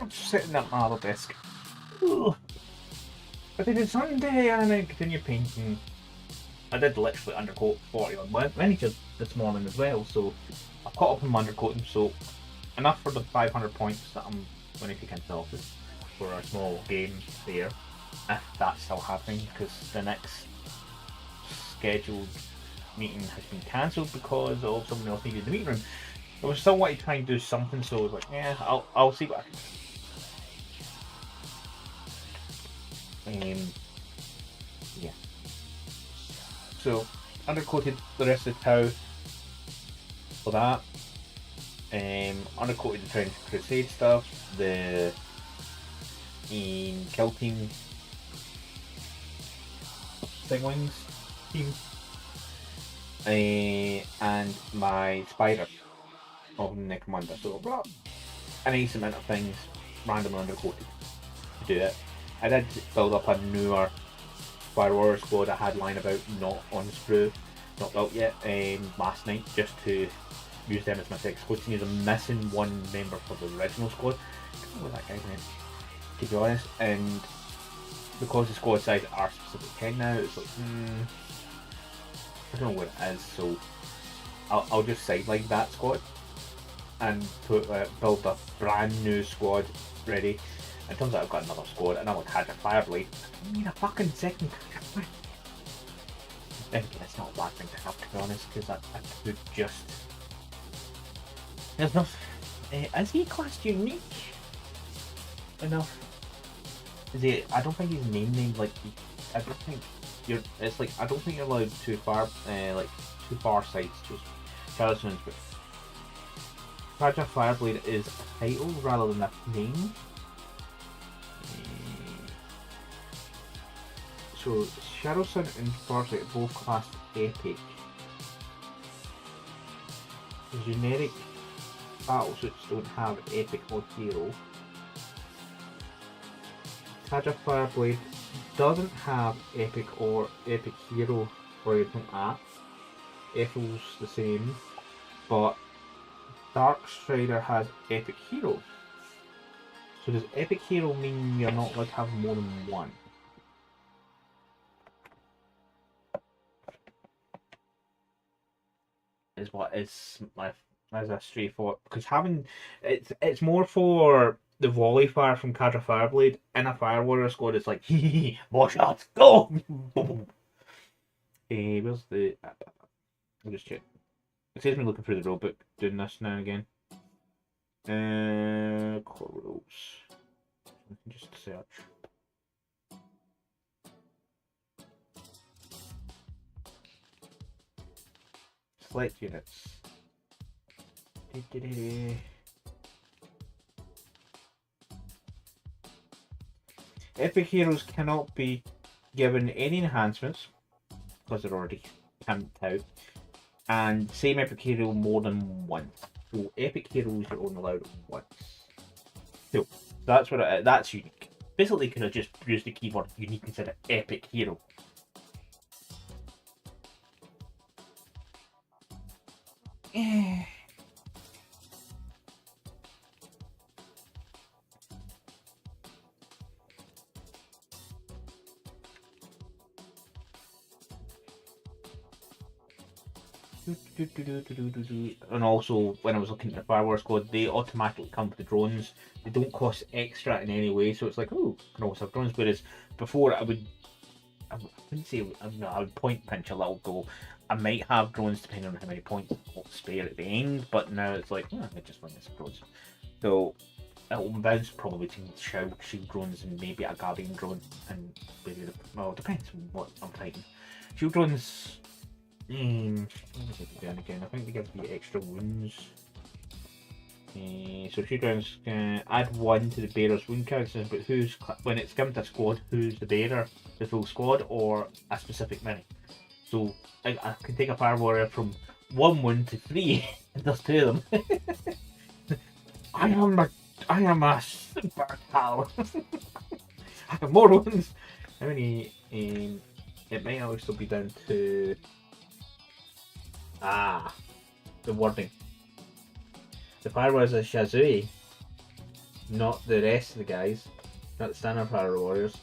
I'm sitting at my other desk. Ugh. But then it's Sunday and I continue painting. I did literally undercoat 40 on miniatures this morning as well, so I caught up on my undercoating, so enough for the 500 points that I'm going to take into the office for a small game there, if that's still happening, because the next scheduled meeting has been cancelled because of someone else needed the meeting room. I was still wanting to try and do something, so I was like, yeah, I'll see what I can do. Yeah. So, undercoated the rest of the tow for that. Undercoated the Trench Crusade stuff, the Kill Team Stingwings team, and my Spider of Necromunda. So, a nice amount of things randomly undercoated to do it. I did build up a newer Fire Warrior squad I had lying about, not on sprue, not built yet, last night, just to use them as my second squad. Since I'm missing one member for the original squad. I don't know what that guy's name, to be honest. And because the squad size are specific 10 now, it's like, I don't know what it is, so I'll just sideline that squad and build a brand new squad ready. It turns out I've got another squad, another Cadre Fireblade. I need a fucking second Cadre Fireblade. Then again, it's not a bad thing to have, to be honest, because I could just... There's enough... is he classed unique enough? Is he... I don't think he's named like... I don't think you're... It's like, I don't think you're allowed too far, like, too far sights, just talismans, but... Cadre Fireblade is a title rather than a name. So, Shadow Sun and Farsight are both classed epic. The generic battlesuits don't have epic or hero. Cadre Fireblade doesn't have epic or epic hero or anything like that. Ethel's the same, but Dark Strider has epic hero. So does epic hero mean you're not allowed to have more than one? Is what is my as a straightforward, because having it's more for the volley fire from Cadre Fireblade in a Fire Warrior squad. It's like hee more shots, go. Where's the? I'll just check. It says me looking through the rule book, doing this now and again. Core rules. Just search. Select units. Epic heroes cannot be given any enhancements because they're already camped out, and same epic hero more than once. So epic heroes are only allowed once. So that's what that's unique. Basically, could have just used the keyword unique instead of epic hero. And also, when I was looking at the Fire War squad, they automatically come with the drones. They don't cost extra in any way, so it's like, oh, I can also have drones. Whereas before, I wouldn't say, I would point pinch a little go. I might have drones depending on how many points I'll spare at the end, but now it's like, I just want this drones. So it will bounce probably between shield drones and maybe a guardian drone, and maybe well, it depends on what I'm fighting. Shield drones. What was it doing again? I think they give you extra wounds. So shield drones add 1 to the bearer's wound count, but who's when it's given to a squad, who's the bearer? The full squad or a specific mini? So I can take a Fire Warrior from 1 wound to 3. There's 2 of them. I am a super pal. I have more wounds. How many? It might also be down to the wording. The Fire Warrior is a Shazui. not the rest of the guys, not the standard Fire Warriors,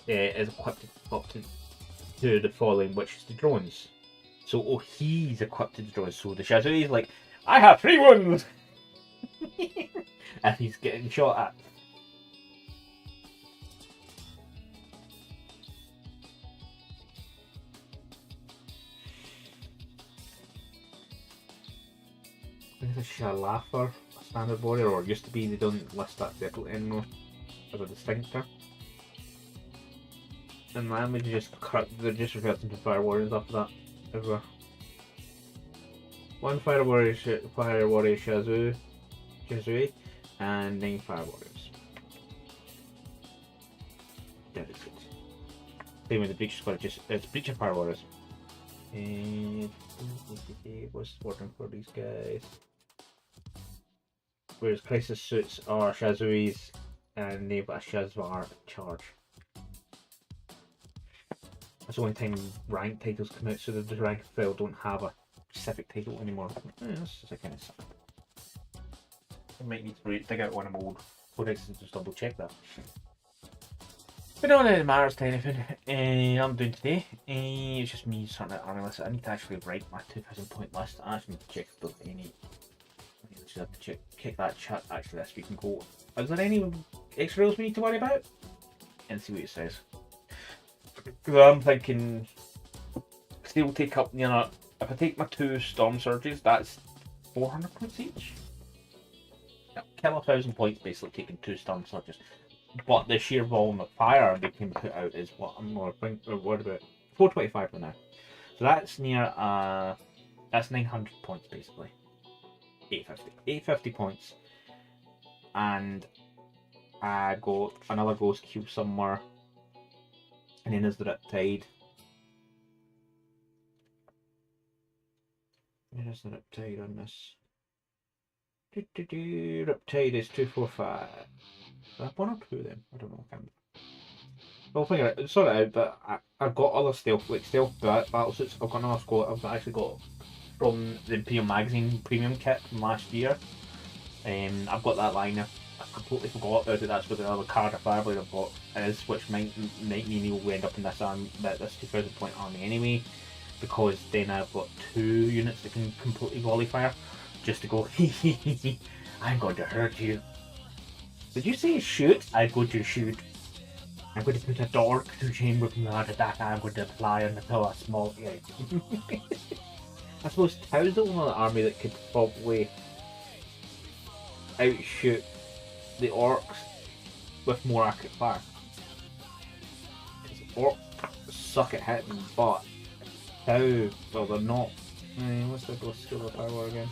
is equipped up to the following, which is the drones. So he's equipped to the drones. So the Shazui's like, I have 3 wounds! And he's getting shot at. There's a Shalafar, a standard warrior, or used to be, they don't list that separately anymore as a distinctor. And language they're just referring to Fire Warriors after that, everywhere. 1 Fire Warrior Shazui, and 9 Fire Warriors. Dedicated. Same with the Breach Squad, it's Breach and Fire Warriors. And what's working for these guys? Whereas Crisis Suits are Shazui's and they've got a Shazvar charge. That's the only time rank titles come out, so the rank and file don't have a specific title anymore. That's just a kind of sad. I might need to dig out one of my old codexes and just double check that. But no, it matters to anything. I'm doing today. It's just me sorting out army lists. I need to actually write my 2,000 point list. I actually need to check if there's any. I just have to check that chat actually this week and go, is there any extra rules we need to worry about? And see what it says. Because I'm thinking, still take up, you know, if I take my 2 storm surges, that's 400 points each. Yeah, kill 1,000 points basically taking 2 storm surges. But the sheer volume of fire they can put out is what I'm more worried about. 425 for now. So that's near, that's 900 points basically. 850 points. And I got another ghost cube somewhere. And then there's the Riptide. Where's the Riptide on this? Riptide is 245. Is that 1 or 2 then? I don't know. I can't. I'll figure it. Sort it out. But I've got other stealth battle suits. I've got another squad. I've actually got from the Imperial Magazine premium kit from last year. I've got that liner. I completely forgot about it. That's what the other card of Fireblade I've got is, which might mean we'll end up in this 2,000 point army anyway, because then I've got 2 units that can completely volley fire, just to go, I'm going to hurt you. Did you say shoot? I'm going to shoot. I'm going to put a dark to chamber from that attack. I'm going to apply on the pillar small. Yeah. I suppose Tau's the only army that could probably outshoot the orcs with more accurate fire. Because orcs suck at hitting, but Tau, well, they're not. What's the ghost skill of power again?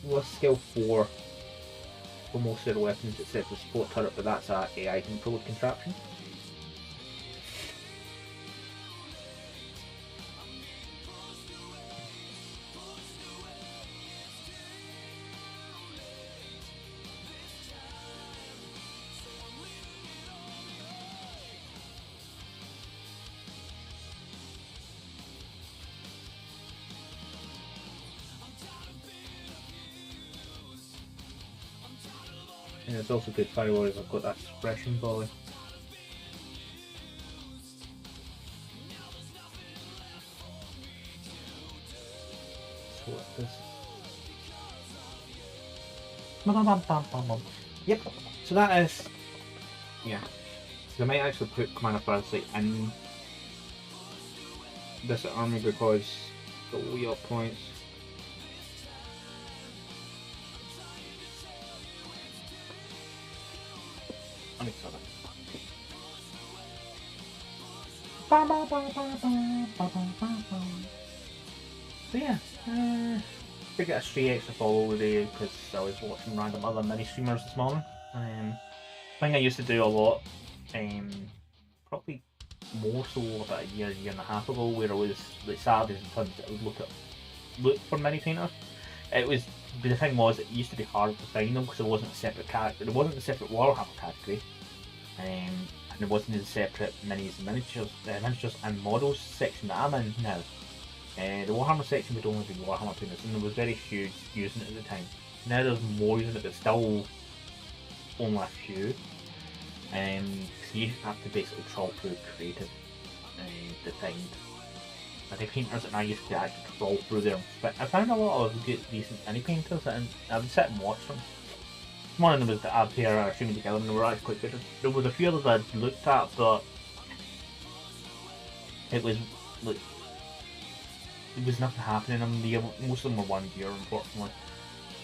What's skill 4 for most of the weapons except the support turret, but that's a AI controlled contraption. And it's also good Fire Warriors, I've got that suppression volley. So what this? Yep, so that is, yeah. So I might actually put Commander Parasite in this army because the way up points. So yeah, I get a straight extra follow today because I was watching random other mini streamers this morning. Thing I used to do a lot, probably more so about a year and a half ago, where I was like Saturdays and Sundays I would look for mini painters. But the thing was, it used to be hard to find them because there wasn't a separate category. There wasn't a separate Warhammer category, and there wasn't a separate minis and miniatures and models section that I'm in now. The Warhammer section would only be Warhammer tuners, and there was very few using it at the time. Now there's more using it, but still only a few. So you have to basically trawl through creative to find indie painters, and I used to actually trawl through there. But I found a lot of good, decent indie painters, and I would sit and watch them. One of them was the Abpair Shooting Together, and they were actually quite good. There was a few others I looked at, but it was like there was nothing happening in them. Most of them were one viewer, unfortunately.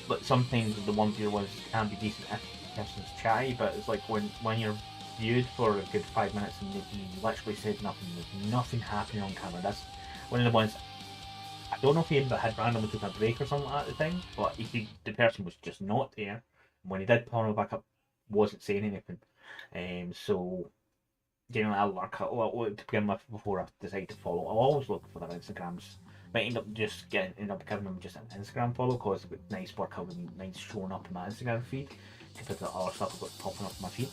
But sometimes the one viewer ones can be decent if the person's chatty, but it's like when you're viewed for a good 5 minutes and you literally said nothing, there's nothing happening on camera. That's one of the ones. I don't know if he had randomly took a break or something at the time, but the person was just not there. When he did pull back up, wasn't saying anything. So generally I lurk a lot to begin with before I decide to follow. I'll always look for their Instagrams. Might end up just giving them just an Instagram follow because they've got nice work out and nice showing up in my Instagram feed compared to the other stuff I've got popping up my feed.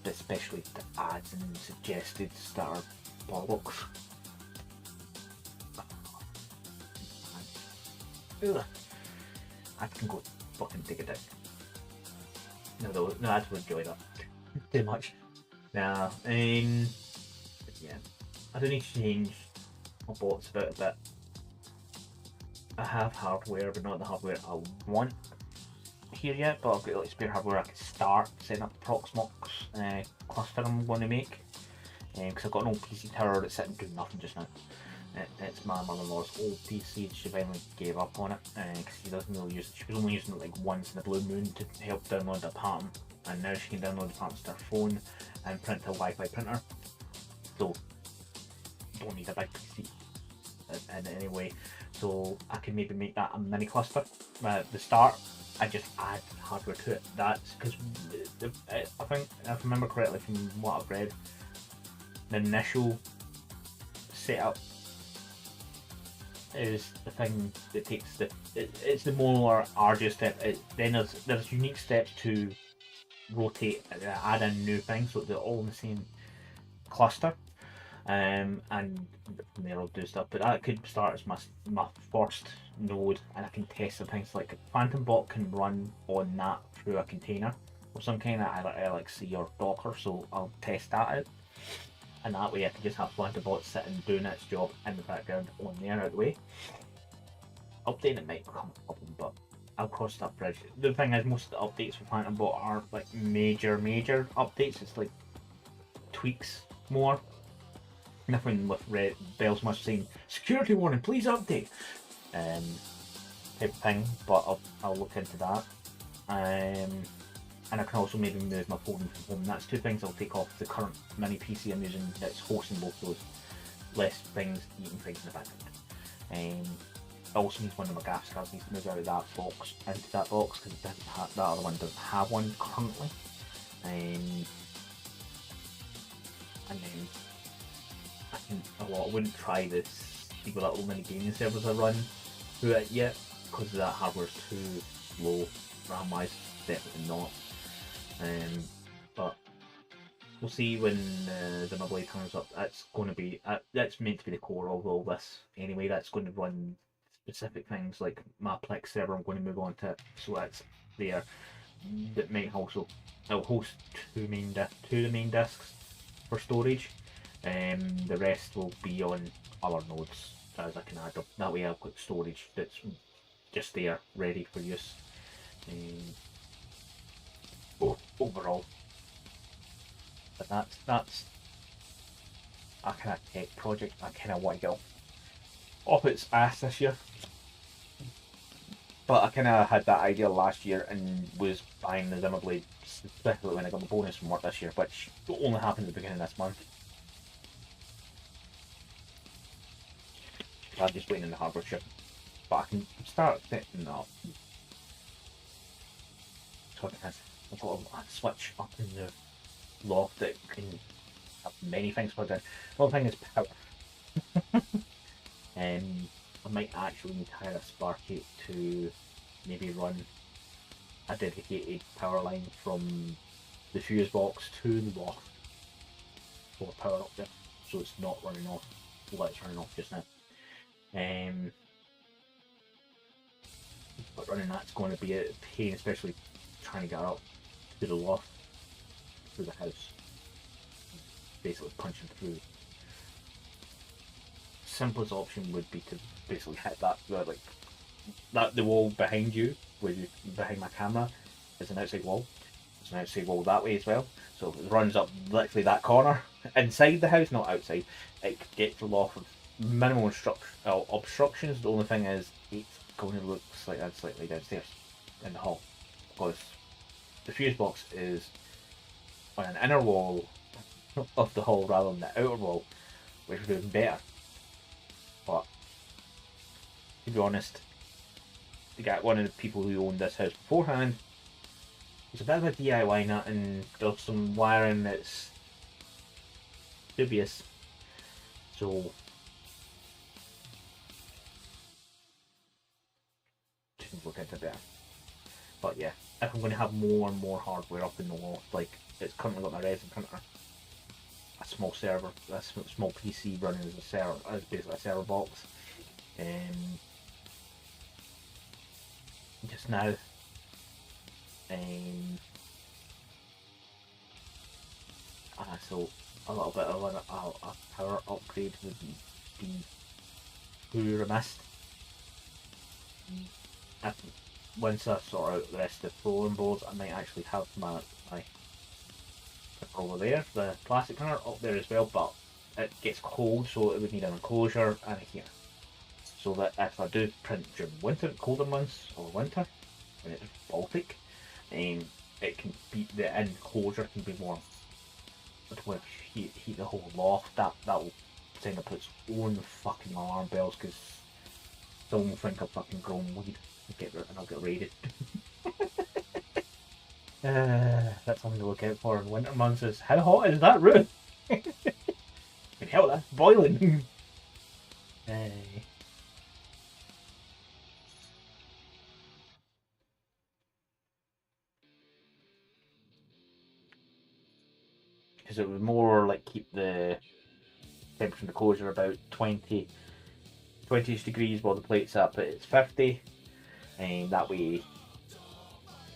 Especially the ads and suggested that are bollocks. Ugh. I can go fucking take a dick. No, ads would enjoy that too much. Nah, yeah, I do need to change my bots about a bit. I have hardware, but not the hardware I want here yet. But I've got like spare hardware I can start setting up the Proxmox cluster I'm going to make. Because I've got an old PC tower that's sitting doing nothing just now. It's my mother-in-law's old PC. She finally gave up on it because she doesn't really use it. She was only using it like once in a blue moon to help download the pattern, and now she can download the patterns to her phone and print to a Wi-Fi printer. So don't need a big PC in any way. So I can maybe make that a mini cluster. At the start, I just add hardware to it. That's because I think, if I remember correctly from what I've read, the initial setup is the thing that takes it's the more arduous step. Then there's unique steps to rotate and add in new things so they're all in the same cluster, and from there I'll do stuff. But that could start as my first node, and I can test some things like Phantom Bot can run on that through a container or some kind of either LXC or Docker, so I'll test that out. And that way I can just have Phantom Bot sitting doing its job in the background on there out of the way. Updating it might become a problem, but I'll cross that bridge. The thing is, most of the updates for Phantom Bot are like major updates. It's like tweaks more. Nothing with red bells much saying security warning, please update type thing. But I'll look into that. And I can also maybe move my phone from home. That's two things I'll take off the current mini PC I'm using that's hosting both those. Less things you can find in the background. It also means one of my graphics cards needs to move out of that box into that box because that other one doesn't have one currently. And then I wouldn't try this little mini gaming servers I run through it yet because that hardware's too low RAM wise. Definitely not. But we'll see when the my blade turns up. That's going to be that's meant to be the core of all this anyway. That's going to run specific things like my Plex server. I'm going to move on to it, so that's there. That might also I'll host two the main disks for storage. The rest will be on other nodes as I can add them. That way I've got storage that's just there ready for use. Overall, but that's a kind of tech project I kind of want to get off its ass this year. But I kind of had that idea last year and was buying the Zimmer Blade specifically when I got the bonus from work this year, which only happened at the beginning of this month. I'm just waiting on the hardware ship, but I can start setting that up. So I've got a switch up in the loft that can have many things plugged in. One thing is power. I might actually need to hire a Sparky to maybe run a dedicated power line from the fuse box to the loft for power up there, so it's not running off lights running off just now. But running that's going to be a pain, especially trying to get up to the loft through the house. Basically punching through. Simplest option would be to basically hit that the wall behind you, behind my camera, is an outside wall. There's an outside wall that way as well. So it runs up literally that corner inside the house, not outside. It gets the loft with minimal obstructions. The only thing is it's going to look slightly downstairs in the hall, because the fuse box is on an inner wall of the hall rather than the outer wall, which would have been better. But to be honest, to get one of the people who owned this house beforehand, it's a bit of a DIY nut, and there's some wiring that's dubious. So should look into that. But yeah, if I'm going to have more and more hardware up in the loft, like it's currently got my resin printer, a small server, a small PC running as a server, as basically a server box. Just now, so a little bit of a power upgrade would be too remiss. Once I sort out the rest of the flooring boards, I might actually have my over there, the plastic printer up there as well, but it gets cold, so it would need an enclosure and a heater. So that if I do print during winter, colder months or winter, when it's Baltic, it can be, the enclosure can be warm. But when you heat the whole loft, that will send up its own fucking alarm bells, because someone will think I've fucking grown weed and I'll get raided. That's something to look out for in winter months. Is how hot is that room? Hell, that's boiling. Because it would more like keep the temperature in the closure about 20 degrees while the plate's up at its 50, and that way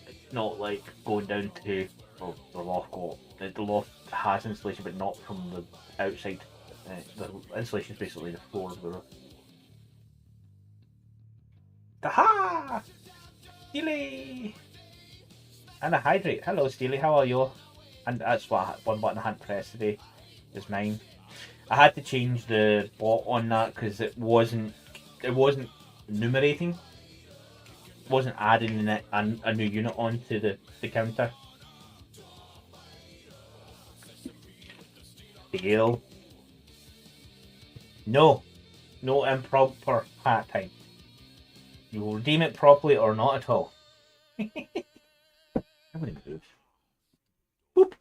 it's not like going down to the loft. The loft has insulation, but not from the outside. The insulation is basically the floor of the roof. Aha! Steely! And a hydrate. Hello, Steely. How are you? And that's what one button I hadn't pressed today is mine. I had to change the bot on that because it wasn't numerating. It wasn't adding a new unit onto the counter. Deal. No improper hat time. You will redeem it properly or not at all. I'm gonna move. Boop.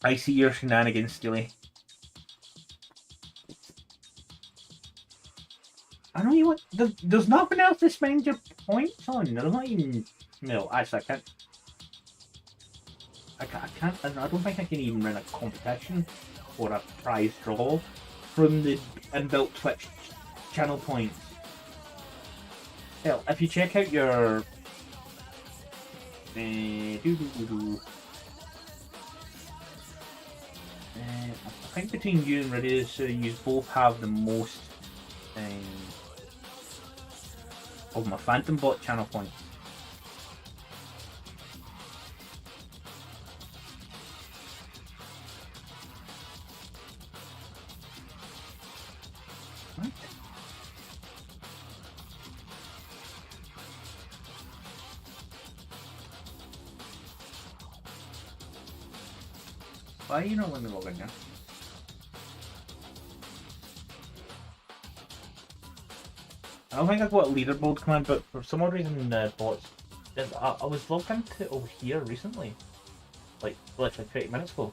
I see your shenanigans, Steely. I know you want. There's nothing else to spend your points on. There's not even. No, actually, I can't. I don't think I can even run a competition or a prize draw from the inbuilt Twitch channel points. Hell, if you check out your I think between you and Reducer, you both have the most of my Phantom Bot channel points. Right. Why are you not letting me log in now? I don't think I've got a leaderboard command, but for some odd reason bots. I was logged into over here recently, like literally 30 minutes ago.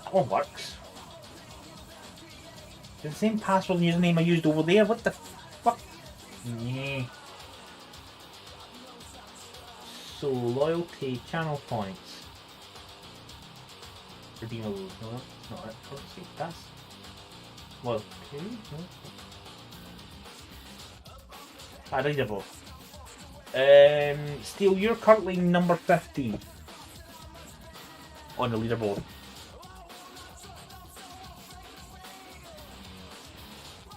That one works. It's the same password and username I used over there. What the fuck? Yeah. So loyalty, channel points. Redeemable. No, that's not it. Let's see. That's loyalty. No. Readable. Steel, you're currently number 15 on the leaderboard.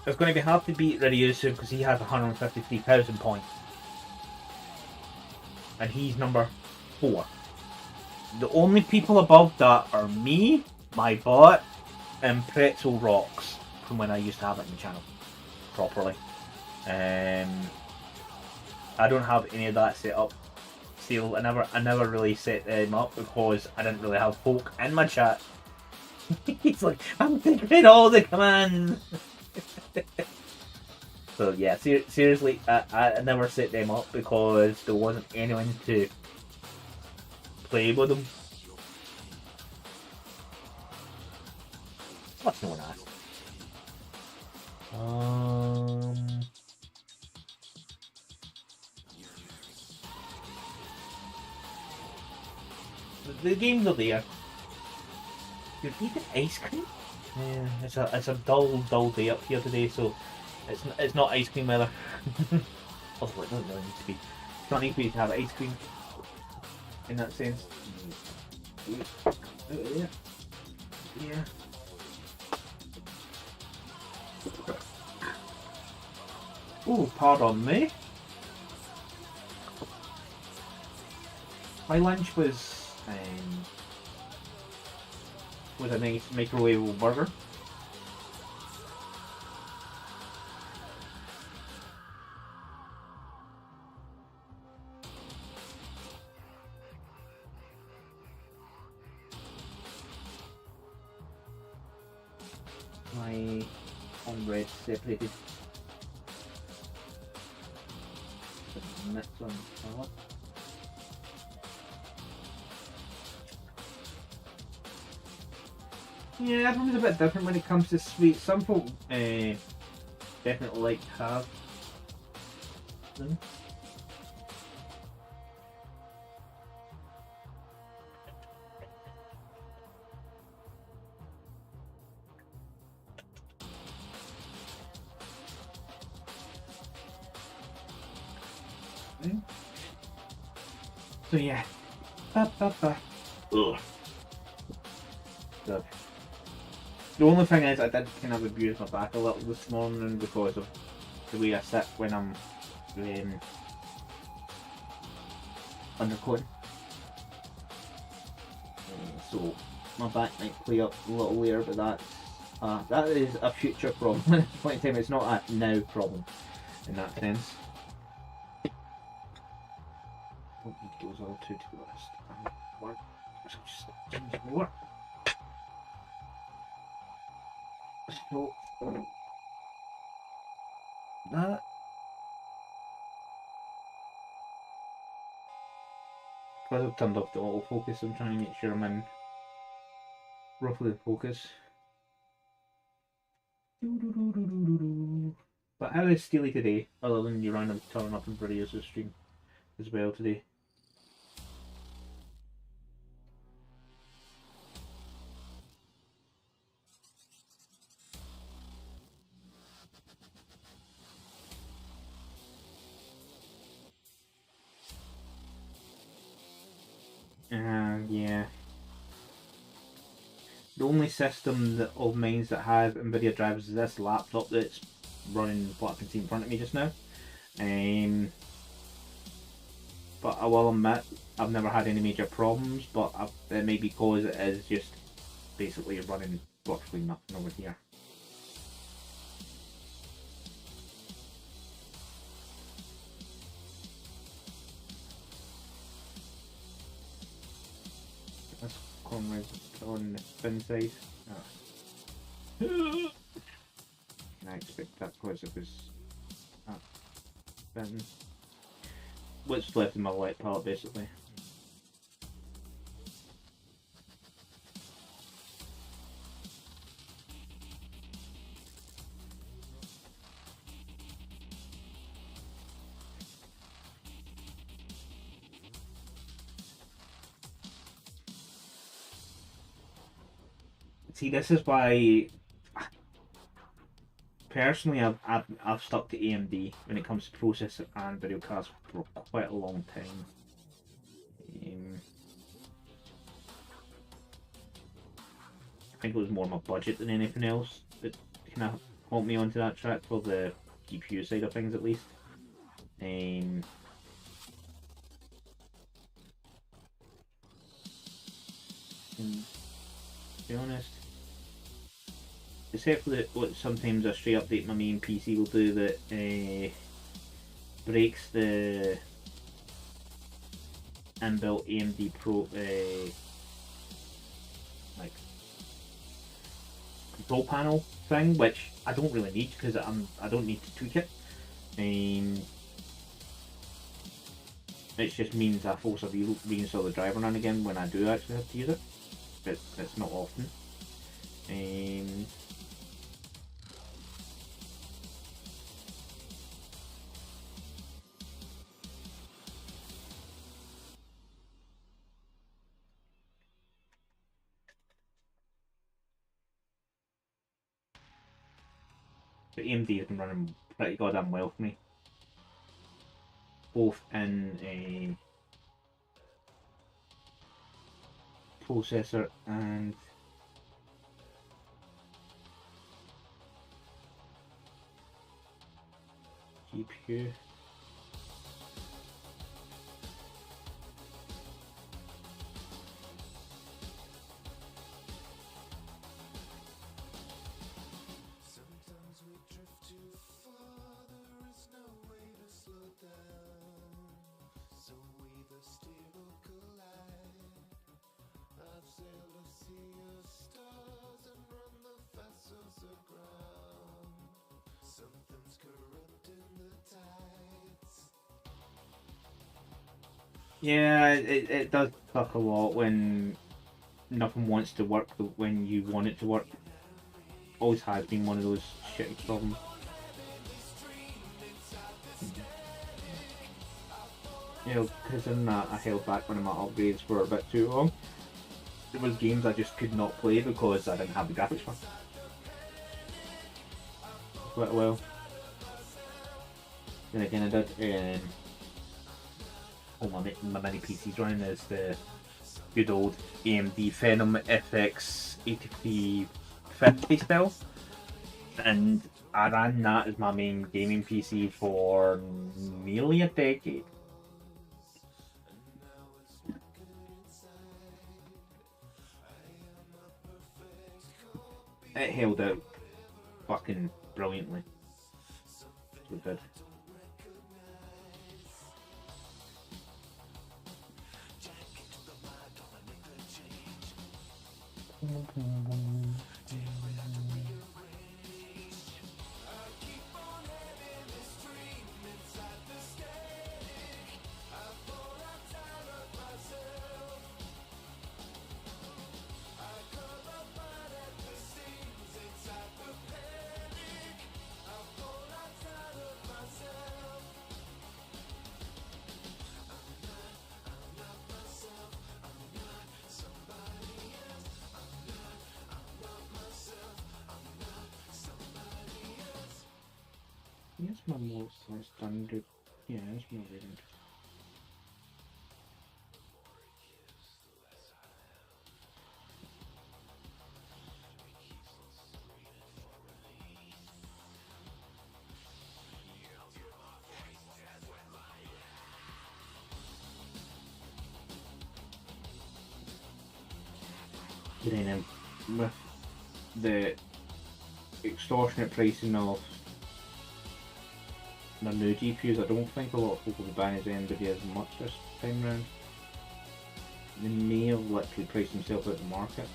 It's going to be hard to beat Ryu soon because he has 153,000 points. And he's number 4. The only people above that are me, my bot, and Pretzel Rocks from when I used to have it in the channel properly. I don't have any of that set up. Still, I never really set them up because I didn't really have folk in my chat. He's like, I'm thinking all the commands. So yeah, seriously, I never set them up because there wasn't anyone to play with them. What's no one asked? The games are there. You're eating ice cream? Yeah, it's a dull day up here today, so it's not ice cream weather. Also, it doesn't really need to be. It's not need for you to have ice cream in that sense. Yeah. Yeah. Oh, pardon me. My lunch was a nice microwave burger. My cornbread separated. The next one, salad. Yeah, everyone's a bit different when it comes to sweets. Some folk definitely like to have them. So yeah. Ugh. So, the only thing is I did kind of abuse my back a little this morning because of the way I sit when I'm undercoating. So my back might play up a little later, but that is a future problem. At this point in time, it's not a now problem in that sense. Don't need those other two to be honest. So just change more. So that because I've turned off the autofocus, I'm trying to make sure I'm in roughly the focus. But how is Steely today, other than you random turning up in videos of stream as well today? Yeah. The only system of mine that has NVIDIA drivers is this laptop that's running what I can see in front of me just now. But I will admit, I've never had any major problems, but it may be because it is just basically running virtually nothing over here. This corner on the thin side. Oh. I expect that because it was thin. What's left in my light palette basically. See, this is why personally I've stuck to AMD when it comes to processor and video cards for quite a long time. I think it was more my budget than anything else that kind of helped me onto that track for the GPU side of things, at least. And to be honest, except for what sometimes a straight update my main PC will do that breaks the inbuilt AMD Pro like control panel thing, which I don't really need because I don't need to tweak it. It just means I force a reinstall the driver now and again when I do actually have to use it, but it's not often. But AMD has been running pretty goddamn well for me, both in a processor and GPU. Yeah, it does suck a lot when nothing wants to work when you want it to work. Always has been one of those shitty problems. You know, considering that I held back one of my upgrades for a bit too long, there was games I just could not play because I didn't have the graphics for. Quite well. Then again, I did. All my mini PC's running is the good old AMD Phenom FX 8350 still, and I ran that as my main gaming PC for nearly a decade. It held out fucking brilliantly. So it did. Yes, my more standard. Yeah, it's more variant. Then with the extortionate pricing of the new GPUs, I don't think a lot of people will be buying as anybody as much this time round. They may have literally priced themselves out of the market.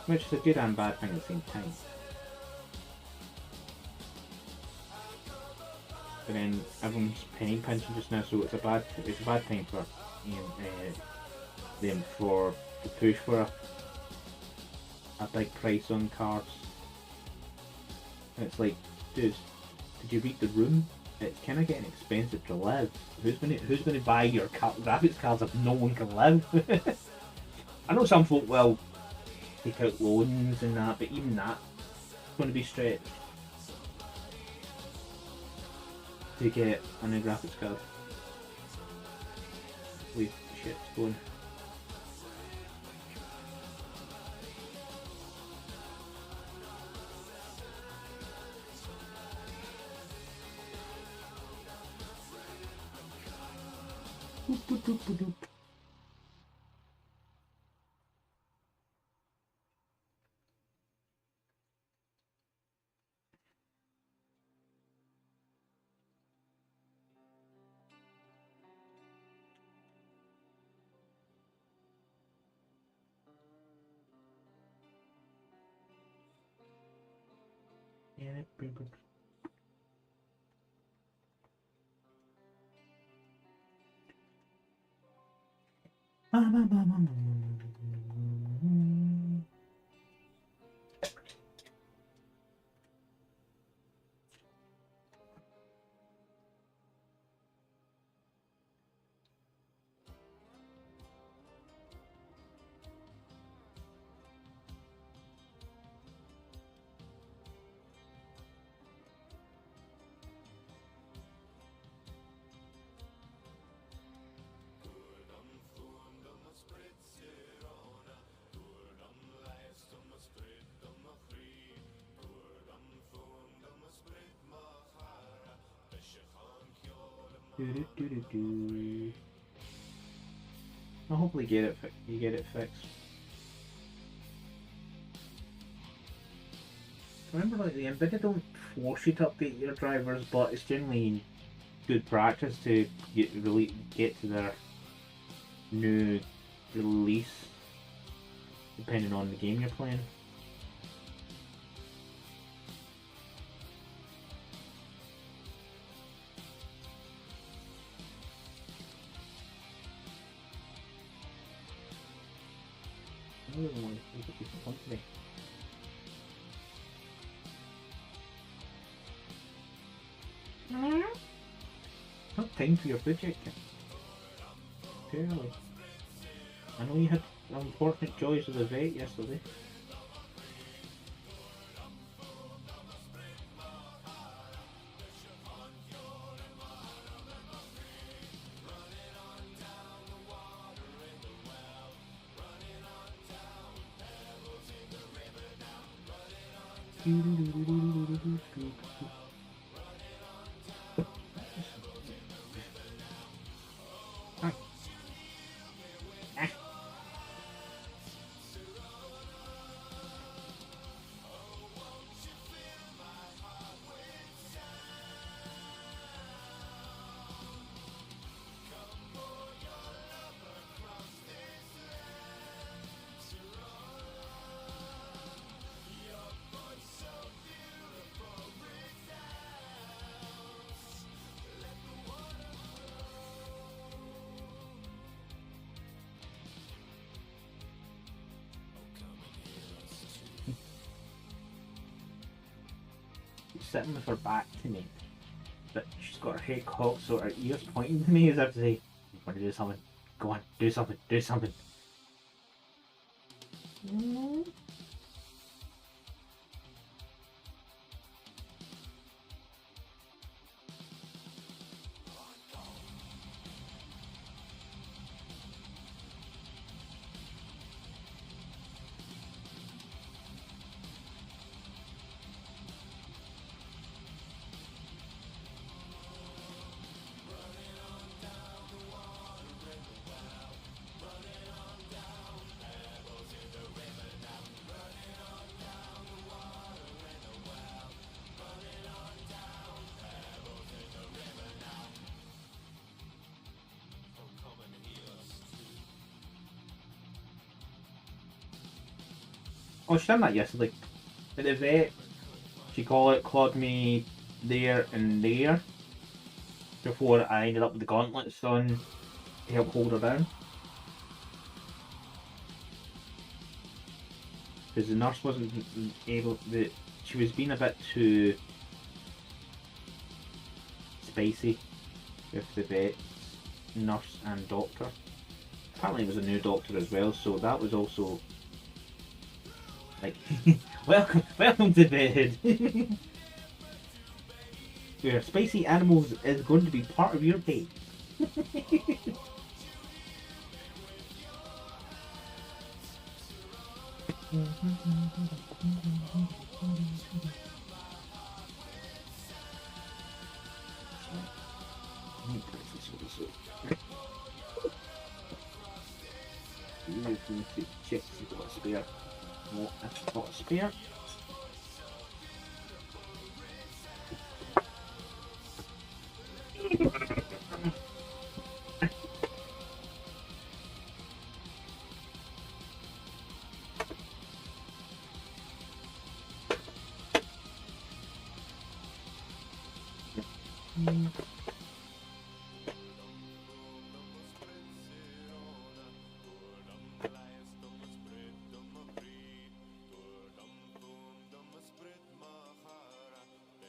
Which is a good and bad thing at the same time. But then everyone's penny pinching just now, so it's a bad time for them for the push for a big price on cards. And it's like, dude, did you read the room? it's kind of getting expensive to live. Who's gonna buy your graphics cards if no one can live? I know some folk will take out loans and that, but even that's going to be stretched to get a new graphics card. Wait, shit's going. Boop, boop, boop, boop, boop. Yeah, boop, boop. I'll hopefully get it. You get it fixed. Remember, like the NVIDIA don't force you to update your drivers, but it's generally good practice to get to their new release, depending on the game you're playing. I don't want to keep it company. Not time for your project. Too early. I know you had unfortunate joys of the vet yesterday. Sitting with her back to me, but she's got her head cocked, so her ears pointing to me as if to say, "You want to do something? Go on, do something, do something." Oh, she done that yesterday. At the vet, she clawed me there and there before I ended up with the gauntlets on to help hold her down. Because the nurse wasn't able, she was being a bit too spicy with the vet, nurse and doctor. Apparently it was a new doctor as well, so that was also like welcome to bed. Where spicy animals is going to be part of your day. Check if you've got a spare. No, I've got a spare.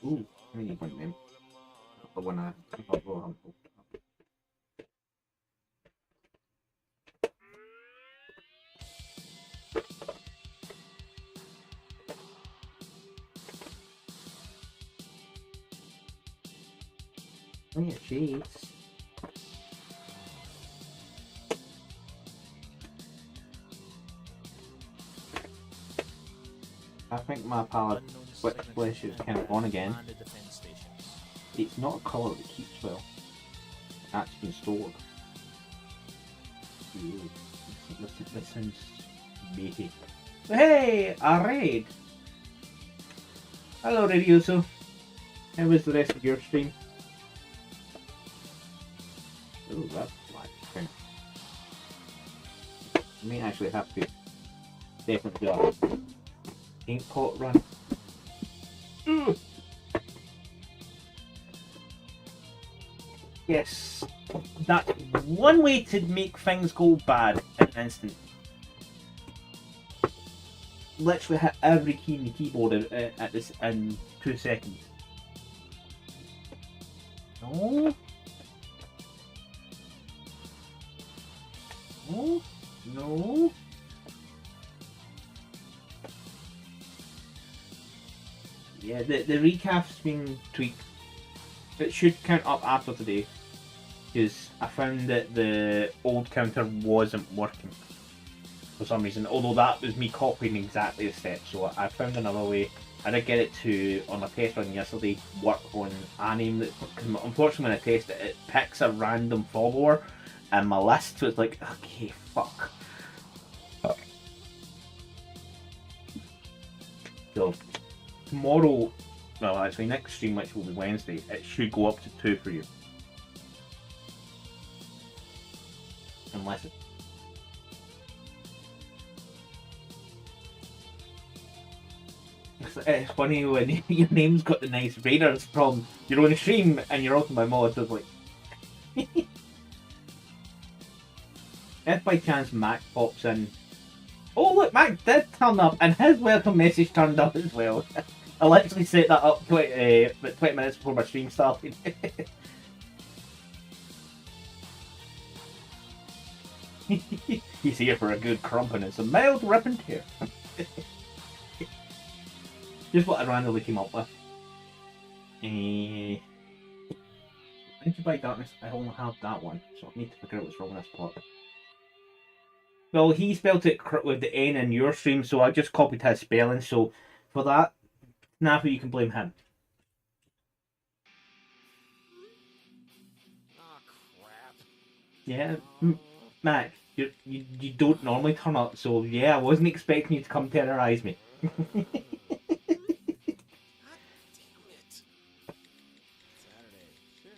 Ooh, I need one name. The one I got. Oh yeah, shades. I think my palette Switch Flesh is kind of on again. It's not a colour that keeps well. That's been stored. Ooh, this sounds matey. Hey, a raid! Hello Radioso. How was the rest of your stream? Oh, that's black. Okay. I may actually have to definitely do a paint pot run. Ugh. Yes, that's one way to make things go bad in an instant. Literally hit every key in the keyboard at this in 2 seconds. No. No. No. Yeah, the recap's been tweaked. It should count up after today, because I found that the old counter wasn't working for some reason, although that was me copying exactly the steps, so I found another way. I did get it to, on my test run yesterday, work on a name that, because unfortunately when I test it, it picks a random follower in my list, so it's like, okay, fuck. So, tomorrow, well actually next stream, which will be Wednesday, it should go up to 2 for you. Unless it... It's funny when your name's got the nice Raiders from your own stream and you're also my mod, so it's like... If by chance Mac pops in... Oh look, Mac did turn up and his welcome message turned up as well. I literally set that up 20 minutes before my stream started. He's here for a good crumping and some mild rip and tear. Just what I randomly came up with. Did you buy Darkness? I only have that one, so I need to figure out what's wrong with this plot. Well, he spelled it with the N in your stream, so I just copied his spelling, so for that, Snafu, you can blame him. Oh, crap. Yeah, Mac, you don't normally turn up, so yeah, I wasn't expecting you to come terrorise me. Damn it. Saturday, sure.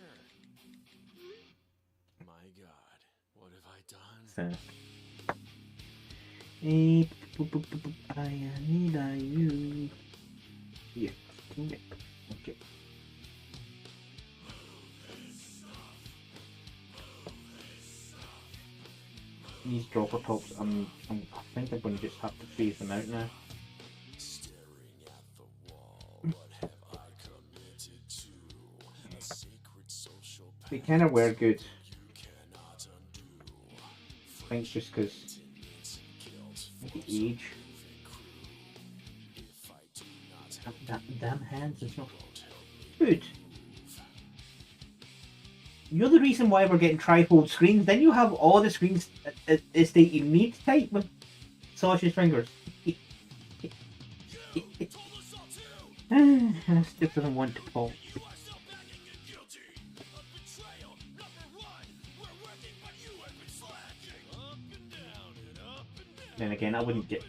My God, what have I done? I need you. Yeah. Okay. These dropper tops, I think I'm going to just have to phase them out now. Staring at the wall, what have I committed to? A sacred kind of were good. I think just because the age. Damn hands and stuff. Dude, you're the reason why we're getting trifold screens. Then you have all the screens estate you need to type with sausage fingers. I still doesn't want to fall. Then again, I wouldn't get.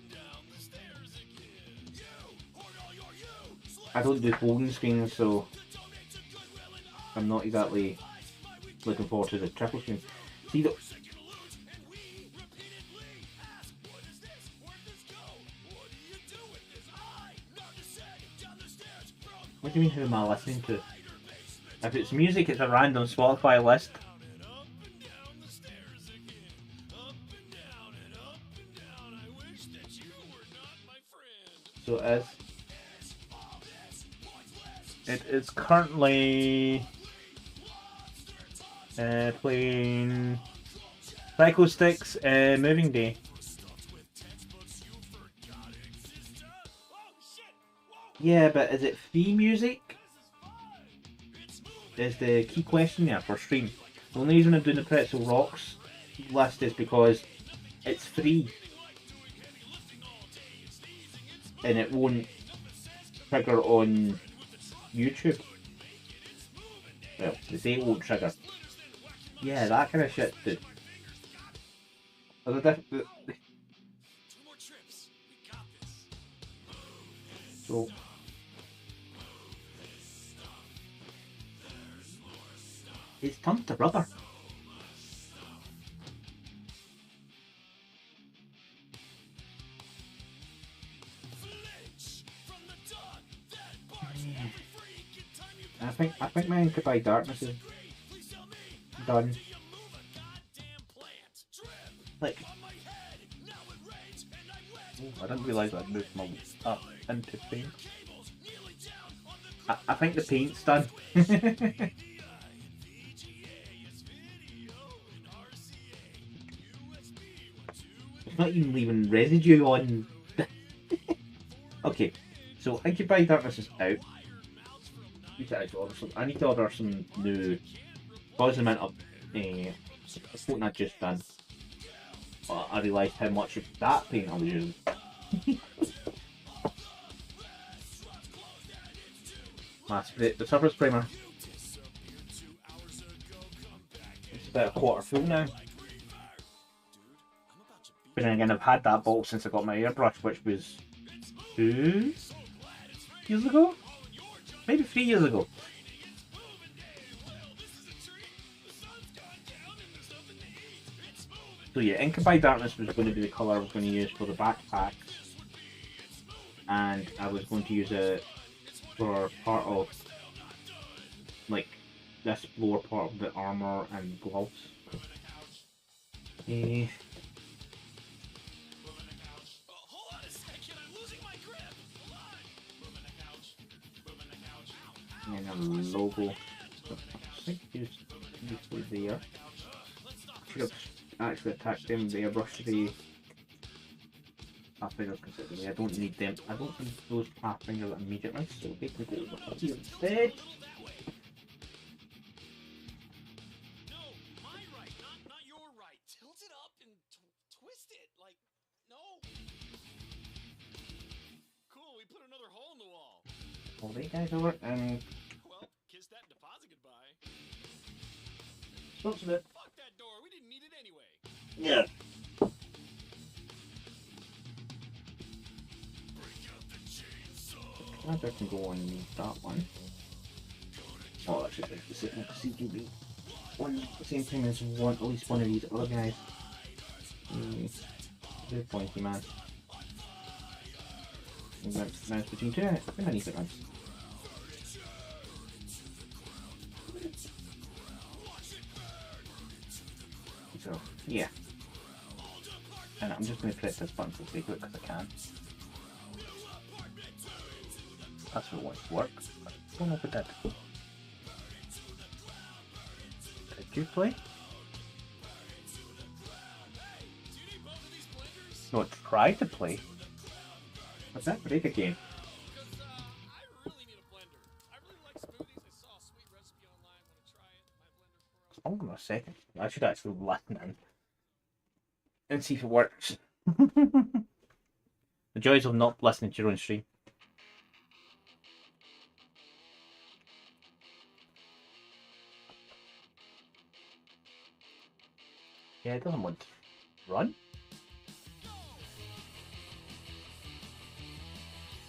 I don't do folding screens, so I'm not exactly looking forward to the triple screen. See the. What do you mean? Who am I listening to? If it's music, it's a random Spotify list. So it is. It is currently playing Psycho Sticks Moving Day. Yeah, but is it free music? Is the key question there for stream. The only reason I'm doing the Pretzel Rocks list is because it's free. And it won't trigger on YouTube. Well, they say it won't trigger. Yeah, that kind of shit, dude. So it's turned to rubber. I think my Goodbye Darkness is done. Like, oh, I didn't realise I'd moved my up into paint. I think the paint's done. It's not even leaving residue on. Okay, so Goodbye Darkness is out. I need to order some new Bosman up. What I just done. I realised how much of that paint I was using. The surface primer. It's about a quarter full now. But then again, I've had that bottle since I got my airbrush, which was 2 years ago? Maybe 3 years ago. So yeah, Ink by Darkness was going to be the colour I was going to use for the backpacks. And I was going to use it for part of, like, this lower part of the armour and gloves. And then a logo. I think it's usually there. Should have actually attached them with the airbrush to the half fingers considerably. I don't need them. I don't need those half fingers immediately, so they can go over here instead. No, my right, not your right. Tilt it up and twist it, like, no. Cool, we put another hole in the wall. All right, guys, over and. Well, kiss that deposit goodbye. Lots of it. Fuck that door, we didn't need it anyway. Yeah. I can go on that one. Oh, actually, the CQB. One at the same time as one, at least one of these other guys. They're pointy, man. Mouse between two. I think I need it, man. So, yeah. And I'm just going to press this button to take it because I can. That's what wants to work. I don't know if it did. you play? Do you need both of these blenders? No, try to play. What's that? Break a game. Because I really need a blender. I really like smoothies. I saw a sweet recipe online. Want to try it? My blender pro. Hold on a second. I should actually listen in and see if it works. The joys of not listening to your own stream. Yeah, it doesn't want to run.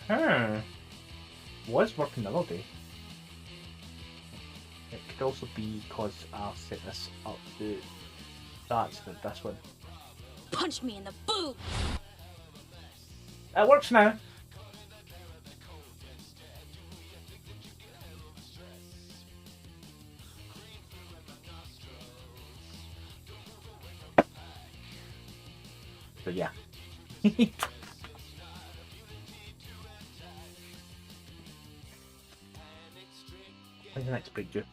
Huh. Was working the other day. It could also be because I'll set this up to that's for this one. Punch me in the boob! It works now. So yeah. When's the next break due?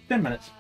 10 minutes.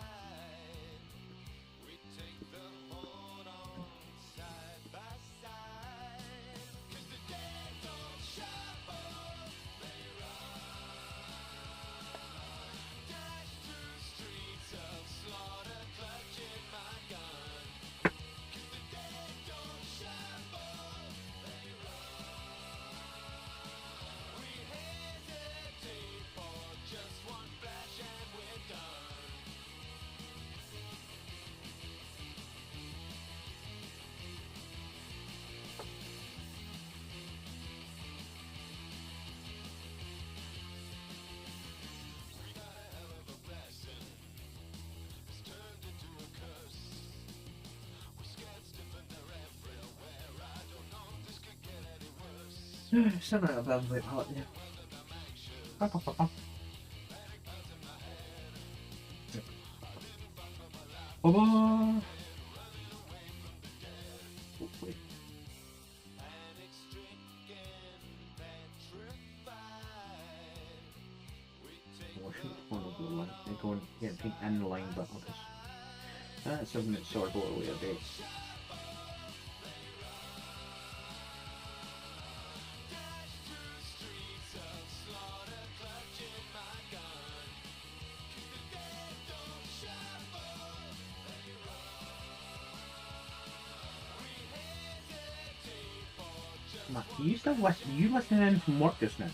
Still not a bit hot, yeah. Bye-bye. Hopefully. Oh, I shouldn't have gone over the line. They're going, yeah, paint in the line, but I'll just... That's something that's sort of a little later date. Matt, you still listen? You listening in from work just now?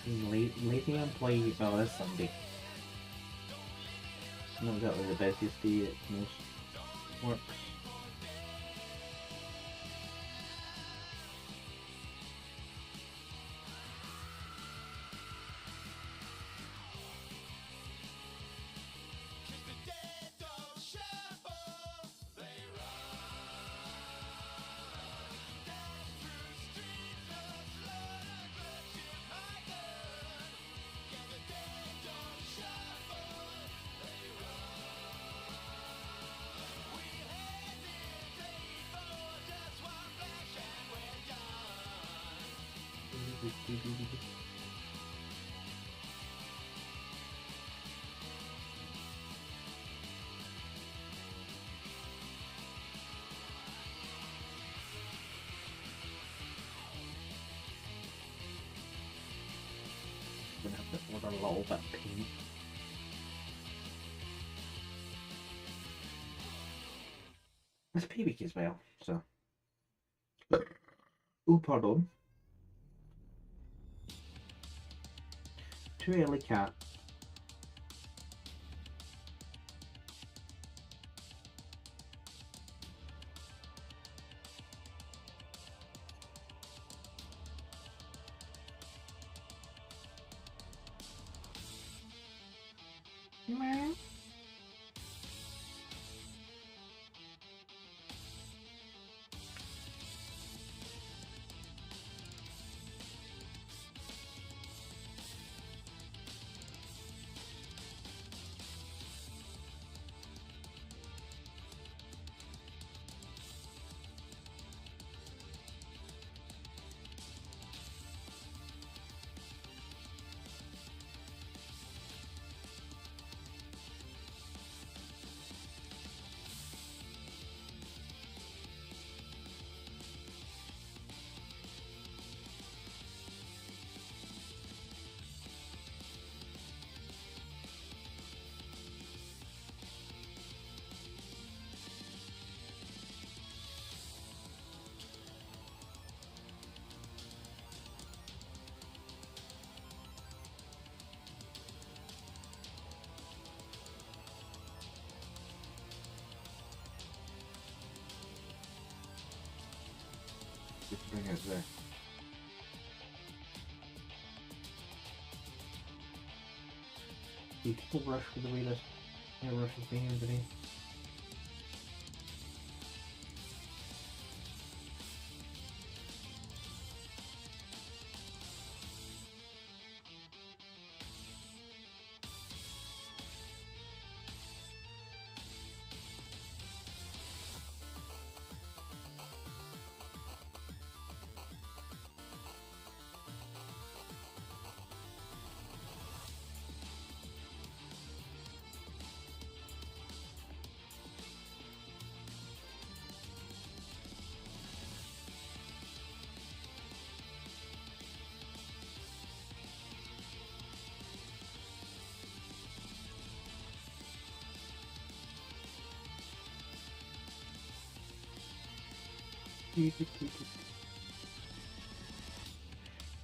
Lazy employee. Oh, that's Sunday. Not exactly the busiest day at most works. Gonna have to order a little bit of paint. It's pay week as well, so. Oh, pardon. Too early, cat. Meow. Just bring it there. People rush for the way this rush is being today.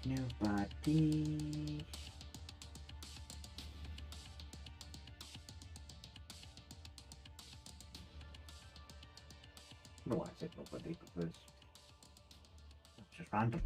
Nobody. No, I said nobody because it's just random.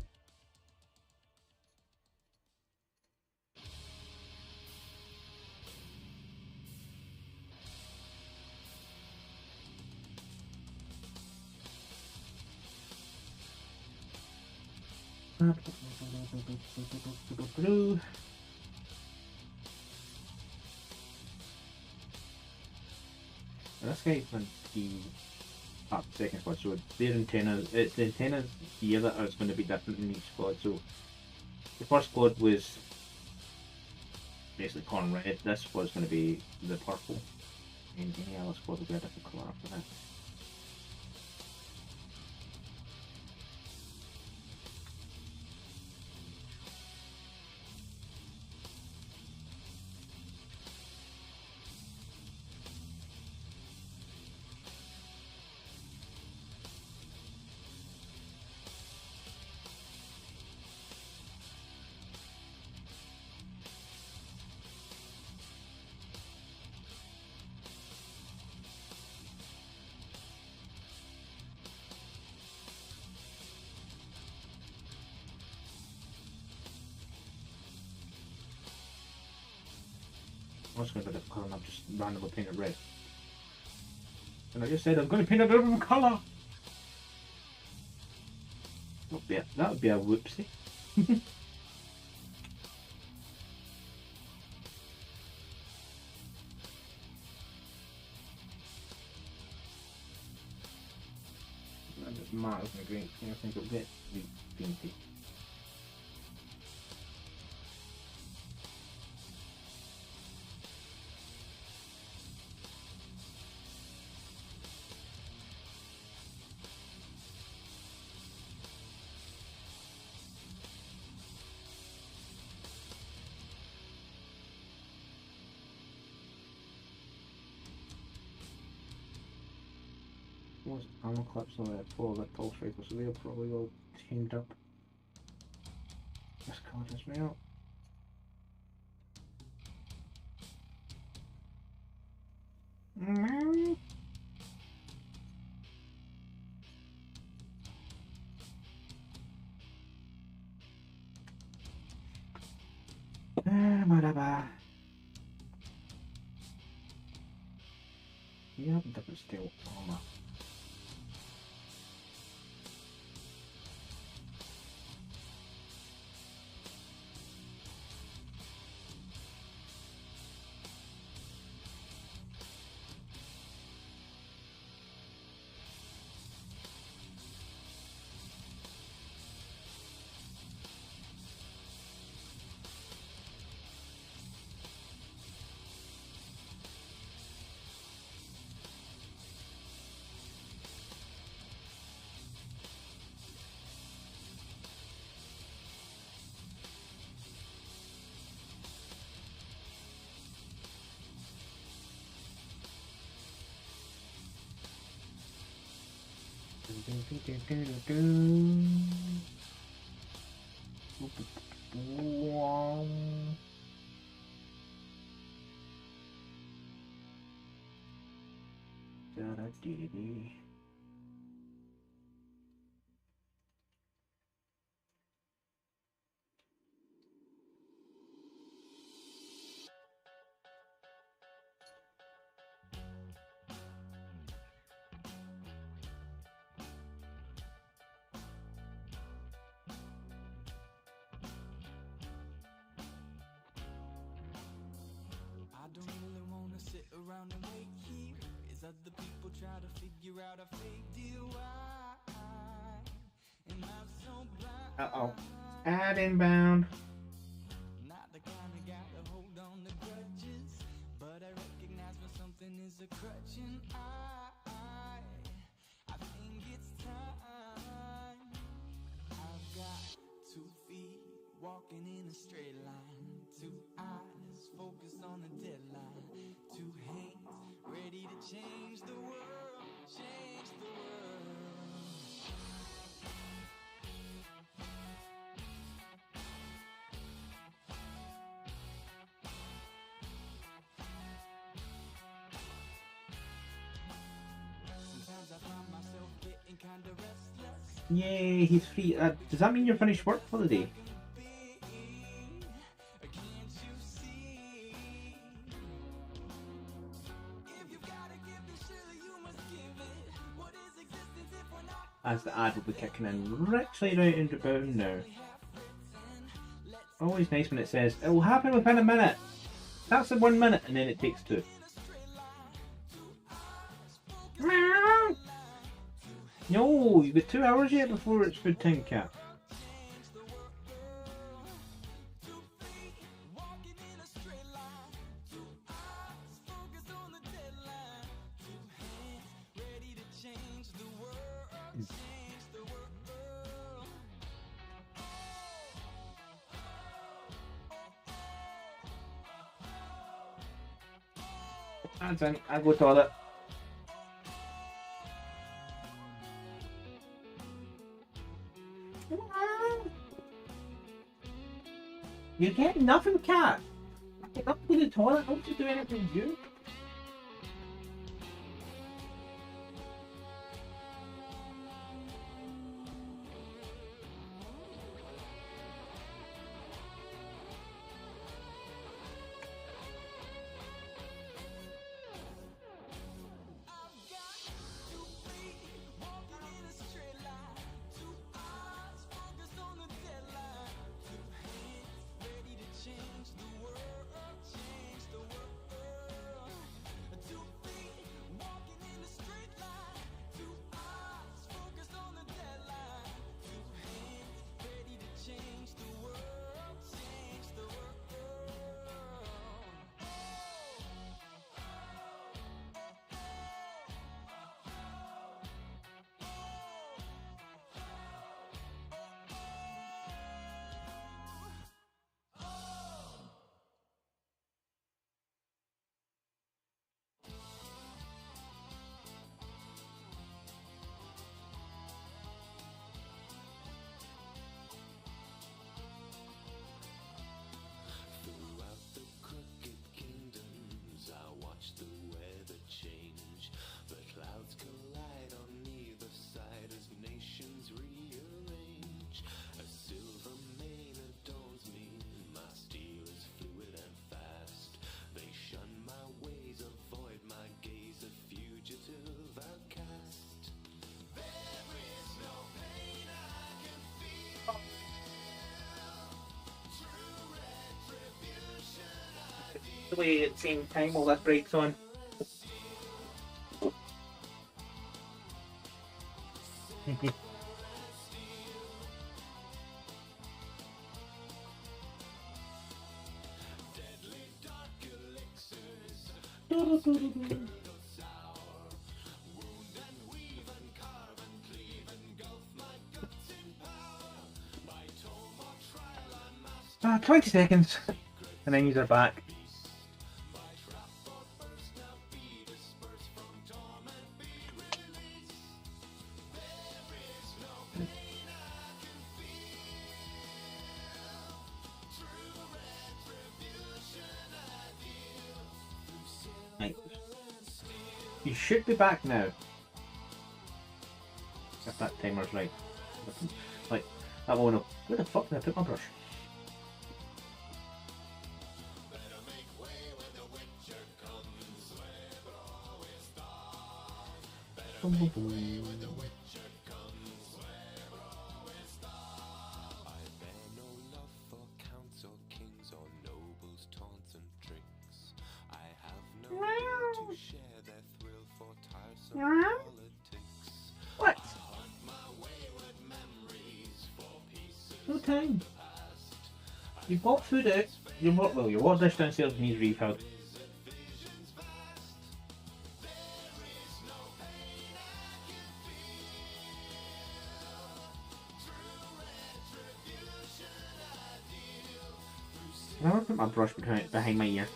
This guy's going to be up second squad, so their antennas, it's the antennas here that are going to be different in each squad. So the first squad was basically corn red, this squad's going to be the purple, and any other squad will be a different colour after that. I'm just going to be the colour and I've just randomly painted red. And I just said I'm going to paint a different colour! That would be a whoopsie. I'm just marked with green. I think it'll get painted. Most ammo clips on the full of the pulse rifle, so they're probably all teamed up. This colour as well. Whatever. You have different steel armour. around and wait here as other people try to figure out a fake deal. Why am I so blind? Uh-oh. Ad inbound. Not the kind of guy to hold on to grudges, but I recognize when something is a crutch, and I think it's time. I've got 2 feet walking in a straight line, 2 eyes focused on a deadline, 2 hands ready to change the world, change the world. Sometimes I find myself getting kinda restless. Yay, he's free. Does that mean you're finished work for the day? Can't you see? If you've gotta give, then surely you must give it. What is existence if we're not As the ad will be kicking in richly right into bound now. Always nice when it says, it will happen within a minute. That's the 1 minute and then it takes 2. in a straight line? 2 eyes focused Meow. No, you've got 2 hours yet before it's food time, cat. change the world. 2 feet walking in a straight line. 2 eyes focused on the deadline. 2 hands ready to change the world. Change the world. Ad's in. I go toilet. You get nothing, cat. Get up to the toilet. Don't you do anything with you? I've got 2 feet walking in a straight line. 2 eyes focused on the deadline. 2 hands ready to change the world. Change the world. 2 feet walking in a straight line. 2 eyes focused on the deadline. 2 hands ready to change the world. Change the world. Throughout the crooked kingdoms, I watch the weather change. The clouds collide on either side as nations rearrange. A silver mane adorns me, my steel is fluid and fast. They shun my ways, avoid my gaze, a fugitive outcast. There is no pain I can feel. True retribution I The way at the same time while that breaks on. deadly dark elixirs. Wound and weave and carve and cleave, engulf my guts in power. By tome or trial I must 20 seconds. And then you're back. by trap or burst now be dispersed, from torment be released. There is no pain I can feel. True retribution I deal. Through silver Right. and steel. You should be back now. If that timer's right. Like, that one. Where the fuck did I put my brush? Better make way when the witcher comes. Never always start. Better make way when the witcher comes. Never always start. I bear no love for counts or kings or nobles' taunts and tricks. I have no will time. You bought food out. Your water dish downstairs needs refilled. I never put my brush behind my ear.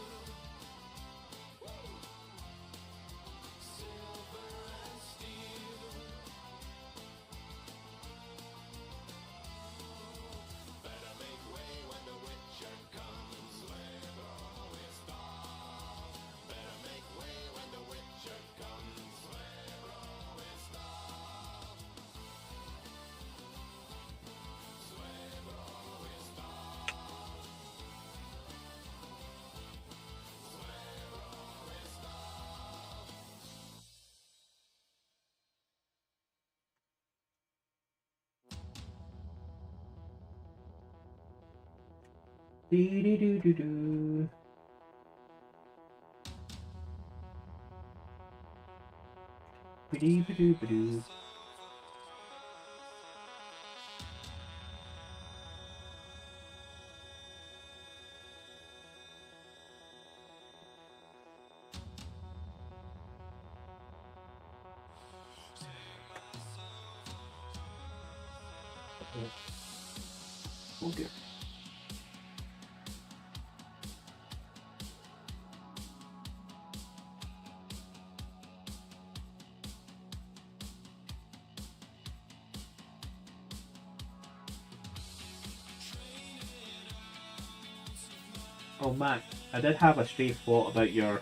Do. Ba-dee-ba-doo-ba-doo. Oh dear. Oh Mac, I did have a stray thought about your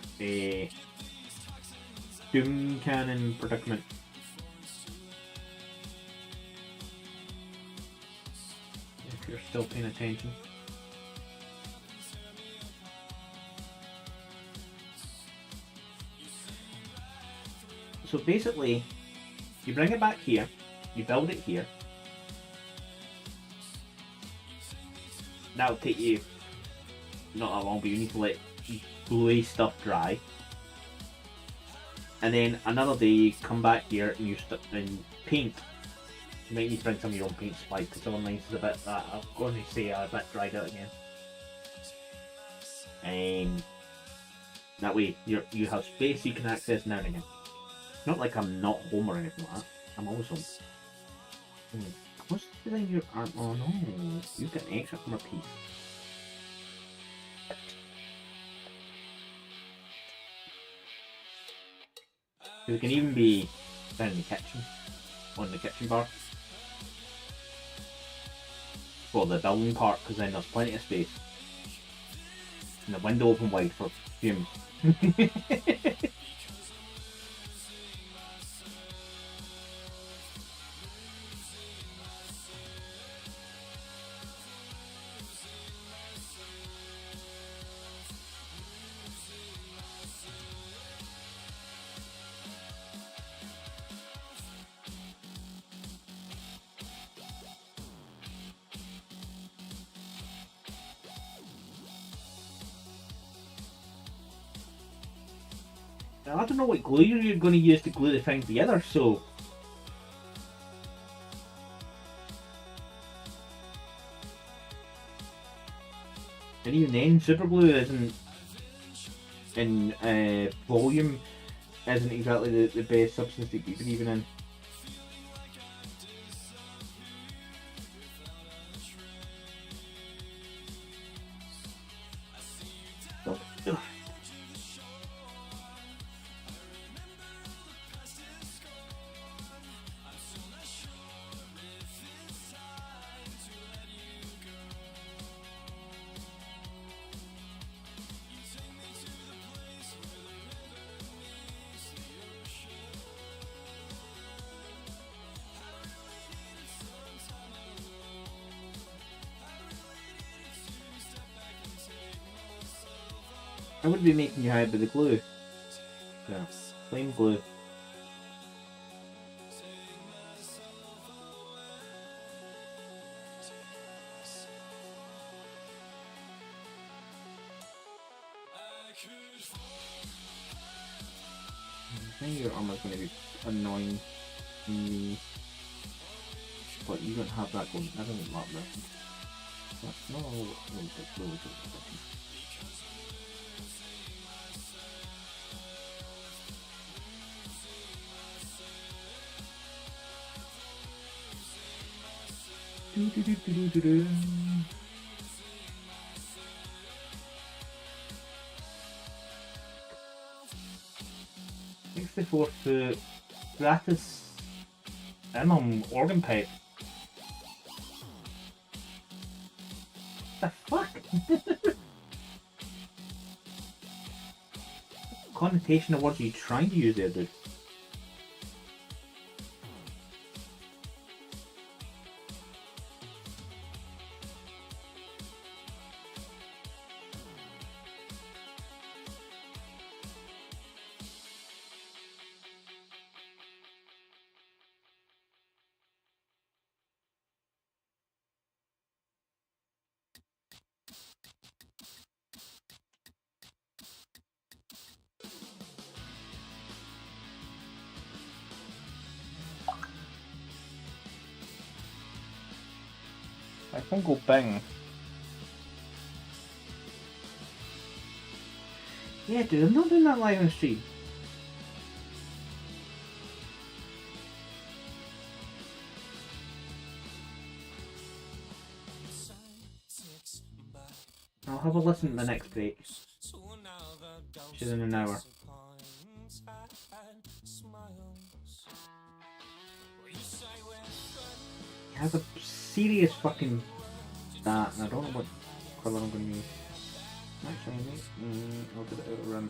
Doom Cannon predicament. If you're still paying attention. So basically, you bring it back here, you build it here. That'll take you not that long, but you need to let gluey stuff dry. And then another day you come back here and you and paint. You might need to bring some of your own paint supplies because some of mine is a bit, I'm going to say a bit dried out again. That way you have space you can access now and again. Not like I'm not home or anything like that. I'm always home. What's the thing your arm? Oh no, you get an extra from a piece. It can even be down in the kitchen, on the kitchen bar. For the building part, because then there's plenty of space. And the window open wide for fumes. Now, I don't know what glue you're going to use to glue the thing together, so... And even then, super glue isn't... in volume, isn't exactly the best substance to keep it even in. I would be making you hide with the glue. Yeah, plain glue. I think your armor's going to be annoying me, but you don't have that going. I don't want that. No, no. Do. 64-foot gratis organ pipe. The fuck? Connotation of words are you trying to use there, dude? I can go bing. Yeah, dude, I'm not doing that live on stream. I'll have a listen to the next break. She's in an hour. It has a serious fucking that, and I don't know what colour I'm going to use. Actually, I'll do it out of run.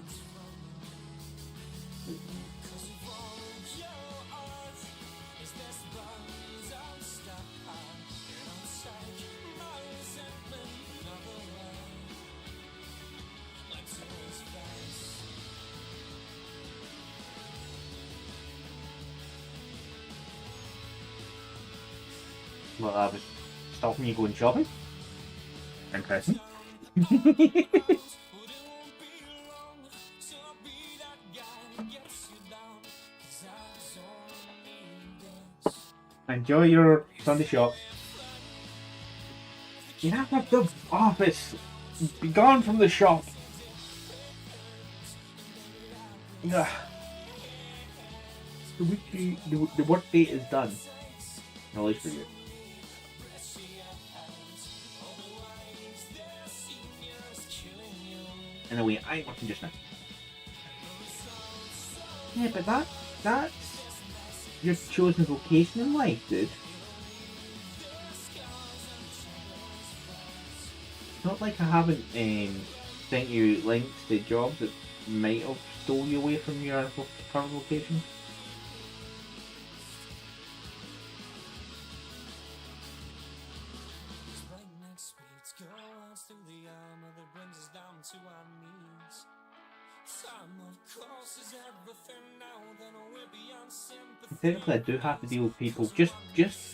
Well, I was stopping you going shopping. Interesting. Enjoy your Sunday shop. You have to have the office. Be gone from the shop. Ugh. The work day is done. At least for you. Anyway, I ain't working just now. Yeah, but that's your chosen vocation in life, dude. It's not like I haven't sent you links to jobs that might have stole you away from your current vocation. Technically, I do have to deal with people just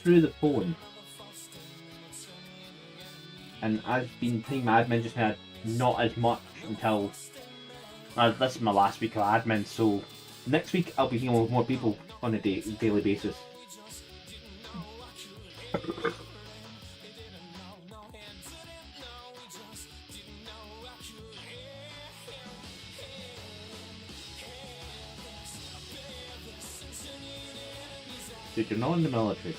through the phone. And I've been playing my admin just now, not as much until this is my last week of admin. So next week I'll be dealing with more people on a daily basis. Dude, you're not in the military.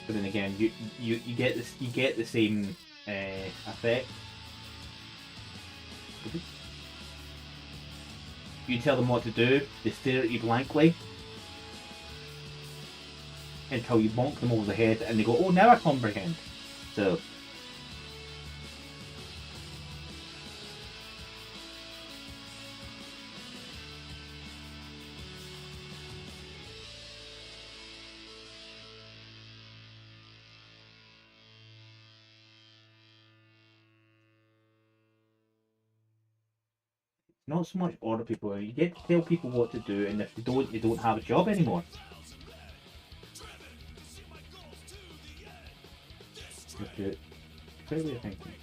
But then again, you get this, you get the same effect. You tell them what to do, they stare at you blankly until you bonk them over the head, and they go, "Oh, now I comprehend." So. Not so much order people. You get to tell people what to do, and if they don't have a job anymore. Okay. Great way of thinking.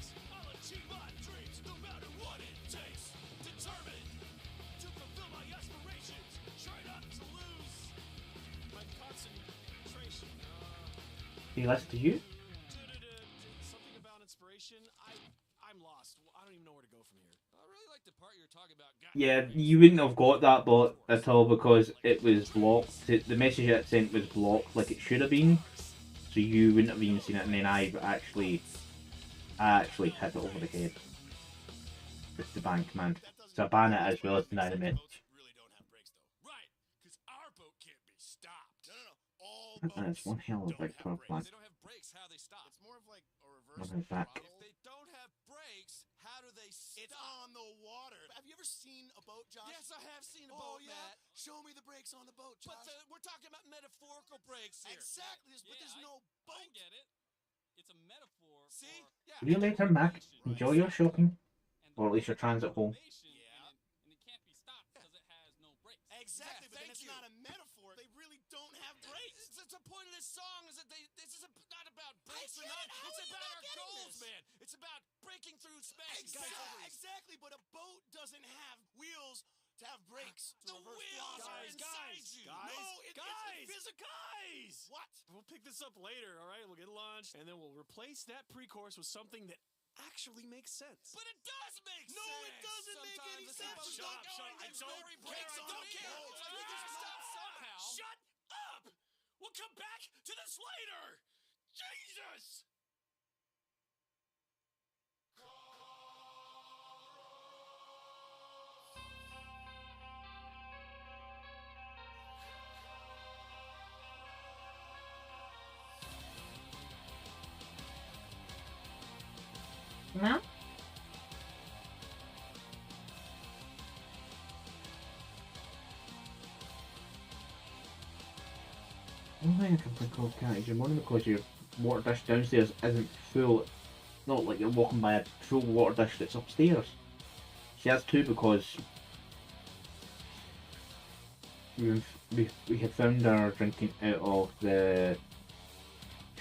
he listen to you? Something about inspiration. I'm lost. I don't even know where to go from here. I really like the part you're talking about. Yeah, you wouldn't have got that bot at all because it was blocked. The message it sent was blocked like it should have been, so you wouldn't have even seen it. And then I actually hit it over the head with the ban command. So I ban it as well as deny the message. Really don't have brakes though. Right, because our boat can't be stopped. No. All And it's one hell of a big power plant. They don't have brakes. How they stop? It's more of like a What reverse is that? throttle. If they don't have brakes, how do they stop? It's on the water. Have you ever seen a boat, Josh? Yes, I have seen a boat, Matt. Show me the brakes on the boat, Josh. But we're talking about metaphorical brakes here. Exactly, but there's no boat. I get it. It's a metaphor. See? Yeah. See you later, Mac. Enjoy your shopping. Or at least your transit home. Yeah. And it can't be stopped because it has no brakes. Exactly, but then it's not a metaphor. They really don't have brakes. It's the point of this song is that this is not about brakes or not. It's about our goals, man. It's about breaking through space. Exactly, but a boat doesn't have wheels to have brakes. The wheels are inside you. It's physical. Guys! What? We'll pick this up later, all right? We'll get launched, and then we'll replace that pre-course with something that actually makes sense. But it does make sense! No, it doesn't make any sense! Shut up, I don't care! Stop somehow! Shut up! We'll come back to this later! Jesus! No? One thing I can think of, Cat, is you're wondering because your water dish downstairs isn't full. Not like you're walking by a full water dish that's upstairs. See, that's too because we had found our drinking out of the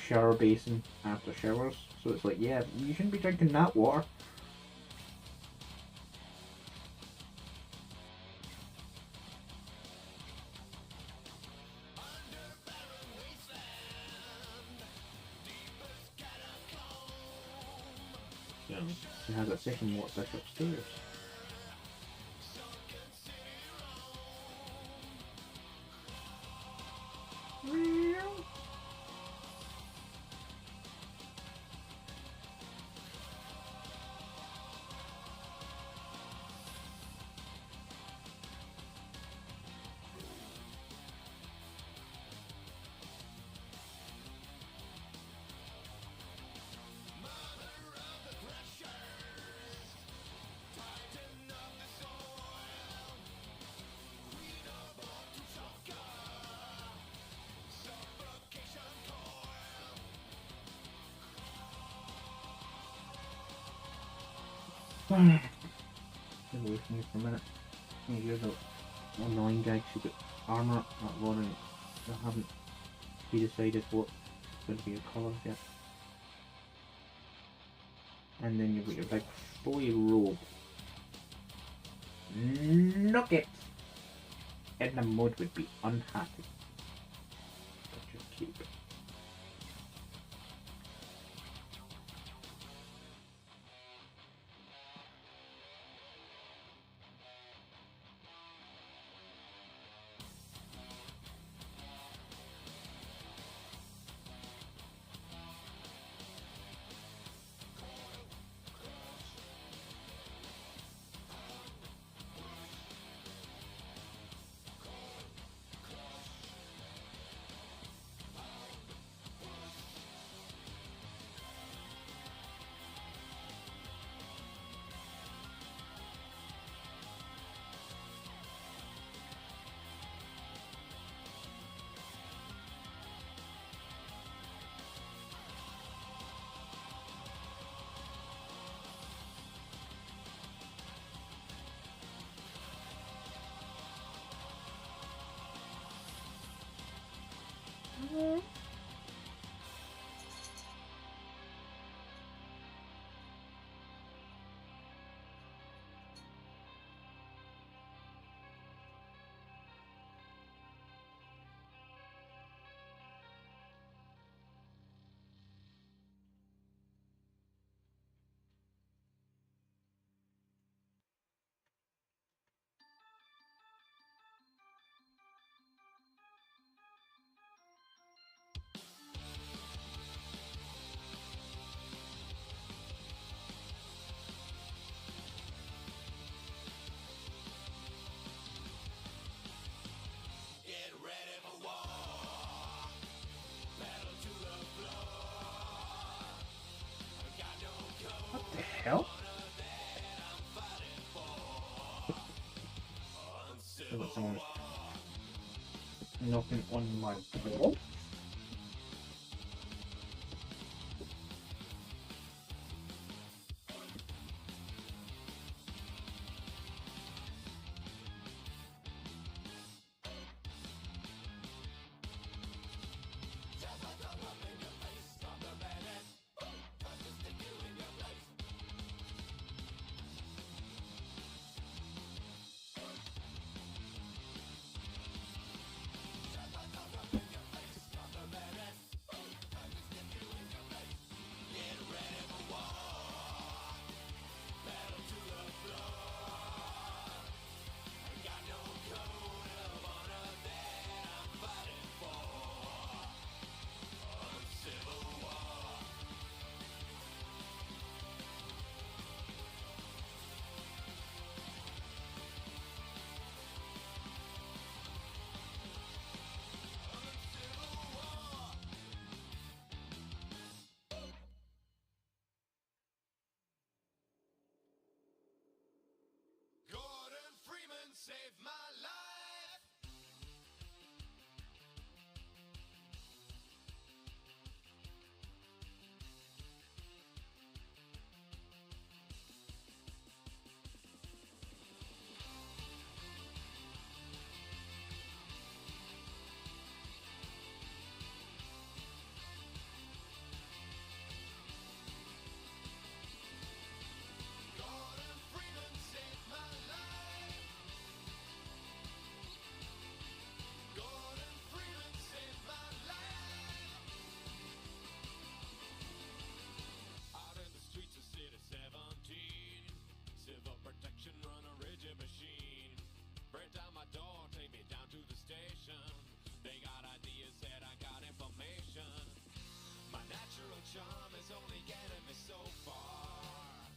shower basin after showers. So it's like, yeah, you shouldn't be drinking that water. So she has a second water dish upstairs. Get away from me for a minute. Yeah, you're the annoying guy 'cause you got armour, that one, and I haven't decided what's going to be your colours yet. And then you've got your big fully robe. Nuggets! In the mud would be unhappy. But your cape. someone's knocking on my door. Gordon Freeman saved my life. Gordon Freeman saved my life. Gordon Freeman saved my life. Out in the streets of City 17, civil protection run a rigid machine. Break down my door, take me down to the station. They got ideas, said I got information. My natural charm is only getting me so far.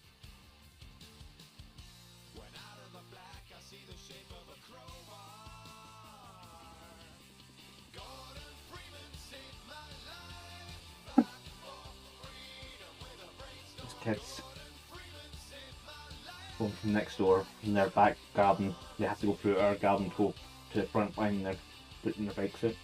When out of the black I see the shape of a crowbar. Gordon Freeman saved my life. Fight for freedom with a brainstorm. These kids Gordon Freeman saved my life. going from next door in their back garden. They have to go through our garden to go to the front line. They're putting their bikes out.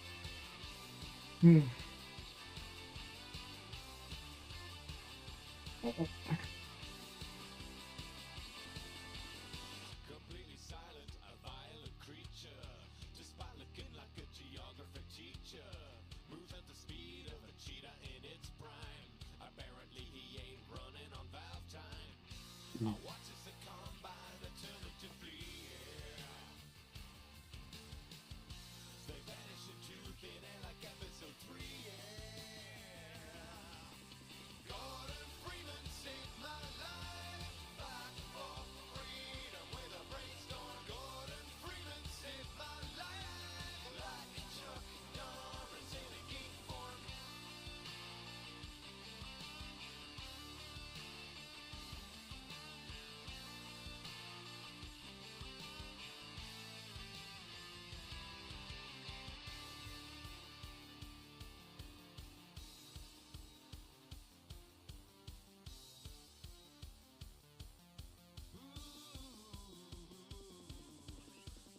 Completely silent, a violent creature. Despite looking like a geography teacher. Moves at the speed of a cheetah in its prime. Apparently he ain't running on valve time. I watch as the combine turn to flee. They vanish into thin air like episode 3. Gordon Freeman saved my life. Fight for freedom with a brainstorm. Gordon Freeman saved my life. Like Chuck Norris in a geek form.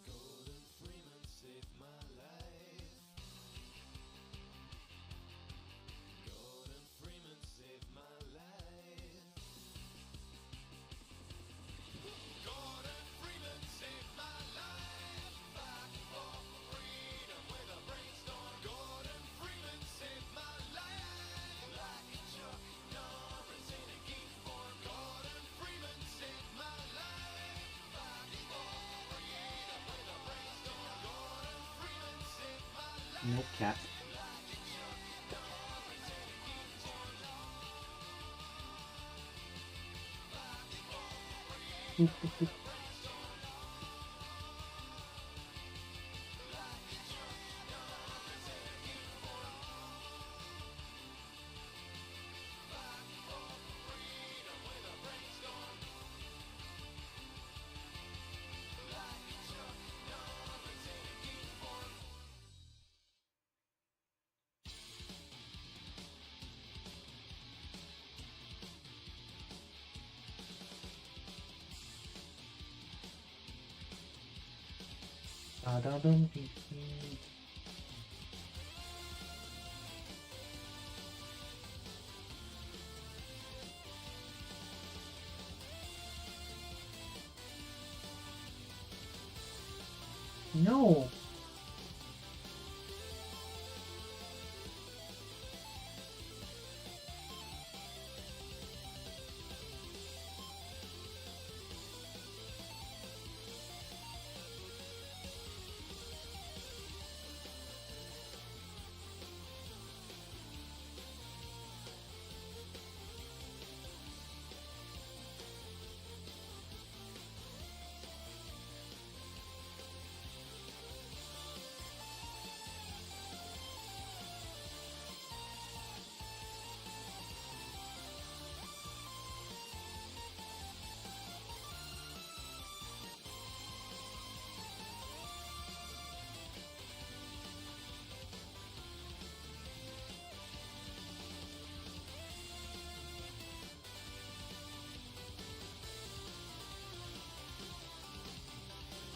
Gordon Freeman saved my life. Gordon Freeman saved my life. Gordon Freeman saved my life. Fight for freedom with a brainstorm. Gordon Freeman saved my life. Like Chuck Norris in a geek form. Gordon Freeman saved my life. Fight for freedom with a brainstorm. Gordon Freeman saved my life. No cat. No.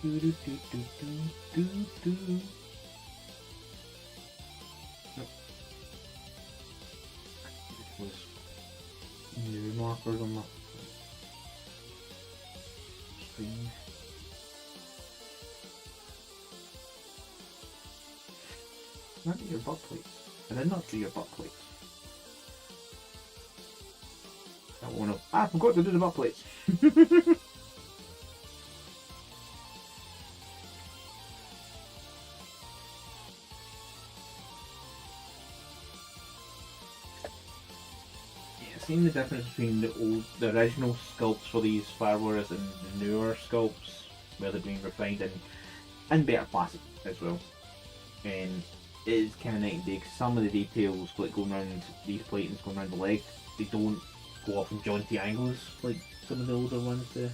Do, do, do, do, do, do, do. Nope. Was new markers on that screen. Not your butt plates. I did not do your butt plates. That one up. I forgot to do the butt plates. Seeing the difference between the original sculpts for these fireworks and the newer sculpts, where they're being refined and better plastic as well. And it is kind of night and day. 'Cause some of the details, like going around these platings, going around the leg, they don't go off in jaunty angles like some of the older ones do.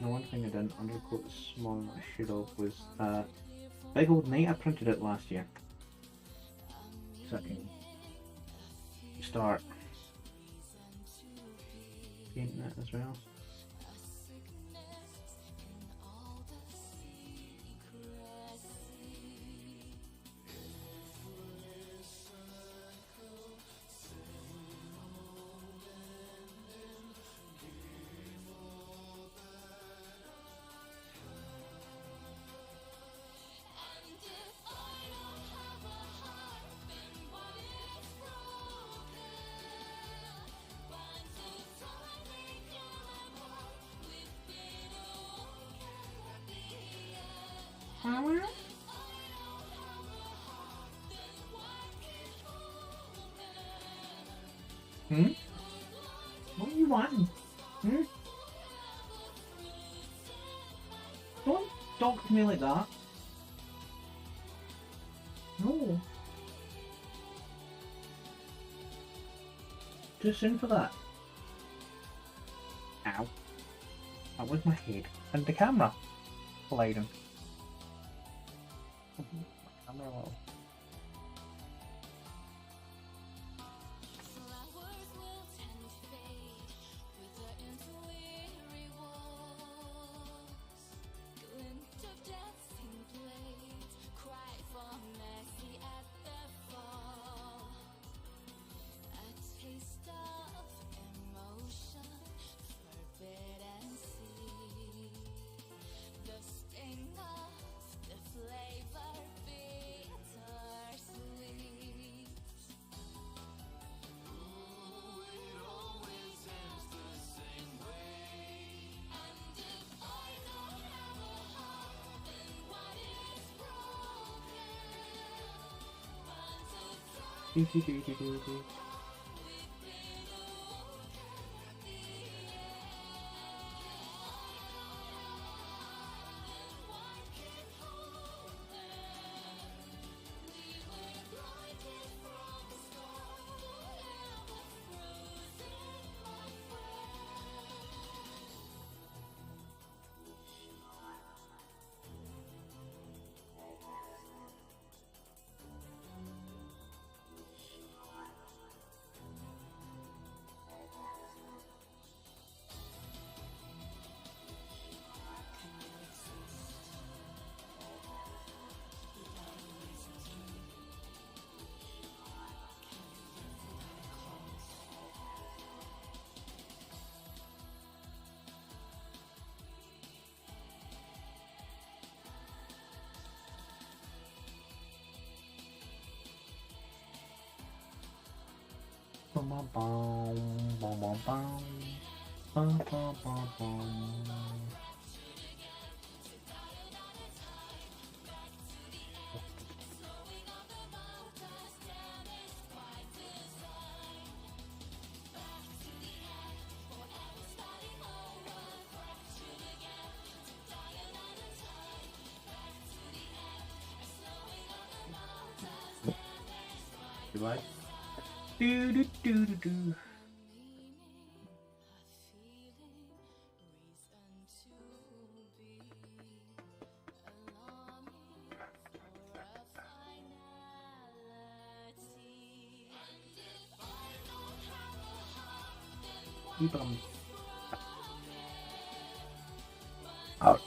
The one thing I didn't undercoat the small I should have was Big Old Night. I printed it last year, so I can start painting it as well. Hmm? What do you want? Hmm? Don't talk to me like that. No. Too soon for that. Ow. That was my head. And the camera colliding. My camera little. Flowers will tend to fade with the interweary walls. Glint of dancing blades cry for mercy at their fall. A taste of emotion, forbidden sea. The sting of the flavor bittersweet. Do, do, do, do, do, do. Bum, bum, bum, bum, bum, bum. Bum, bum, bum, bum. You like? Do do do do do. Keep 'em. Out.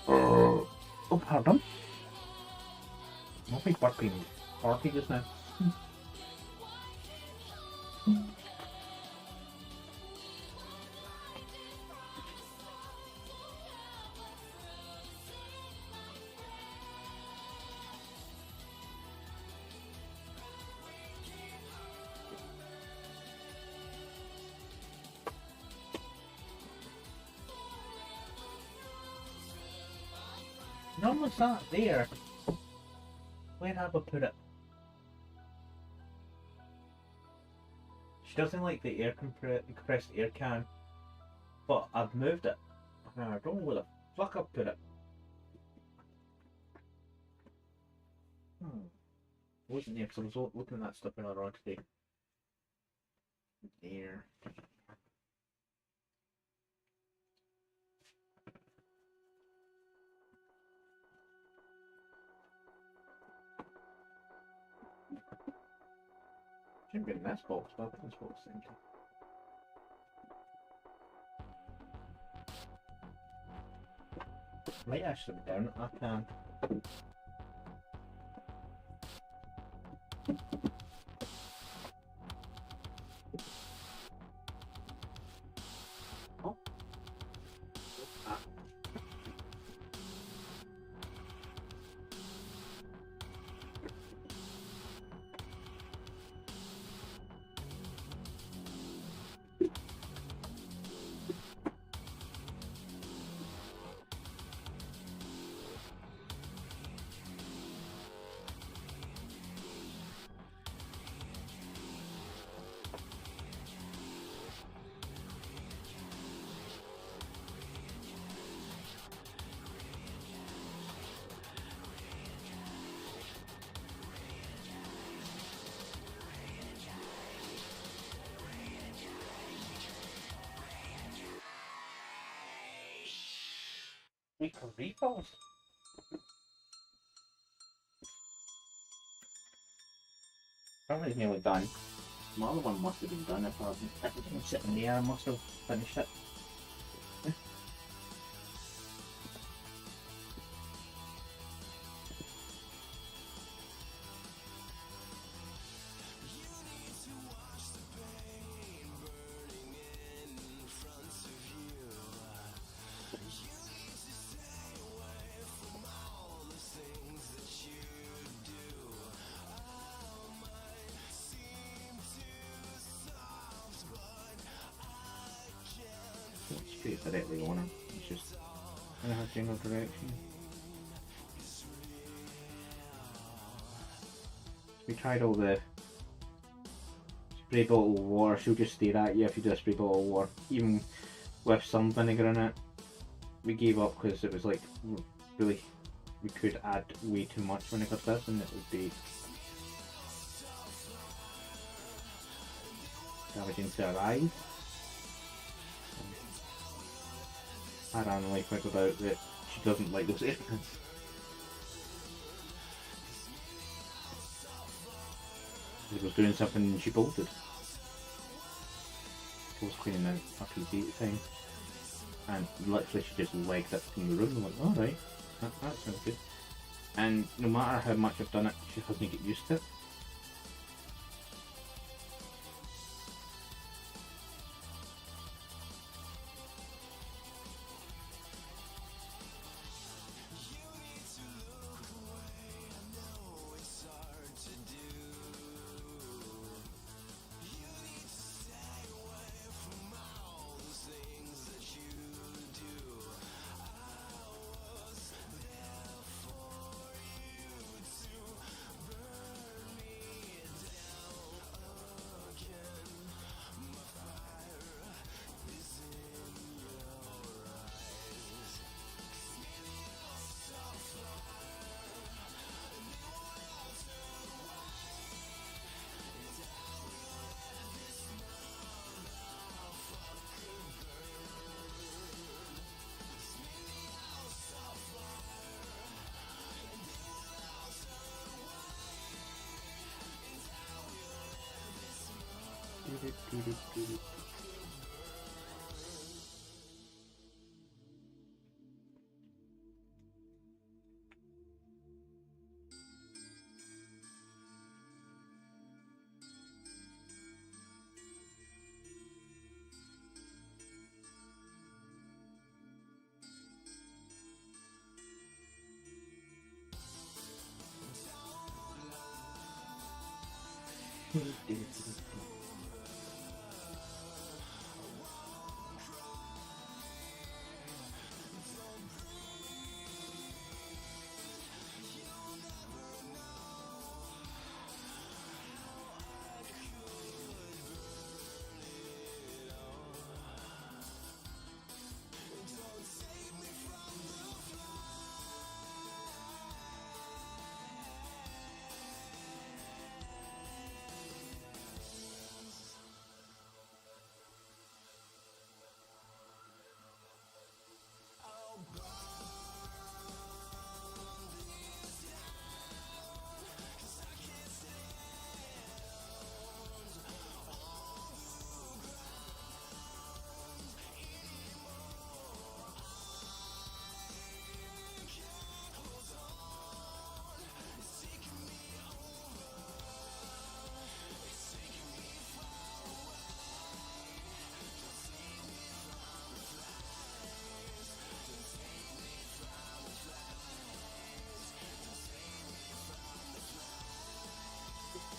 Oh, pardon. Must be burping. Burping just now. No one's not there. Where have I put it? She doesn't like the air compressed air can, but I've moved it. I don't know where the fuck I put it. It wasn't there because I was looking at that stuff earlier on today. There. Shouldn't be in this box, but this box is empty. Might actually be down. I can. Oh. Ah. Week of refills. Probably nearly done. My other one must have been done if it didn't sit in the air. I must have finished it. Straight directly on him. It's just in a general direction. We tried all the spray bottle of water. She'll just stare at you if you do a spray bottle of water, even with some vinegar in it. We gave up because it was like really we could add way too much vinegar to this, and it would be damaging to our eyes. I randomly figured out that she doesn't like those airplanes. She was doing something and she bolted. I was cleaning out a PC at the time, and literally she just legged it from the room. I'm like, alright, that sounds good. And no matter how much I've done it, she doesn't get used to it.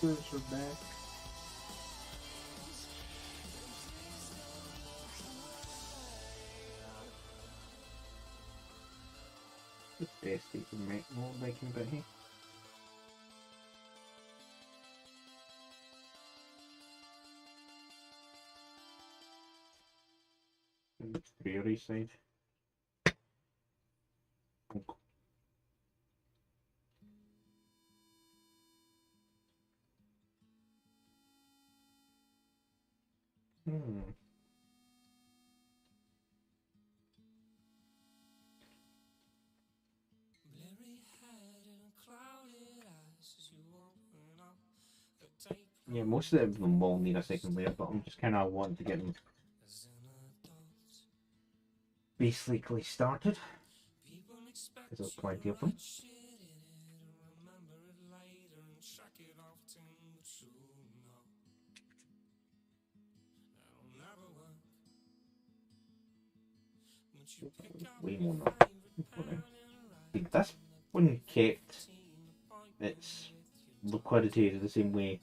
We're back. The best we can make more making but here. Theory side. Yeah, most of them will need a second layer, but I'm just kind of wanting to get them basically started because there's plenty of them. Way more now. See, this one kept its liquidity the same way.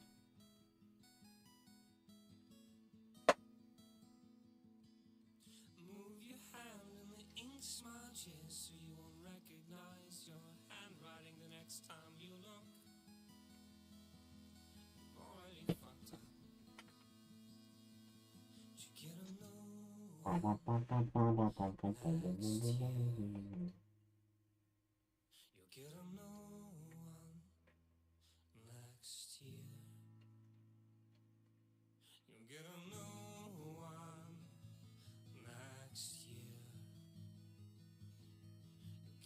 Move your hand in the ink smudges so you won't recognize your handwriting the next time you look. You've already fucked up. You get a no. You'll get a no one next year. You'll get a no one next year.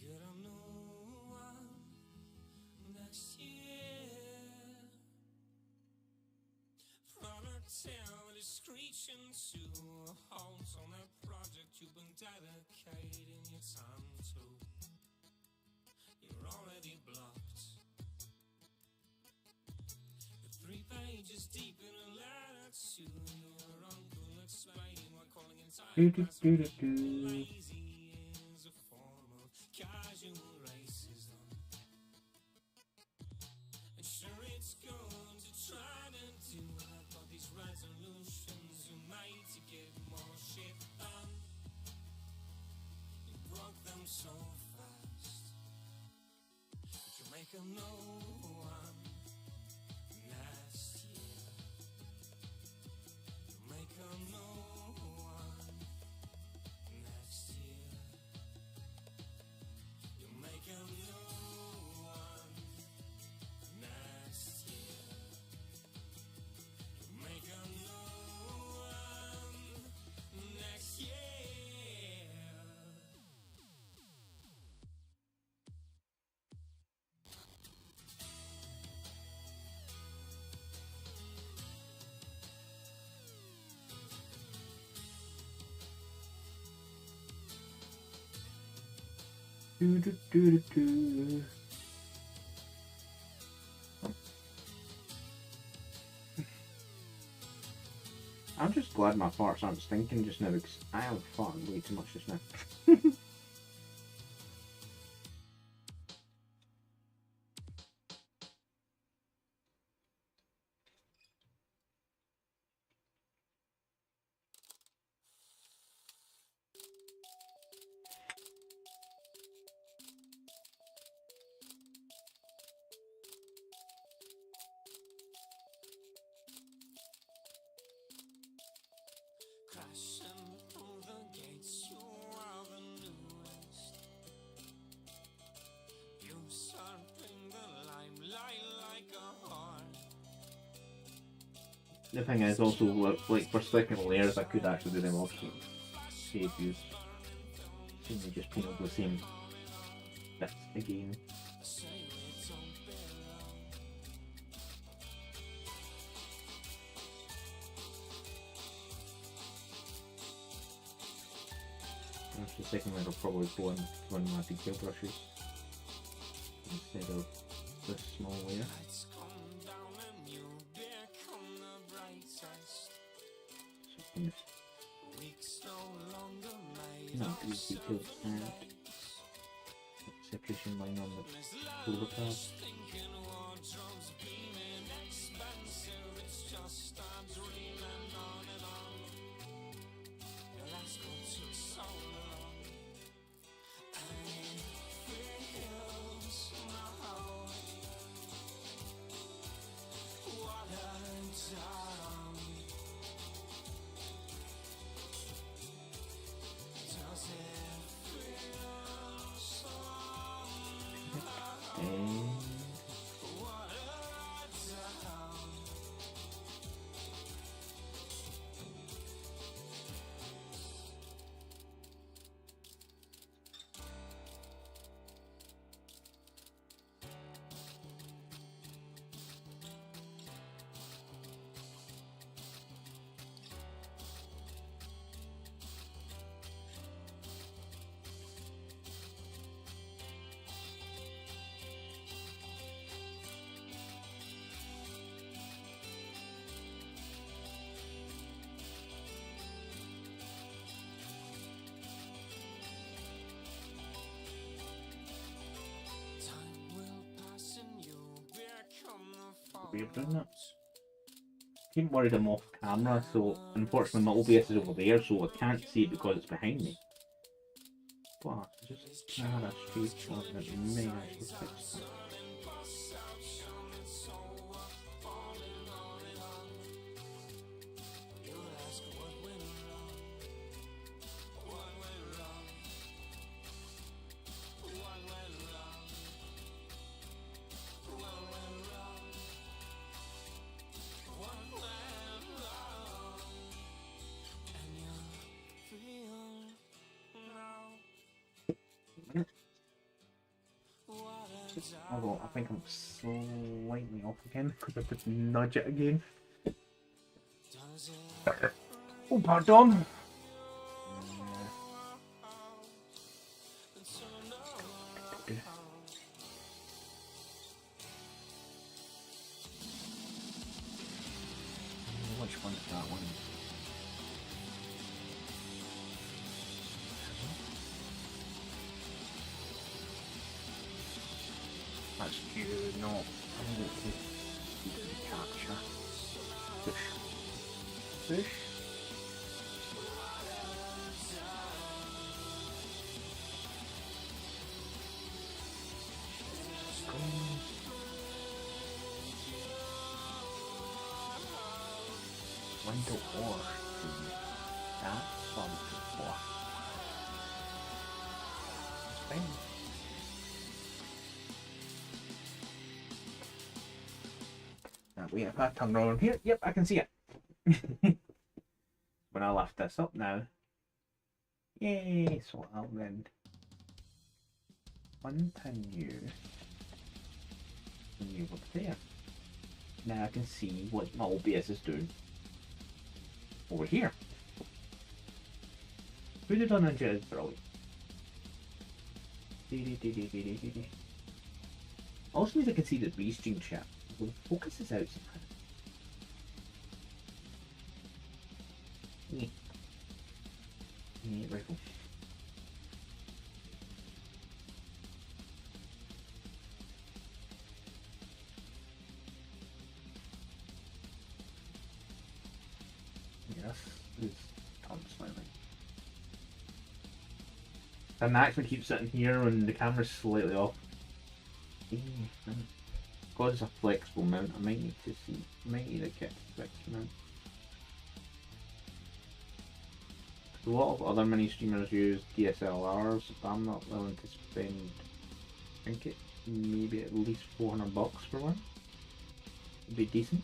You'll get a no one next year. Productivity screeching to a halt on that project you've been dedicating your time to. You're already blocked. You're 3 pages deep in a letter to your uncle explaining why calling entire class lazy is a form of casual racism. And sure, it's good to try to do that, but these resolutions you made to get more shit done, you broke them so fast. But you make a no one next year. You make a no one next year. You make a no one next year. You make a no one next year. I'm just glad my farts aren't stinking just now because I have farted way too much just now. Crashing through the gates, you are the newest. Usurping the limelight like a heart. The thing is also, like for second layers, I could actually do them off save views. Seeing they just paint over the same bits again. Say it don't belong. That's the second layer will probably go in run my detail brushes instead of this small layer. Lights come down and you become the brightest. So I can just Weeks no longer made not of these details and separation line on the overcast. Thinking wardrobes beaming expensive, it's just a dreaming on and on. Your last call took so long, and it feels my heart. What I've done. Does it feel so? And What I've done. way of doing that. Keep worried I'm off camera, so unfortunately my OBS is over there, so I can't see it because it's behind me. But I just had a straight shot that may actually fix that. Although I think I'm slightly off again because I just nudge it again. Oh, pardon. Which one's that one? That's you, not. I'm going to capture. Push. Push. Window or that's something for. Fine. Now wait, if I turn around here, yep, I can see it. When I lift this up now. Yay, so I'll then continue up there. Now I can see what my OBS is doing over here. Put it on Ninja is brilliant. Also means I can see the restream chat. The focus is out somehow. Rifle. Yes, it's tons slightly. And actually keep sitting here when the camera's slightly off. Because it's a flexible mount, I might need to see, might need a kit to fix the mount. A lot of other mini streamers use DSLRs, but I'm not willing to spend, I think it maybe at least $400 for one. It'd be decent.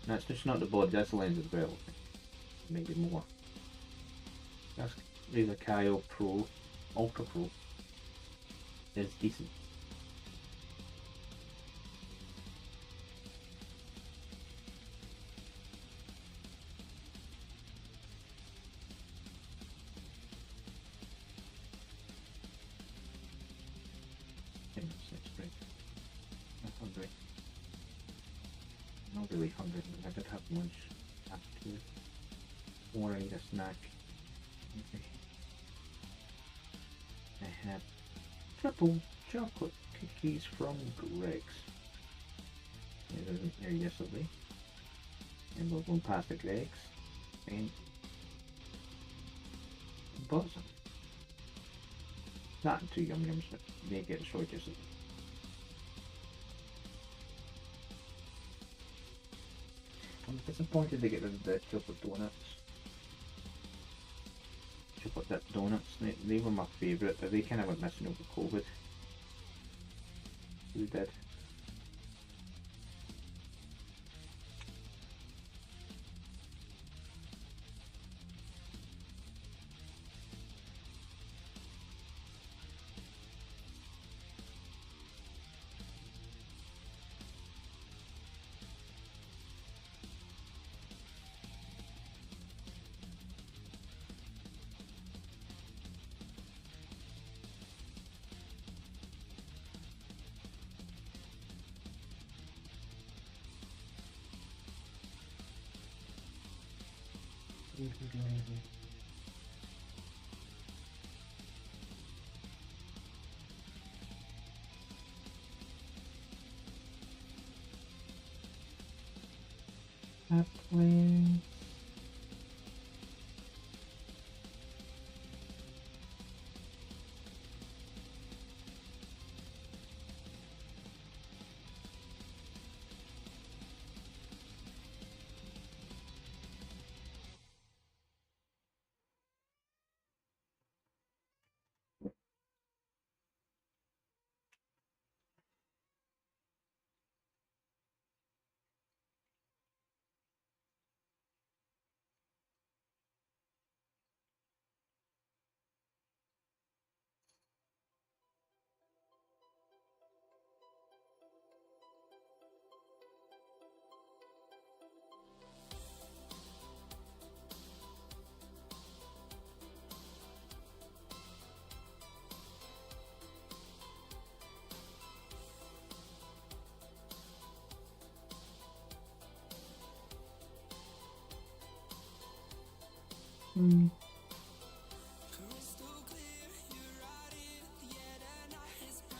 That's just not the body, that's the lens as well. Maybe more. That's Razer Kaio Pro, Ultra Pro. Is decent. Not really hungry, I did have lunch after, or I ate a snack. Okay. I had triple chocolate cookies from Greg's. It wasn't here yesterday. And we're going past the Greg's and bought some. Not too yum yums, but they get short yesterday. I'm disappointed they get rid of the chocolate donuts. Chocolate dip donuts, they were my favourite, but they kind of went missing over COVID. They did. that place.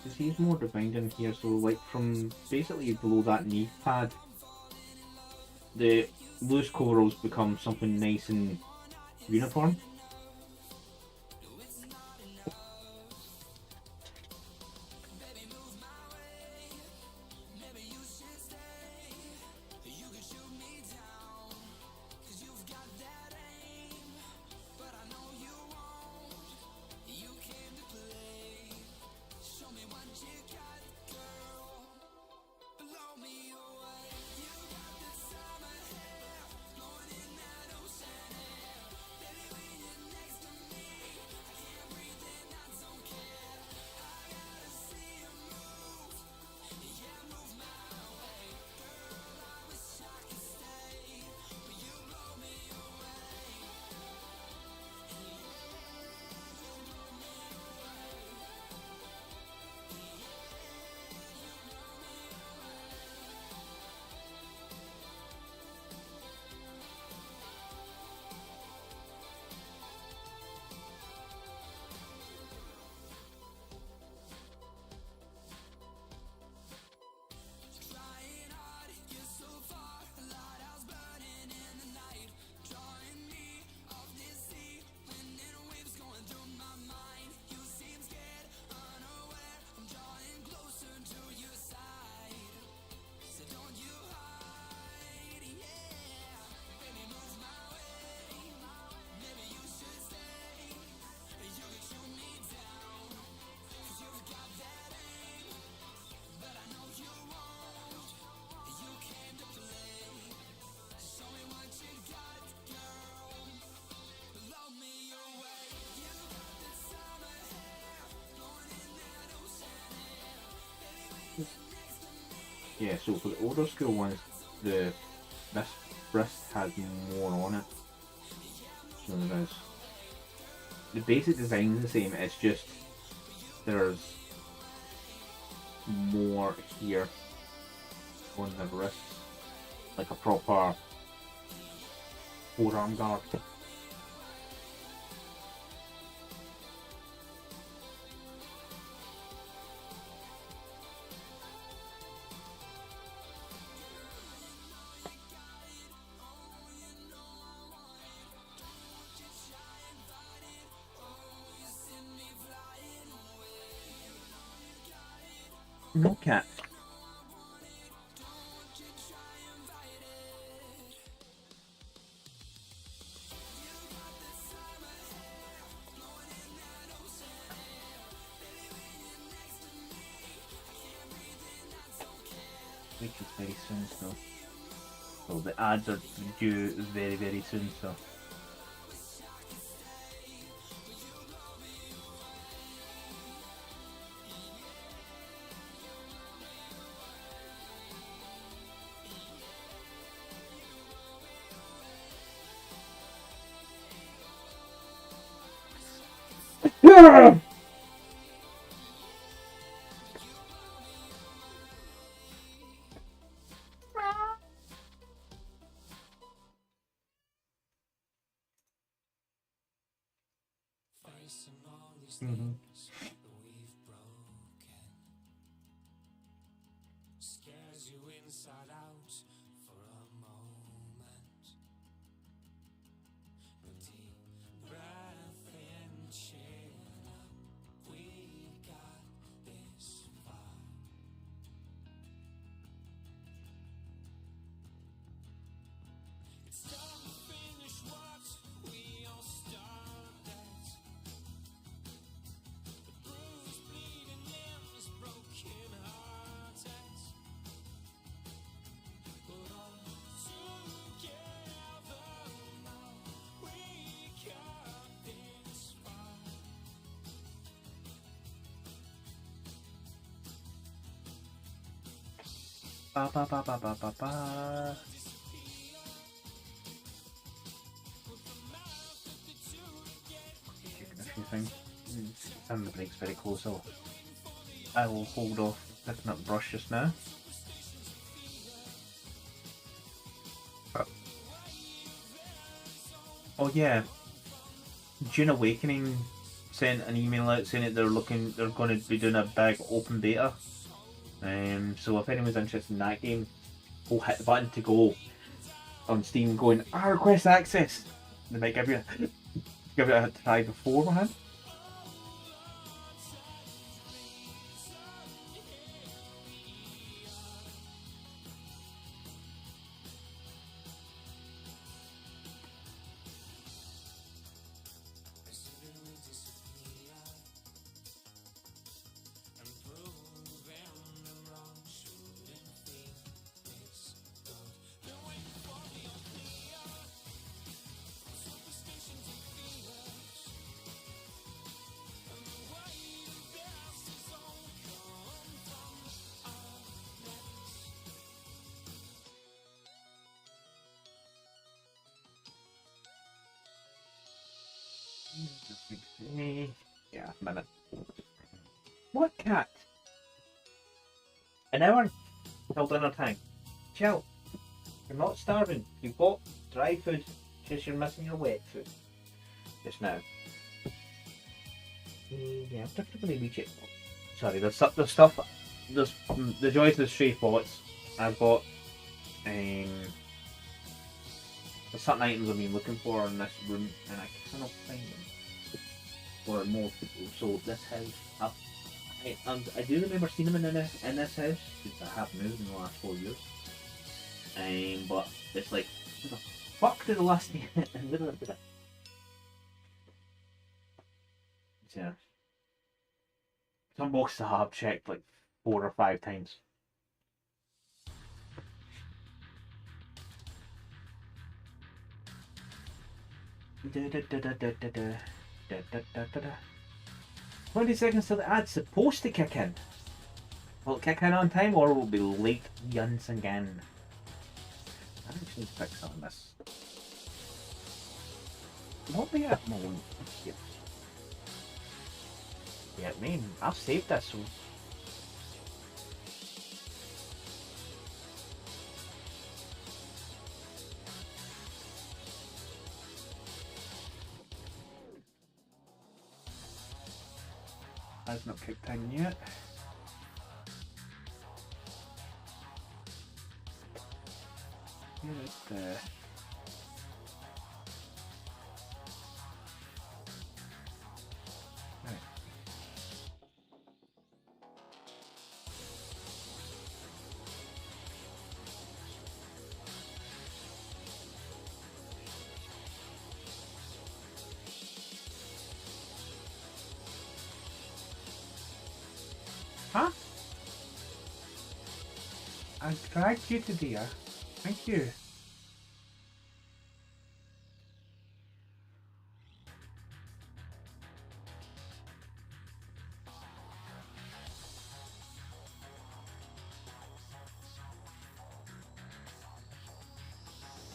You see, it's more defined in here, so like from basically below that knee pad, the loose corals become something nice and uniform. Yeah, so for the older school ones, this wrist has more on it. So there is. The basic design is the same, it's just there's more here on the wrist, like a proper forearm guard. No cat. Which is very soon, so. Well, the ads are due very, very soon, so. Mm-hmm. Scares you inside out for a moment. Ba ba ba ba ba ba ba. Checking a few things. Some of the break's very close, so I will hold off picking up brush just now. Oh yeah, June Awakening sent an email out saying that they're going to be doing a big open beta. So if anyone's interested in that game, we'll hit the button to go on Steam going, I request access. They might give it a try beforehand. Yeah, a minute. What cat? An hour till dinner time. Chill. You're not starving. You've got dry food. Just you're missing your wet food. Just now. Yeah, I'm definitely reach it. Sorry, there's stuff. There's the joys of the stray thoughts. I've got there's certain items I've been looking for in this room and I cannot find them. Or more so this house. I do remember seeing them in this house because I have moved in the last 4 years. But it's like, what the fuck did the last thing in the middle of it? Yeah. Some boxes I have checked like 4 or 5 times. Da, da, da, da, da, da, da. Da, da, da, da, da. 20 seconds till the ad's supposed to kick in. Will it kick in on time or will it be late once again? I actually need to fix on this. What be at moment here? Yeah, I mean, I've saved this, so. That's not kicked in yet. Here is the. Huh? I dragged you to there. Thank you.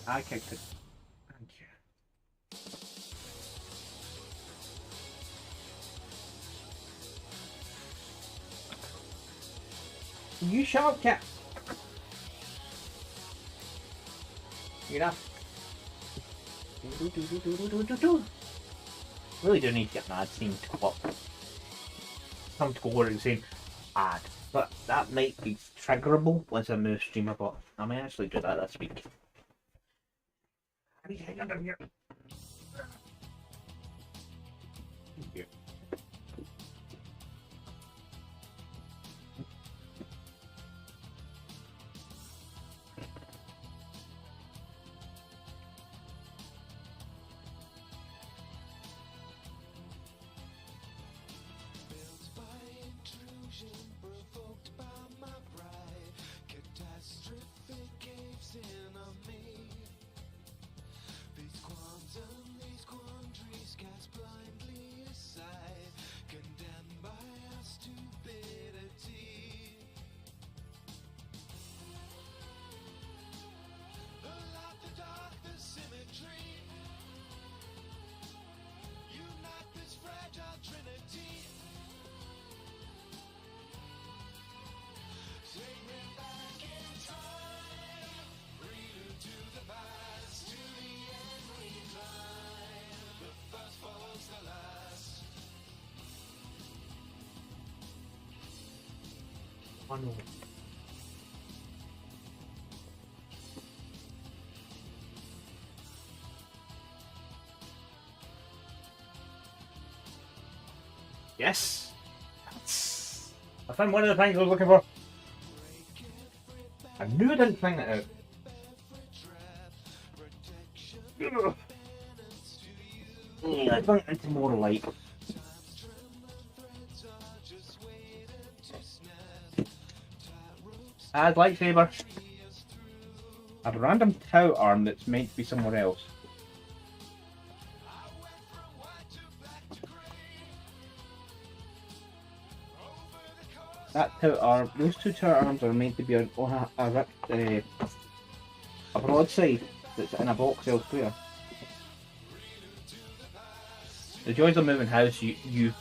I kicked it. Thank you. You shut up, cat. You're not. Really do need to get an ad scene to come up. Come to go where it's saying ad. But that might be triggerable once I move streamer, but I may actually do that this week. Anything under here? Here. Built by intrusion, provoked by my pride. Catastrophic caves in on me. These quandries cast blindly aside. Oh no. Yes! I found one of the things I was looking for. I knew I didn't find that out. Ugh. Yeah, I think it's more like. Add lightsaber. A random tow arm that's meant to be somewhere else. That tow arm, those two tow arms are meant to be a broadside that's in a box elsewhere. The joys of moving house, you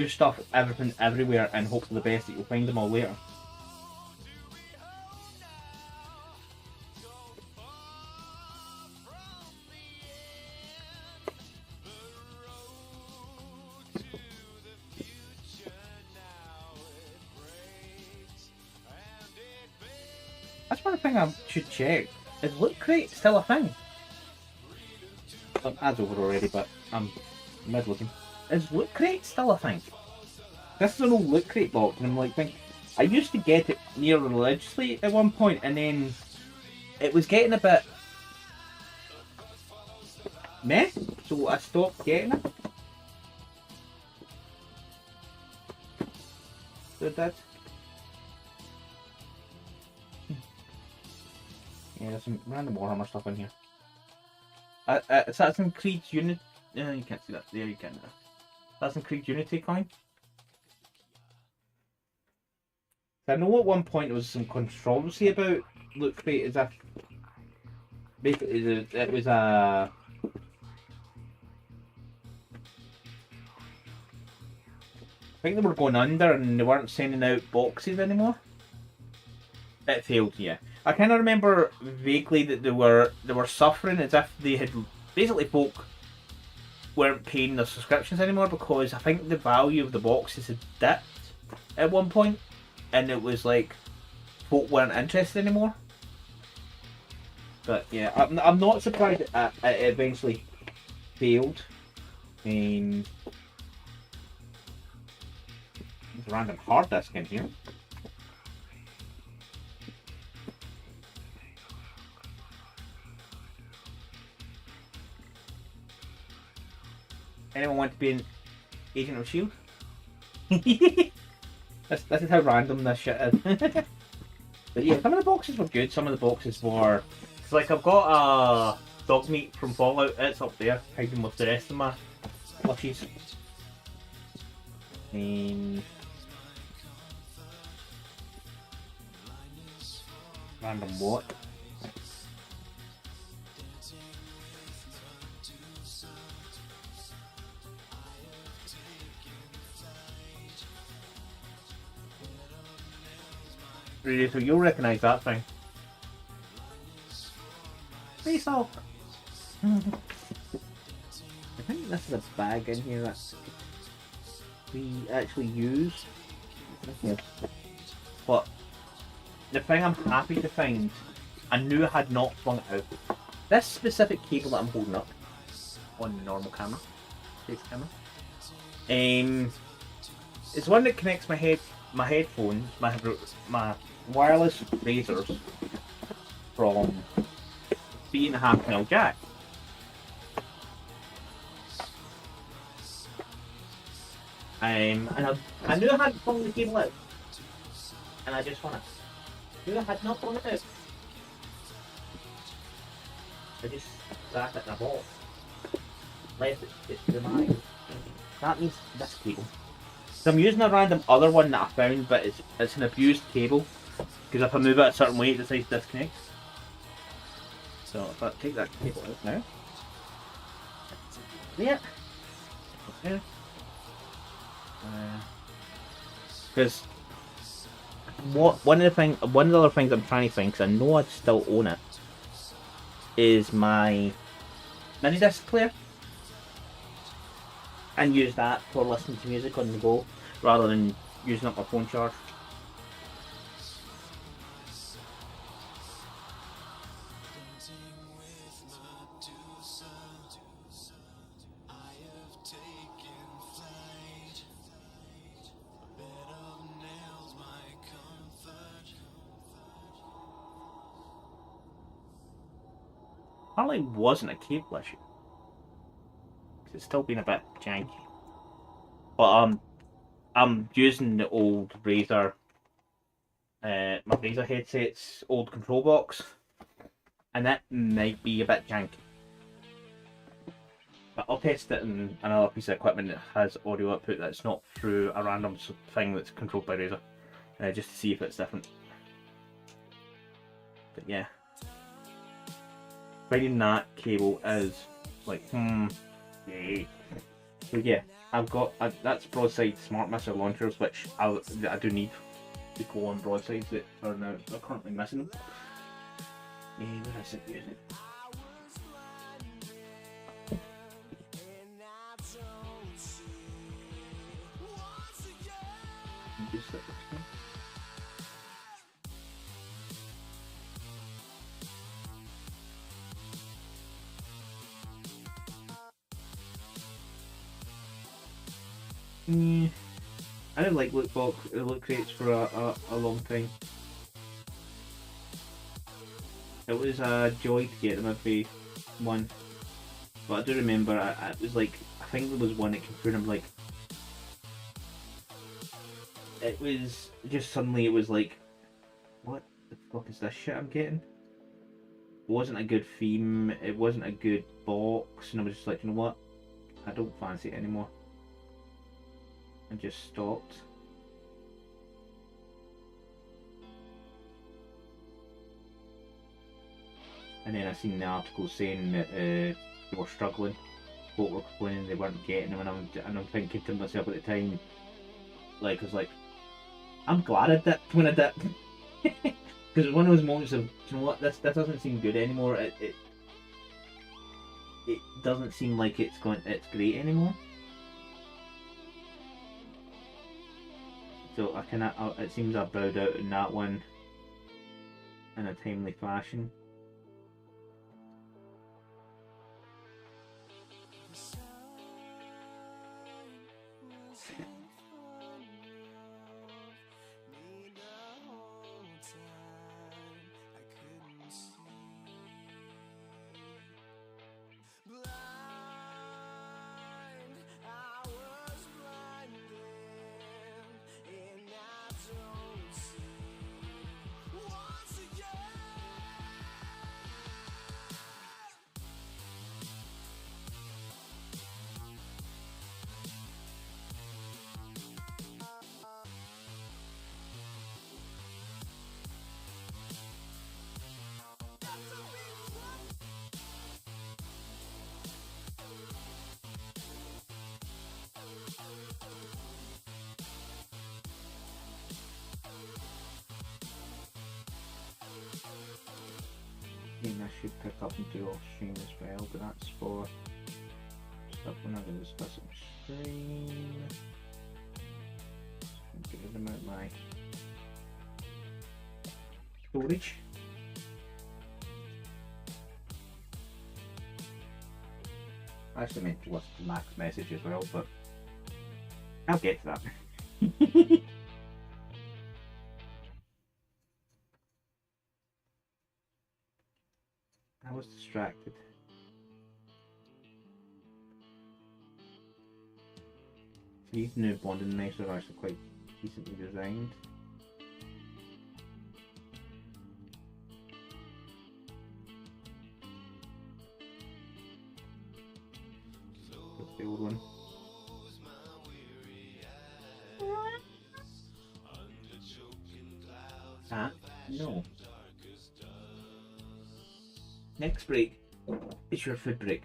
stuff everything everywhere and hope for the best that you'll find them all later. That's one thing I should check. Is Loot Crate still a thing? Ad's over already, but I'm mid-looking. Is Loot Crate still a thing? This is an old Loot Crate box, and I'm like thinking, I used to get it near religiously at one point, and then it was getting a bit meh, so I stopped getting it. So that's. Yeah, there's some random Warhammer stuff in here. Assassin's Creed Unity. You can't see that. There you can. Assassin's Creed Unity coin. So I know at one point there was some controversy about Loot Crate as if basically it was a. I think they were going under and they weren't sending out boxes anymore. It failed, yeah. I kind of remember vaguely that they were suffering as if they had basically folk weren't paying their subscriptions anymore because I think the value of the boxes had dipped at one point, and it was like folk weren't interested anymore. But yeah, I'm not surprised it eventually failed. There's a random hard disk in here. Anyone want to be an agent of S.H.I.E.L.D.? this is how random this shit is. But yeah, some of the boxes were good, some of the boxes were. It's like I've got a dog meat from Fallout, it's up there, hiding with the rest of my plushies. Random what? Really, so you'll recognise that thing. Face off! I think this is a bag in here that we actually use. Yes. But the thing I'm happy to find, I knew I had not flung it out. This specific cable that I'm holding up on the normal camera, face camera, it's one that connects my headphones, my wireless razors from 3.5mm jack. And I knew I hadn't flung the cable out, and I just want it. I knew I had not flung it out. I just sat it in a box, left it to the mind. That means this cable. So I'm using a random other one that I found, but it's an abused cable. Because if I move it a certain way, it decides to disconnect. So if I take that cable out now. Yeah. Okay. Because one of the other things I'm trying to find, because I know I still own it, is my mini disc player. And use that for listening to music on the go, rather than using up my phone charge. apparently wasn't a cable issue. It's still been a bit janky. But I'm using the old Razer, my Razer headset's old control box, and that might be a bit janky. But I'll test it in another piece of equipment that has audio output that's not through a random thing that's controlled by Razer, just to see if it's different. But yeah, finding that cable is like, yay. So yeah, I've got that's broadside smart missile launchers, which I do need to go on broadsides that are currently missing. Yeah, where is it using it? Just that one. I didn't like look crates for a long time. It was a joy to get them every month, but I do remember it was like, I think there was one that came through and I'm like, it was just suddenly it was like, what the fuck is this shit I'm getting? It wasn't a good theme, it wasn't a good box, and I was just like, you know what, I don't fancy it anymore. And just stopped. And then I seen the article saying that they were struggling, folk were complaining they weren't getting them, and I'm thinking to myself at the time, like, I was like, I'm glad I dipped when I dipped. Because it was one of those moments of, you know what, this doesn't seem good anymore. It doesn't seem like it's great anymore. So it seems I bowed out in that one in a timely fashion. I should pick up and do off stream as well, but that's for stuff when I do discuss on stream. Get them out my storage. I actually meant to listen to Mac's message as well, but I'll get to that. I was distracted. These new bonding knives are actually quite decently designed. That's the old one. Ah, no. Next break is your food break.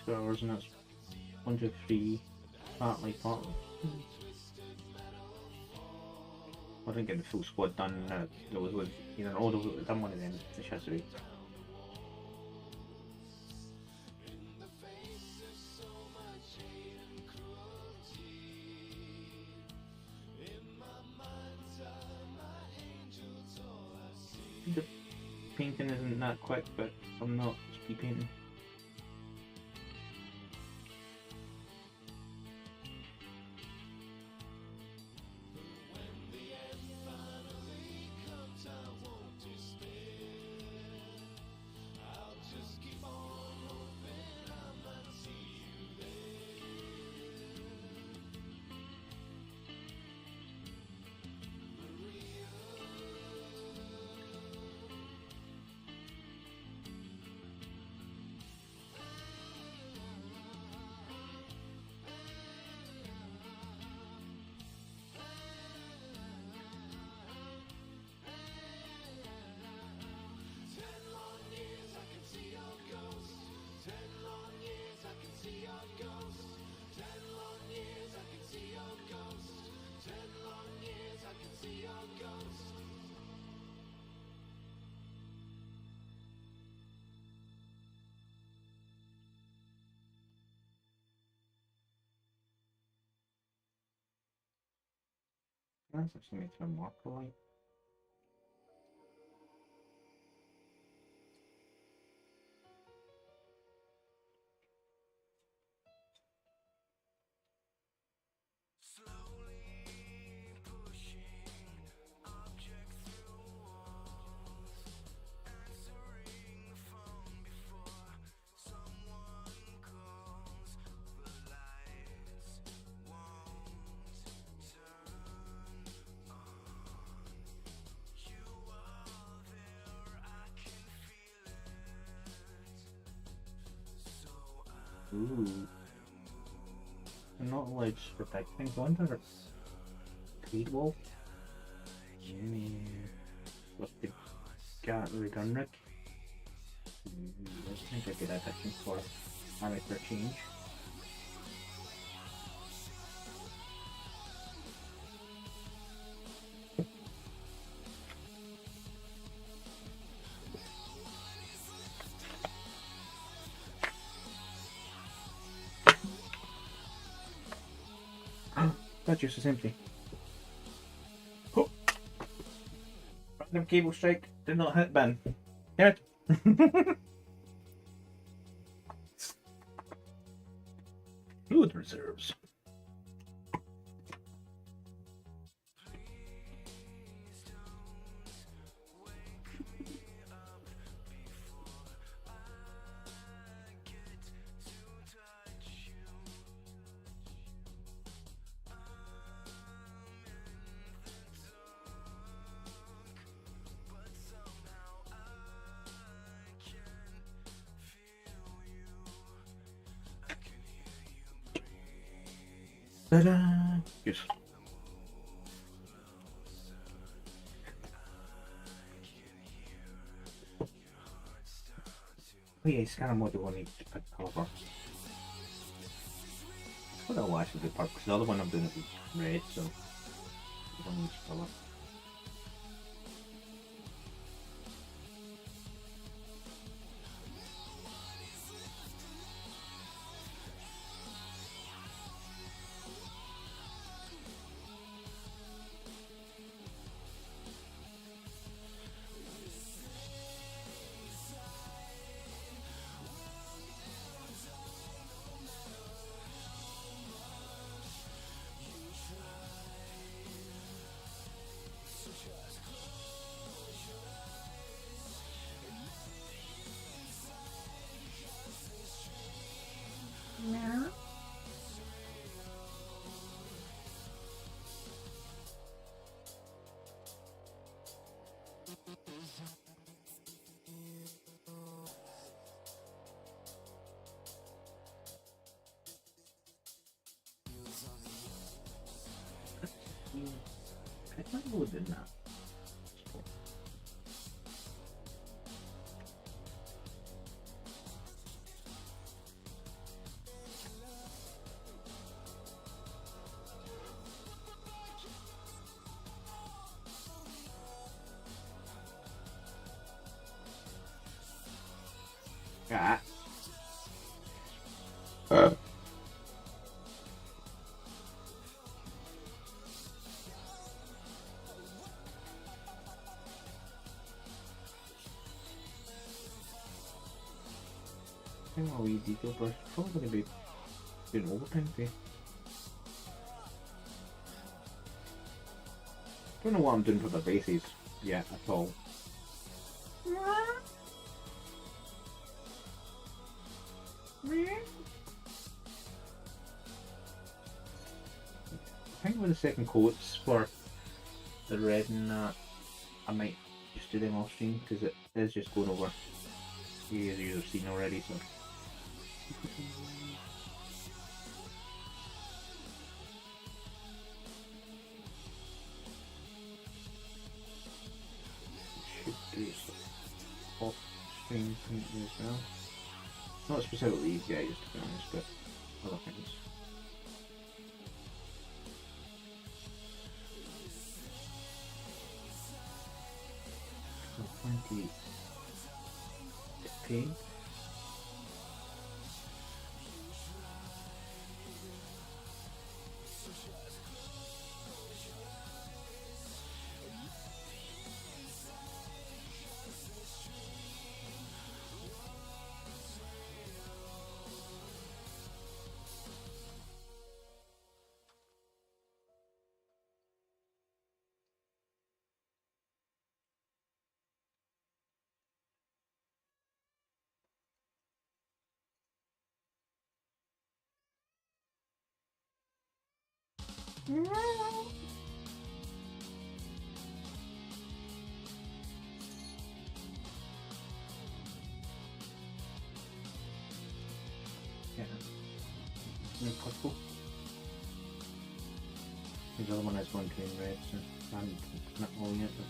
hours and it's 1 to 3 partly. I didn't get the full squad done. There was with all done one of them. The Shazuri. The painting isn't that quick, but I'm not speed painting. That's actually makes them walk away. Ooh. I'm not allowed to protect things. I wonder Tweed Wolf? With the Gatlery Gunrick? I think I could add that thing for character change. That juice is empty. Oh. Random cable strike did not hit Ben. Damn it. Fluid reserves. Ta-da! Yes. Oh yeah, scanner module I need to pick cover. What I'll actually do purple, because the other one I'm doing it with red, so I don't need colour. I might go with it now. Ah. I think my wee detail brush is probably going to be doing overtime today. Don't know what I'm doing for the bases yet at all. I think with the second coats for the red and that, I might just do them off stream because it is just going over areas you've seen already. So. Should do off stream as well. Not specifically these guys to be honest, but other things. So 20 paint. Yeah. Possible. The other one has one in red, so I haven't not all yet. But...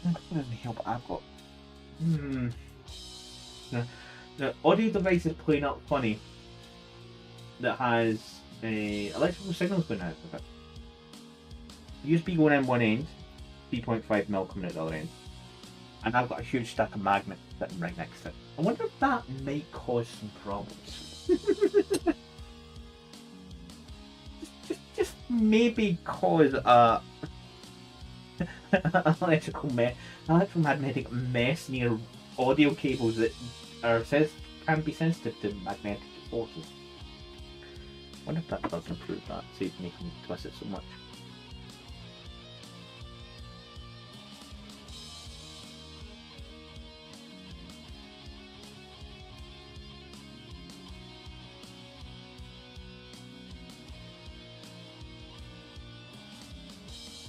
That doesn't help. I've got. The audio device is playing up funny. That has a electrical signals going out of it. USB going in one end, 3.5mm coming out the other end, and I've got a huge stack of magnets sitting right next to it. I wonder if that might cause some problems. just maybe cause a electromagnetic mess near audio cables that are can be sensitive to magnetic forces. I wonder if that does improve that, so you can make them twist it so much.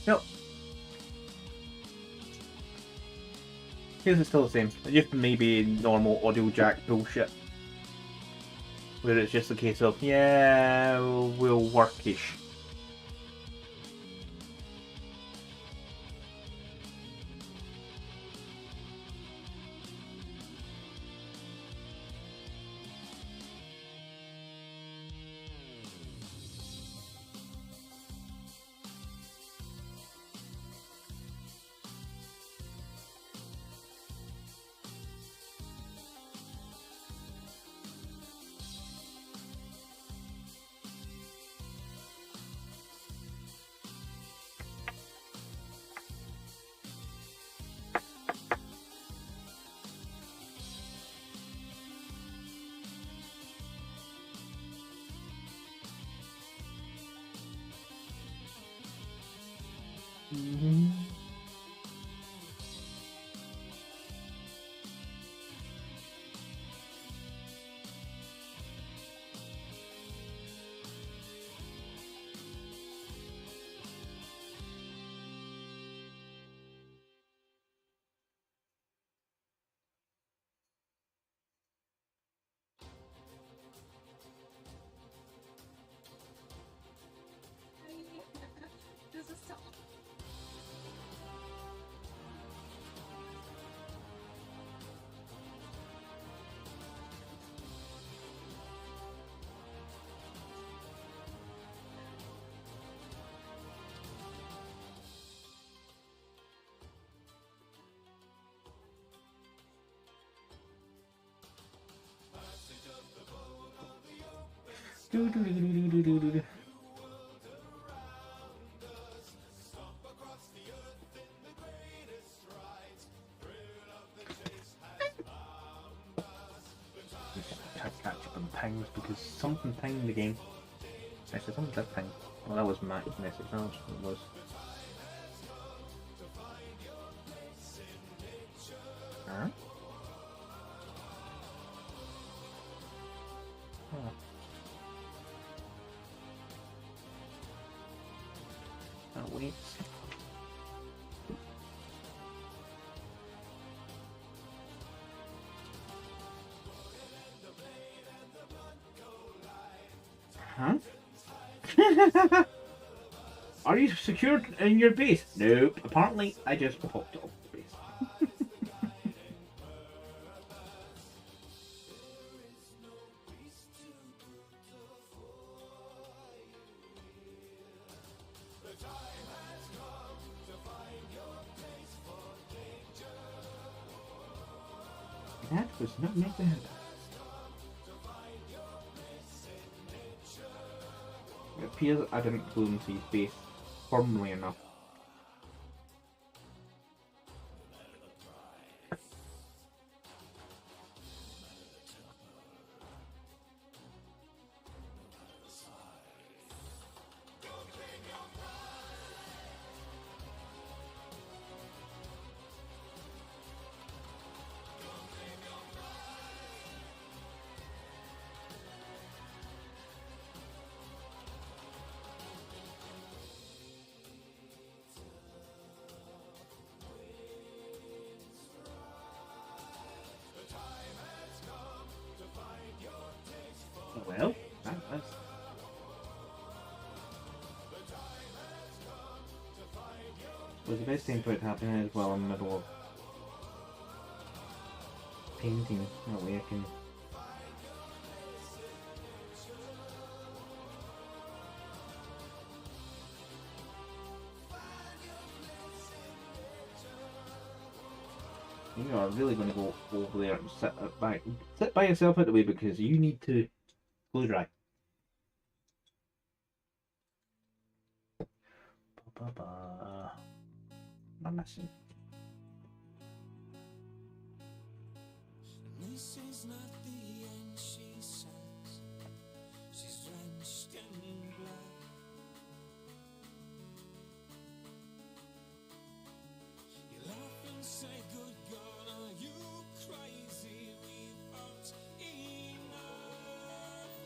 Yep. Here's it's still the same. It's just maybe normal audio jack bullshit. Where it's just a case of, yeah, we'll workish. This is so. Can't catch up on pings because something pinged the game. I said something did ping. Well, that was Mac's message. That was what it was. Huh? Oh. Oh, wait. Huh? Are you secured in your base? Nope. Apparently, I just popped off the base. That was not meant to happen. It appears I didn't glue into his base firmly enough. Well, that was the best thing for it to happen is while I'm in the middle of painting. That way I can. You are really going to go over there and sit by yourself out the way because you need to glue dry. I'm missing. This is not the end, she says. She's drenched in blood. You laugh and say, good God, are you crazy? Without enough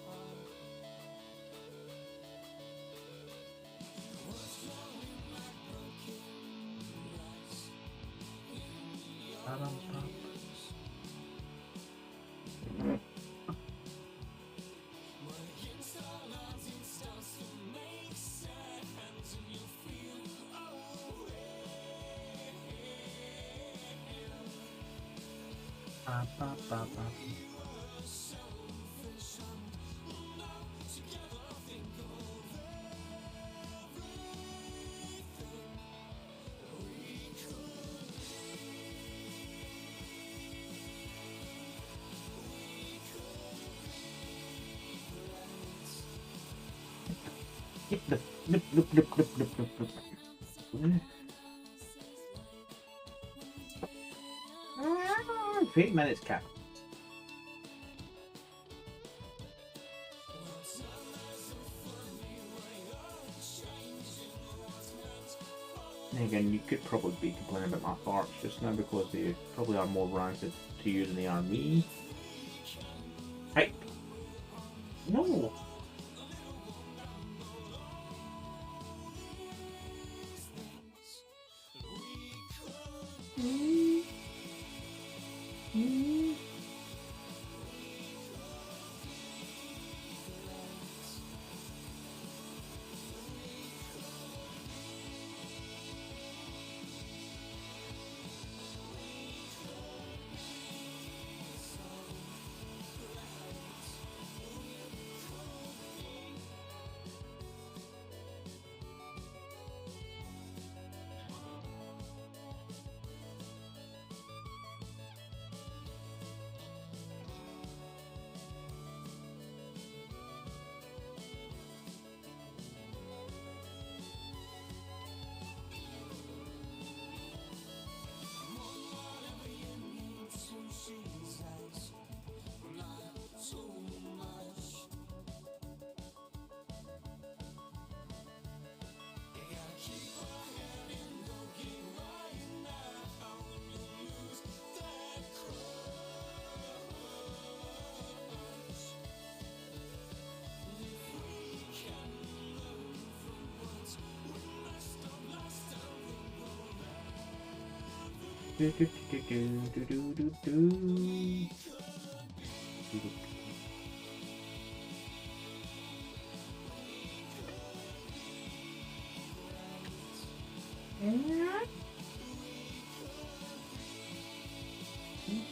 heart. What's wrong with my broken glass? In your eyes? For 8 minutes, cap. Negative. again, you could probably be complaining about my farts just now because they probably are more rancid to you than they are me. Hey! No!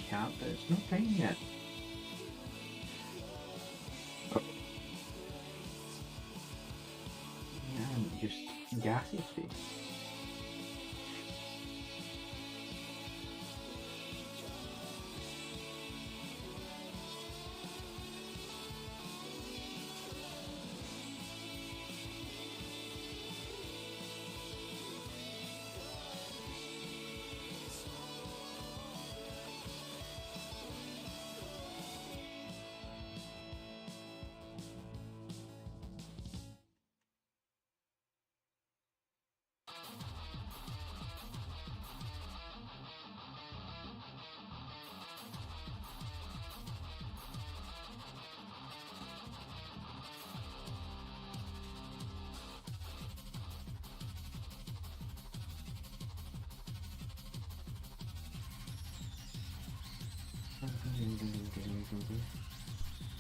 Cat, but it's not time yet. Yeah, I'm just gassy face.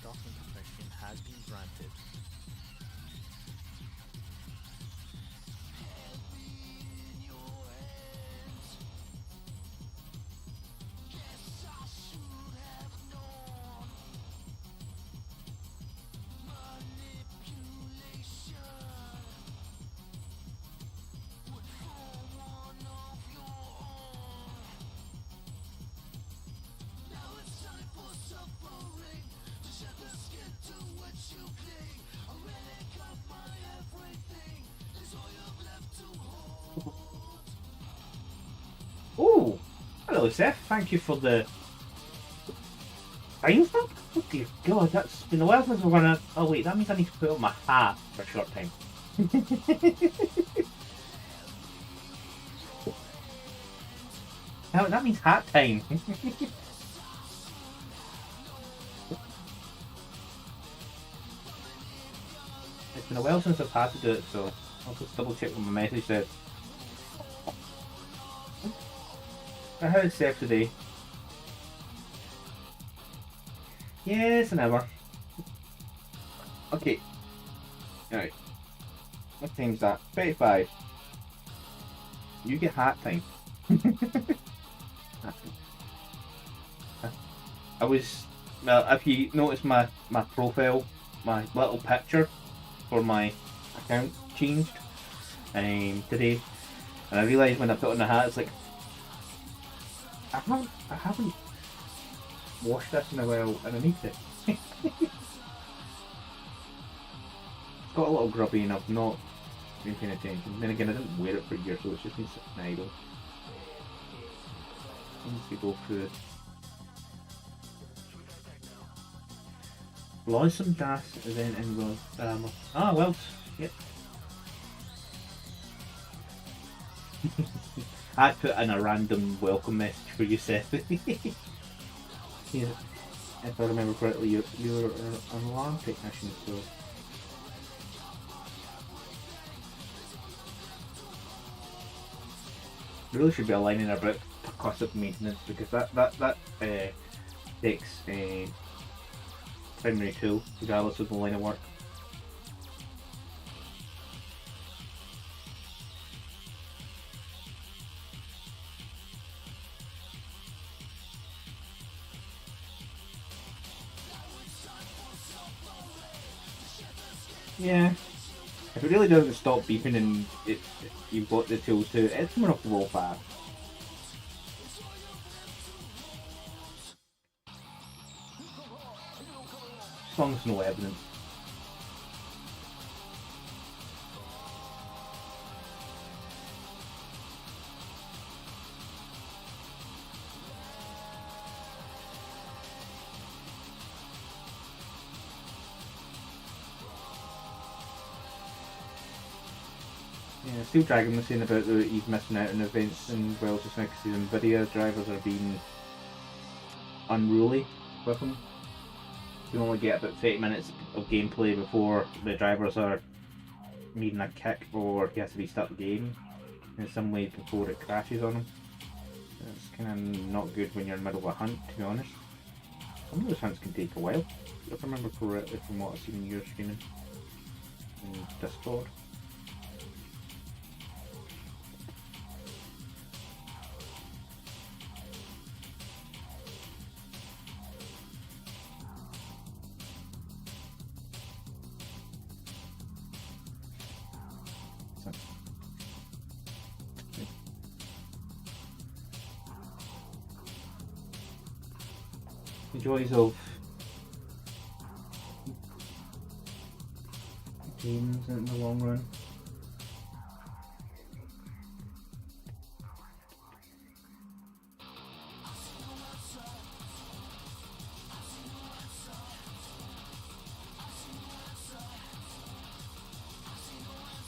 Dolphin permission has been granted. Oh, hello, Seth. Thank you for the time stamp. Oh dear God, that's been a while since we're gonna. Oh wait, that means I need to put on my hat for a short time. No, that means hat time. It's been a while since I've had to do it, so I'll just double check what my message said. How is Seth today? Yes, and ever. Okay. Alright. What time's that? 35. You get hat time. I was, well, if you notice my profile, my little picture for my account changed today, and I realised when I put on the hat, it's like I haven't washed this in a while, and I need it. It's got a little grubby, and I've not been paying attention. Then again, I didn't wear it for years, so it's just been sitting idle. I need to go through it. Blossom Das event in World. Well, yep. I put in a random welcome message for you, Seth. Yeah, if I remember correctly, you're an alarm technician, so. There really should be a line in there about percussive maintenance, because that takes a primary tool, regardless of the line of work. Yeah. If it really doesn't stop beeping and you've got the tools to, it's coming off the wall fast. As long as no evidence. Yeah, Steel Dragon was saying about he's missing out on events in Wales just now because his Nvidia drivers are being unruly with him. You only get about 30 minutes of gameplay before the drivers are needing a kick, or he has to restart the game in some way before it crashes on him. It's kind of not good when you're in the middle of a hunt, to be honest. Some of those hunts can take a while, if I remember correctly from what I've seen in your streaming in Discord. The joys of games in the long run.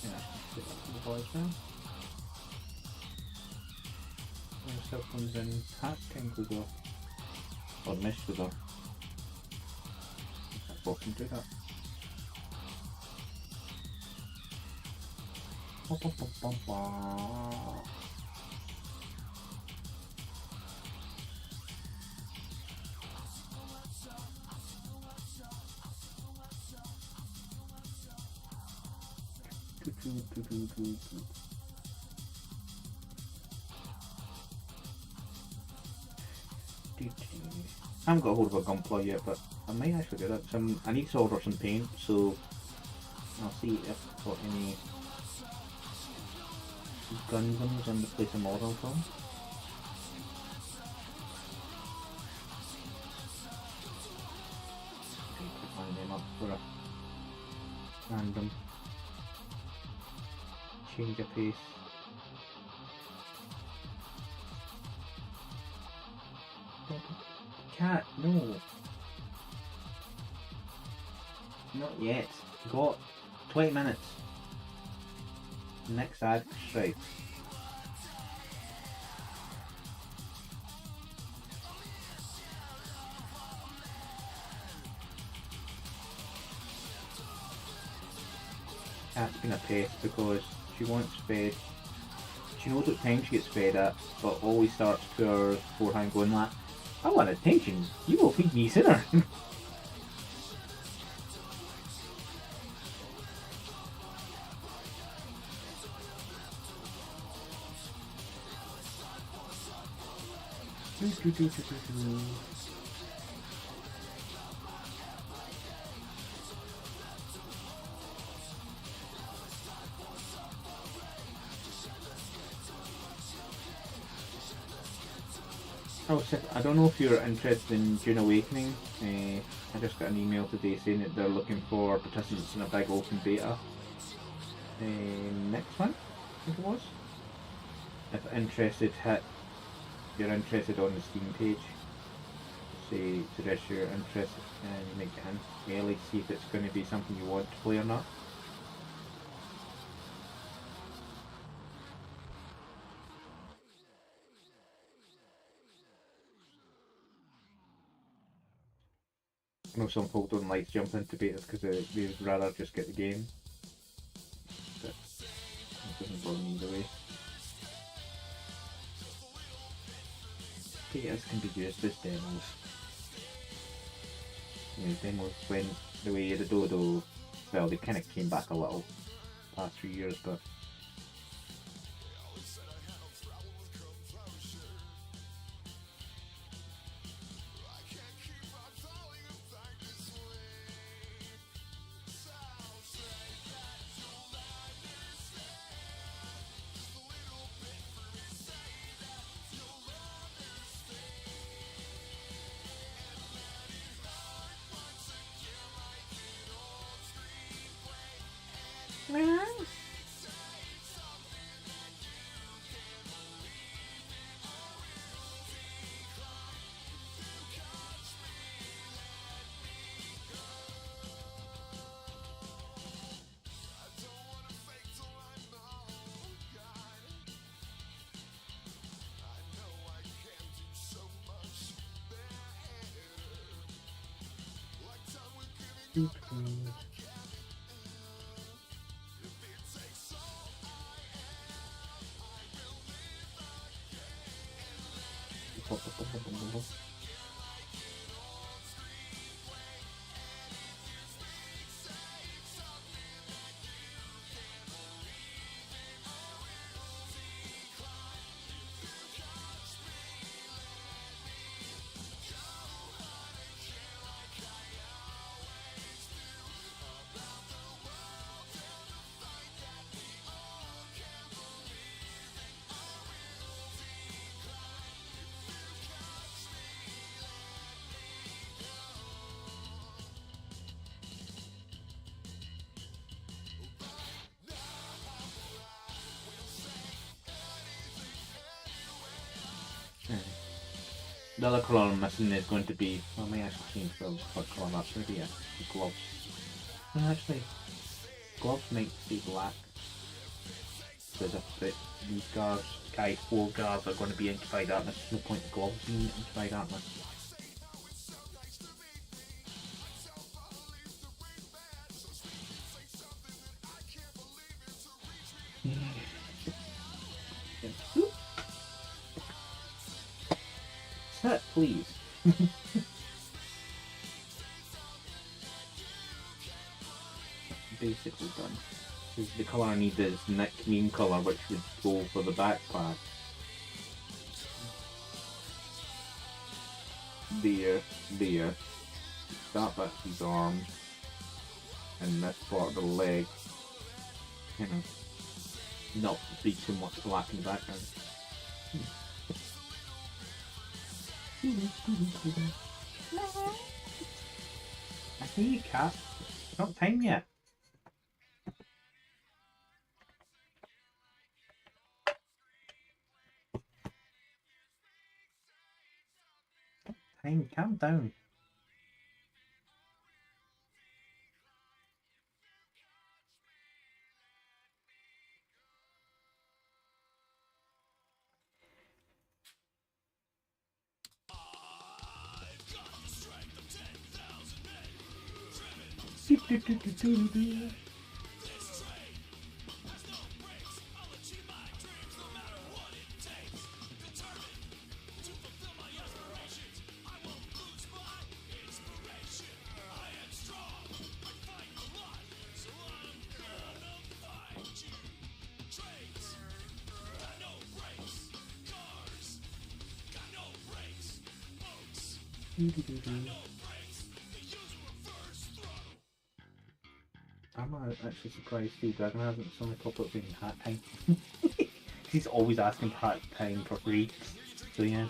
Yeah, sit up to the boys now. When the stuff comes in, hat tinkle go. Or the mist goes off. Let's walk and do that. I haven't got a hold of a gunpla yet, but I might actually do that. I need to order some paint, so I'll see if I've got any Gundams on the place of model from. Line them up for a random change of pace. Cat, no. Not yet. Got 20 minutes. Next ad straight. Cat's been a pest because she wants fed. She knows what time she gets fed at, but always starts 2 hours beforehand going like, I want attention. You will feed me sooner. Oh, Seth, I don't know if you're interested in Dune Awakening. I just got an email today saying that they're looking for participants in a big open beta. Next month, I think it was. If interested, you're interested on the Steam page. Say to register your interest and you make it in. Really see if it's going to be something you want to play or not. I know some folk don't like jumping into betas because they'd rather just get the game. But it doesn't bother me either way. Betas can be used as demos. You know, demos when the way the Dodo, well, they kind of came back a little past few years, but the other colour I'm missing is going to be, well, I might actually change what colour that's going to be, the gloves. No, actually, gloves might stay black. Because if these guards, guys, 4 guards are going to be Inspired Darkness, there's no point in gloves being Inspired Darkness. Sit, please. Basically done. The colour I need is Nick Mean colour, which would go for the backpack. There. That bit's his arms. And this part of the leg. You know, not be too much black in the background. I see you, cat. It's not time yet. Time, calm down. I'm actually surprised Steve Dragon hasn't suddenly popped up in hat time. He's always asking hat time for free. So yeah.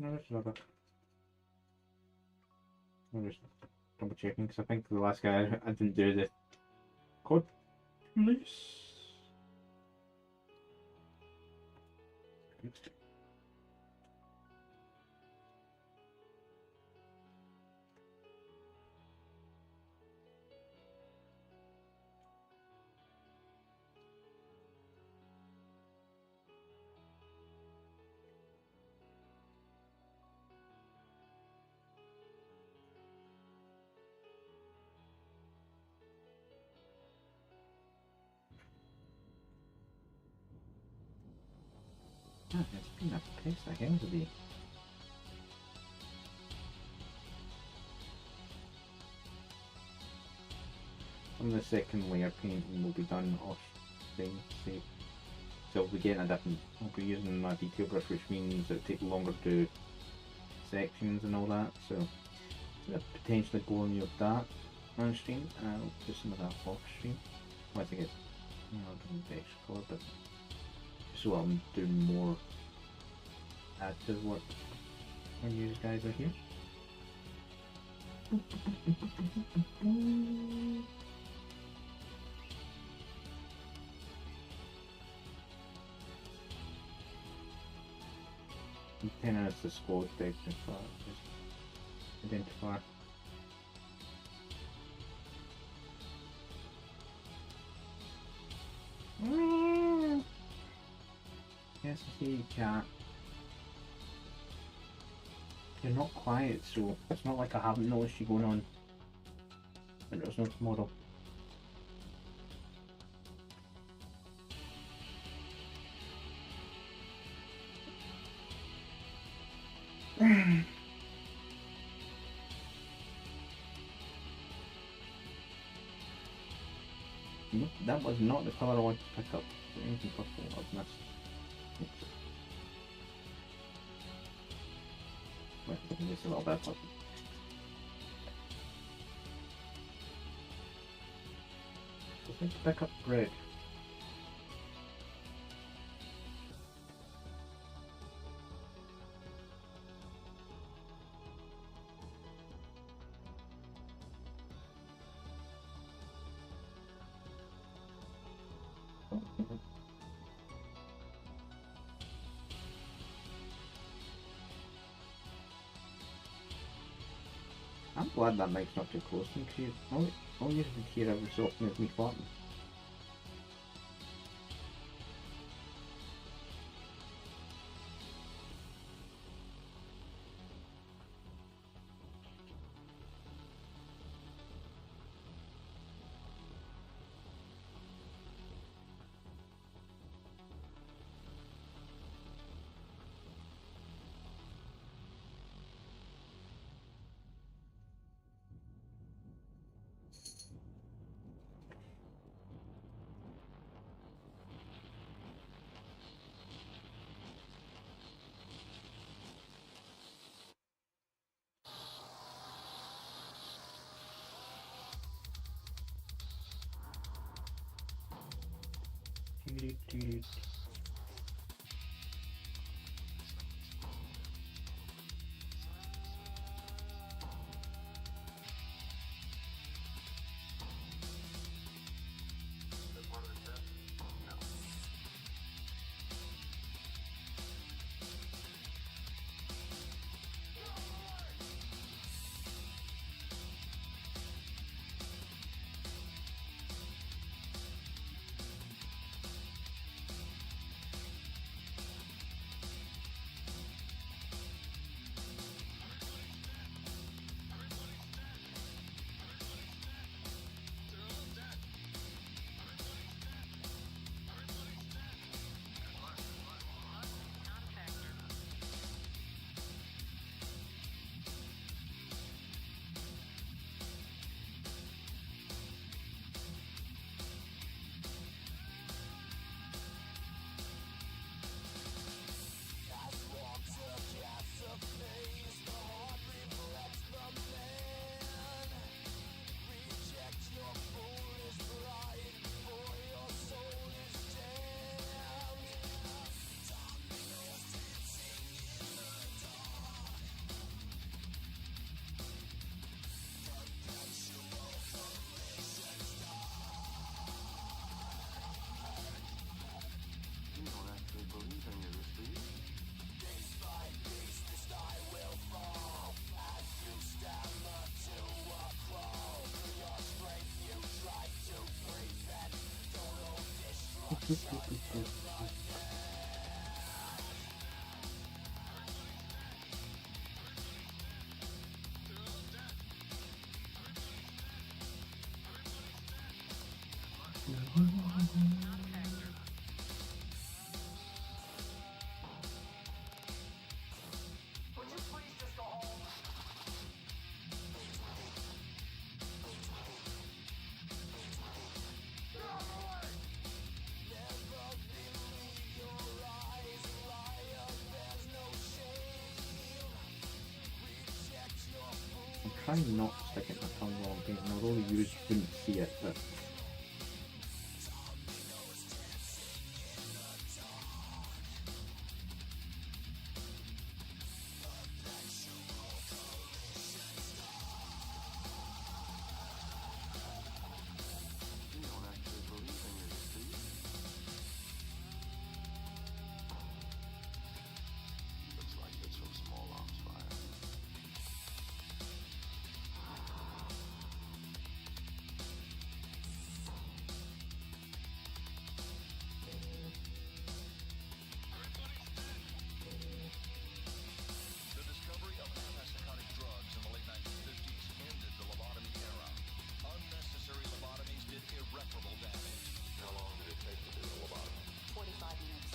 No, this is not bad. I'm just double checking because I think the last guy I didn't do the code police. Ah, it's been a piss again today. Some of the second layer painting will be done off screen, say. So I'll be getting a different, I'll be using my detail brush, which means it'll take longer to do sections and all that, so I'll potentially go on with that on stream, and I'll do some of that off stream once I get, you know, the extra colour, but just so I'm doing more active work when you guys are here. And 10 minutes to squad to identify. Yes, I see you cat. You're not quiet, so it's not like I haven't noticed you going on. But there's no tomorrow. Nope, that was not the colour I wanted to pick up. Anything purple I've missed. Oops. Wait, just a little bit of purple. So I think to pick up red. I'm glad that mic's not too close to me, because all you can hear every so often is me farting. I'm trying not to stick it my tongue while I'm painting, although you wouldn't see it, but You don't actually believe in this, do you? Looks like it's from small arms fire. The discovery of antipsychotic drugs in the late 1950s ended the lobotomy era. Unnecessary lobotomies did irreparable damage. How long did it take to do the lobotomy? 45 minutes.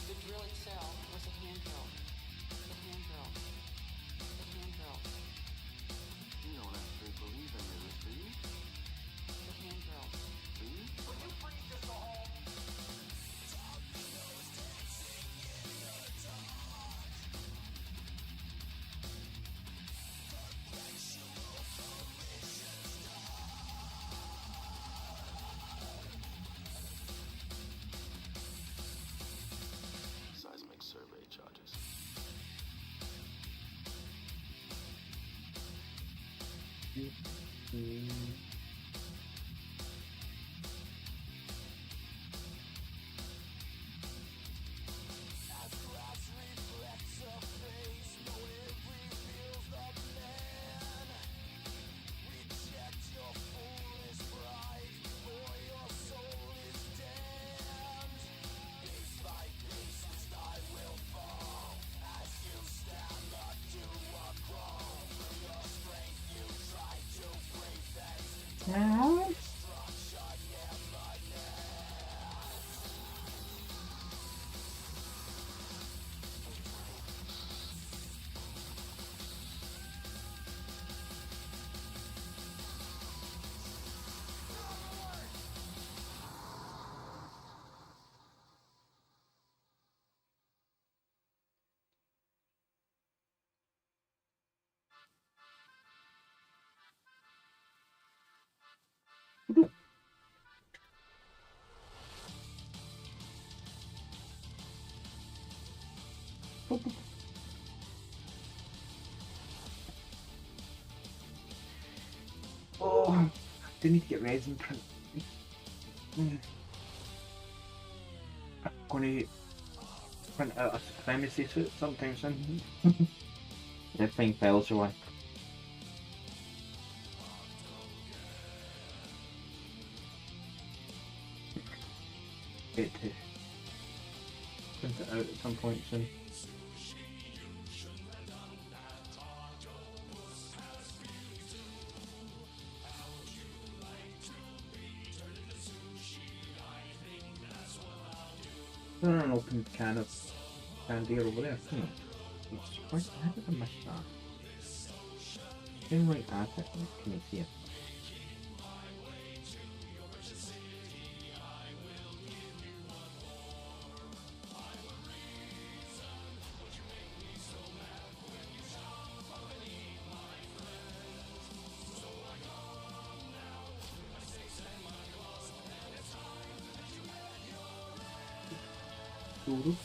The drill itself was a hand drill. The hand drill. The hand drill. You don't actually believe in this, do you? The hand drill. Do you? Seismic survey charges. oh, I do need to get resin print. I'm going to print out a supremacy suit sometime soon. Everything files away. Get to print it out at some point soon. There's an open can of candy over there. Why did I miss that? Didn't right at it. Can you see it? Cool.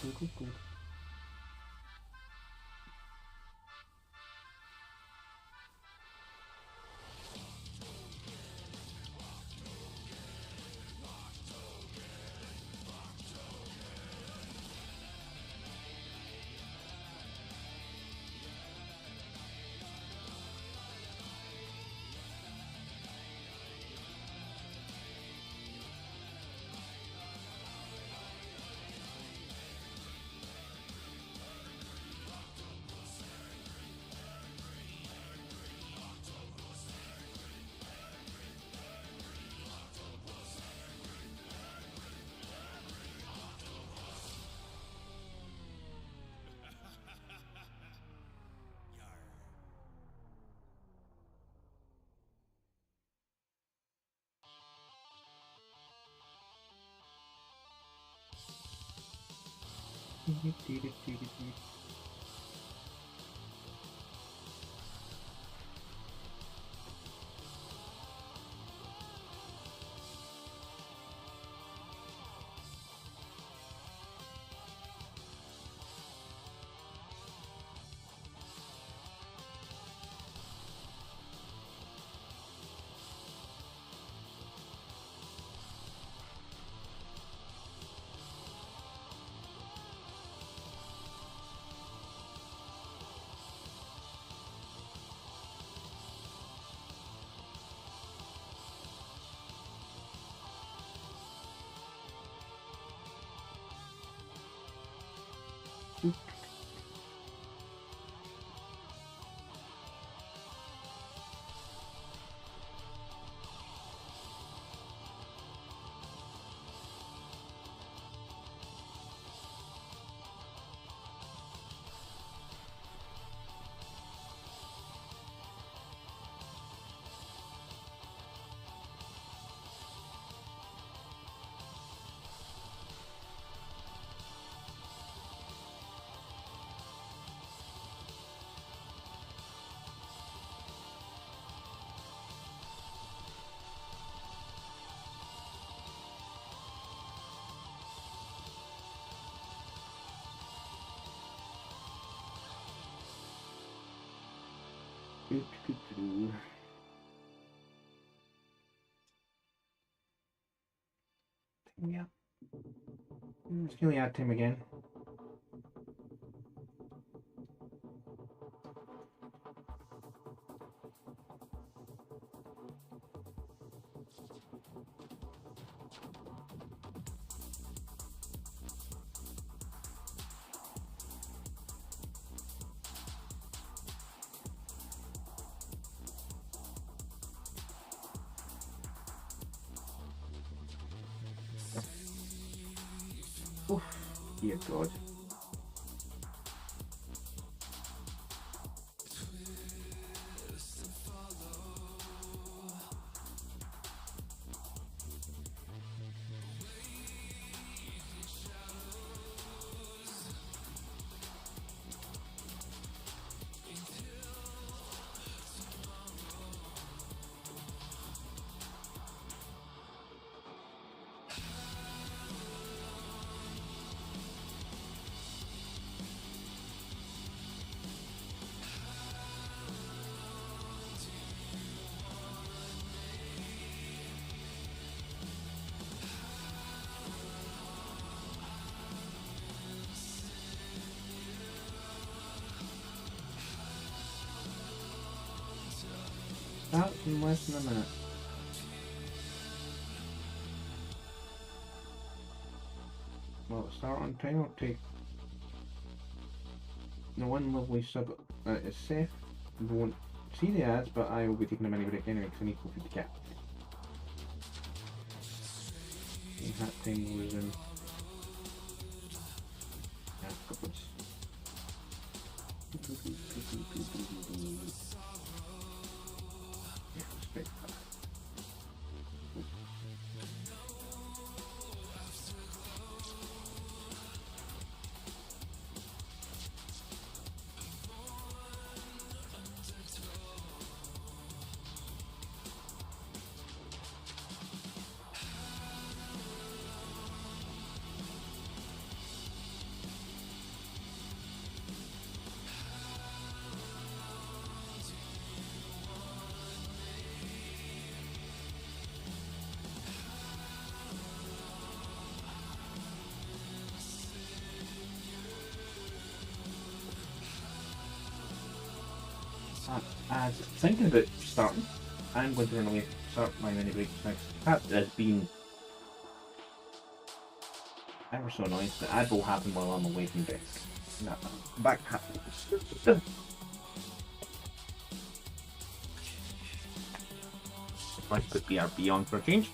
Yeah. It's nearly ad time again. Oof, dear God. Starts in less than a minute. Will it start on time or take? The one lovely sub is safe. We won't see the ads, but I will be taking a mini break anyway because I need to feed the cat. And that time was in. Yeah, couple. Yeah, respect that. As thinking about starting, I'm going to run away, start my mini break next. That has been ever so annoying. The ad will happen while I'm away from desk. No, back happy. Let's put BRB on for a change.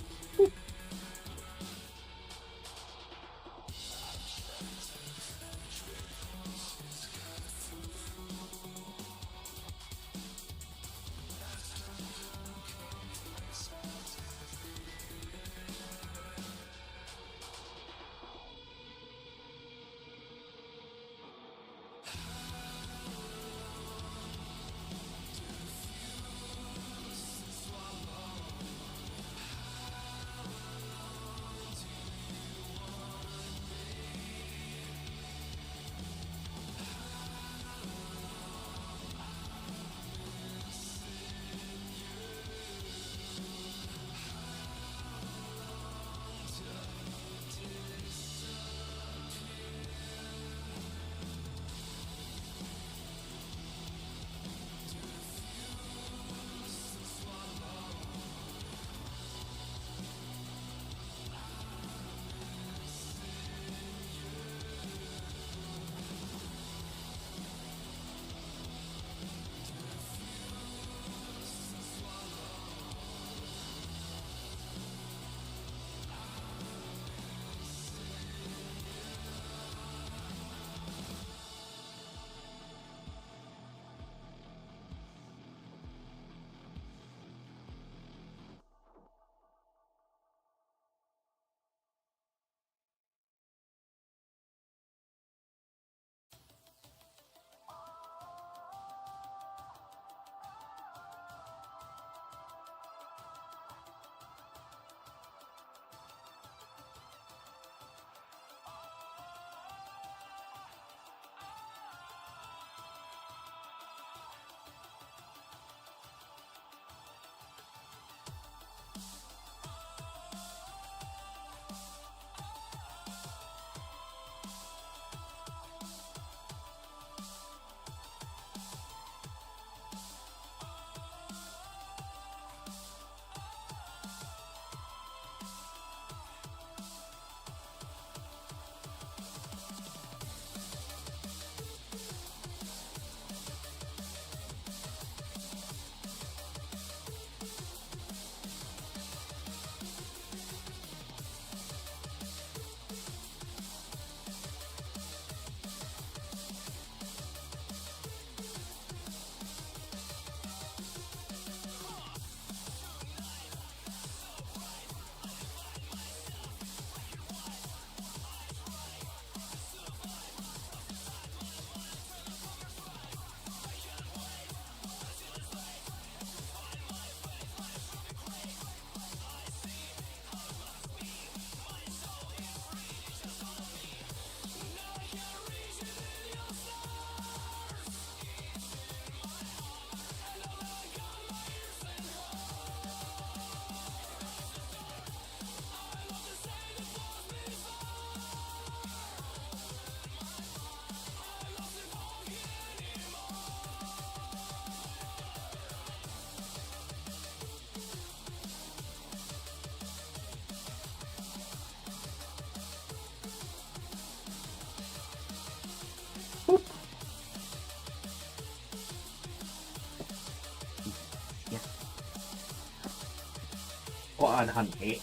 what I hadn't hate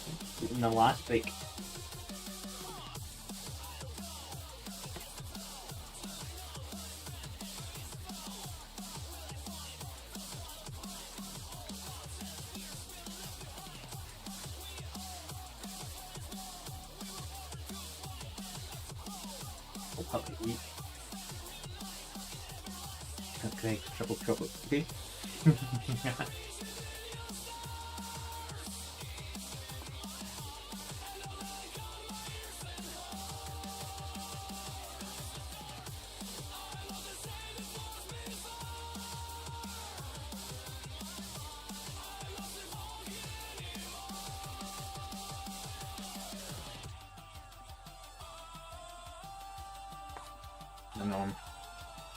in the last break. Oh, puppy. Okay, triple. Okay.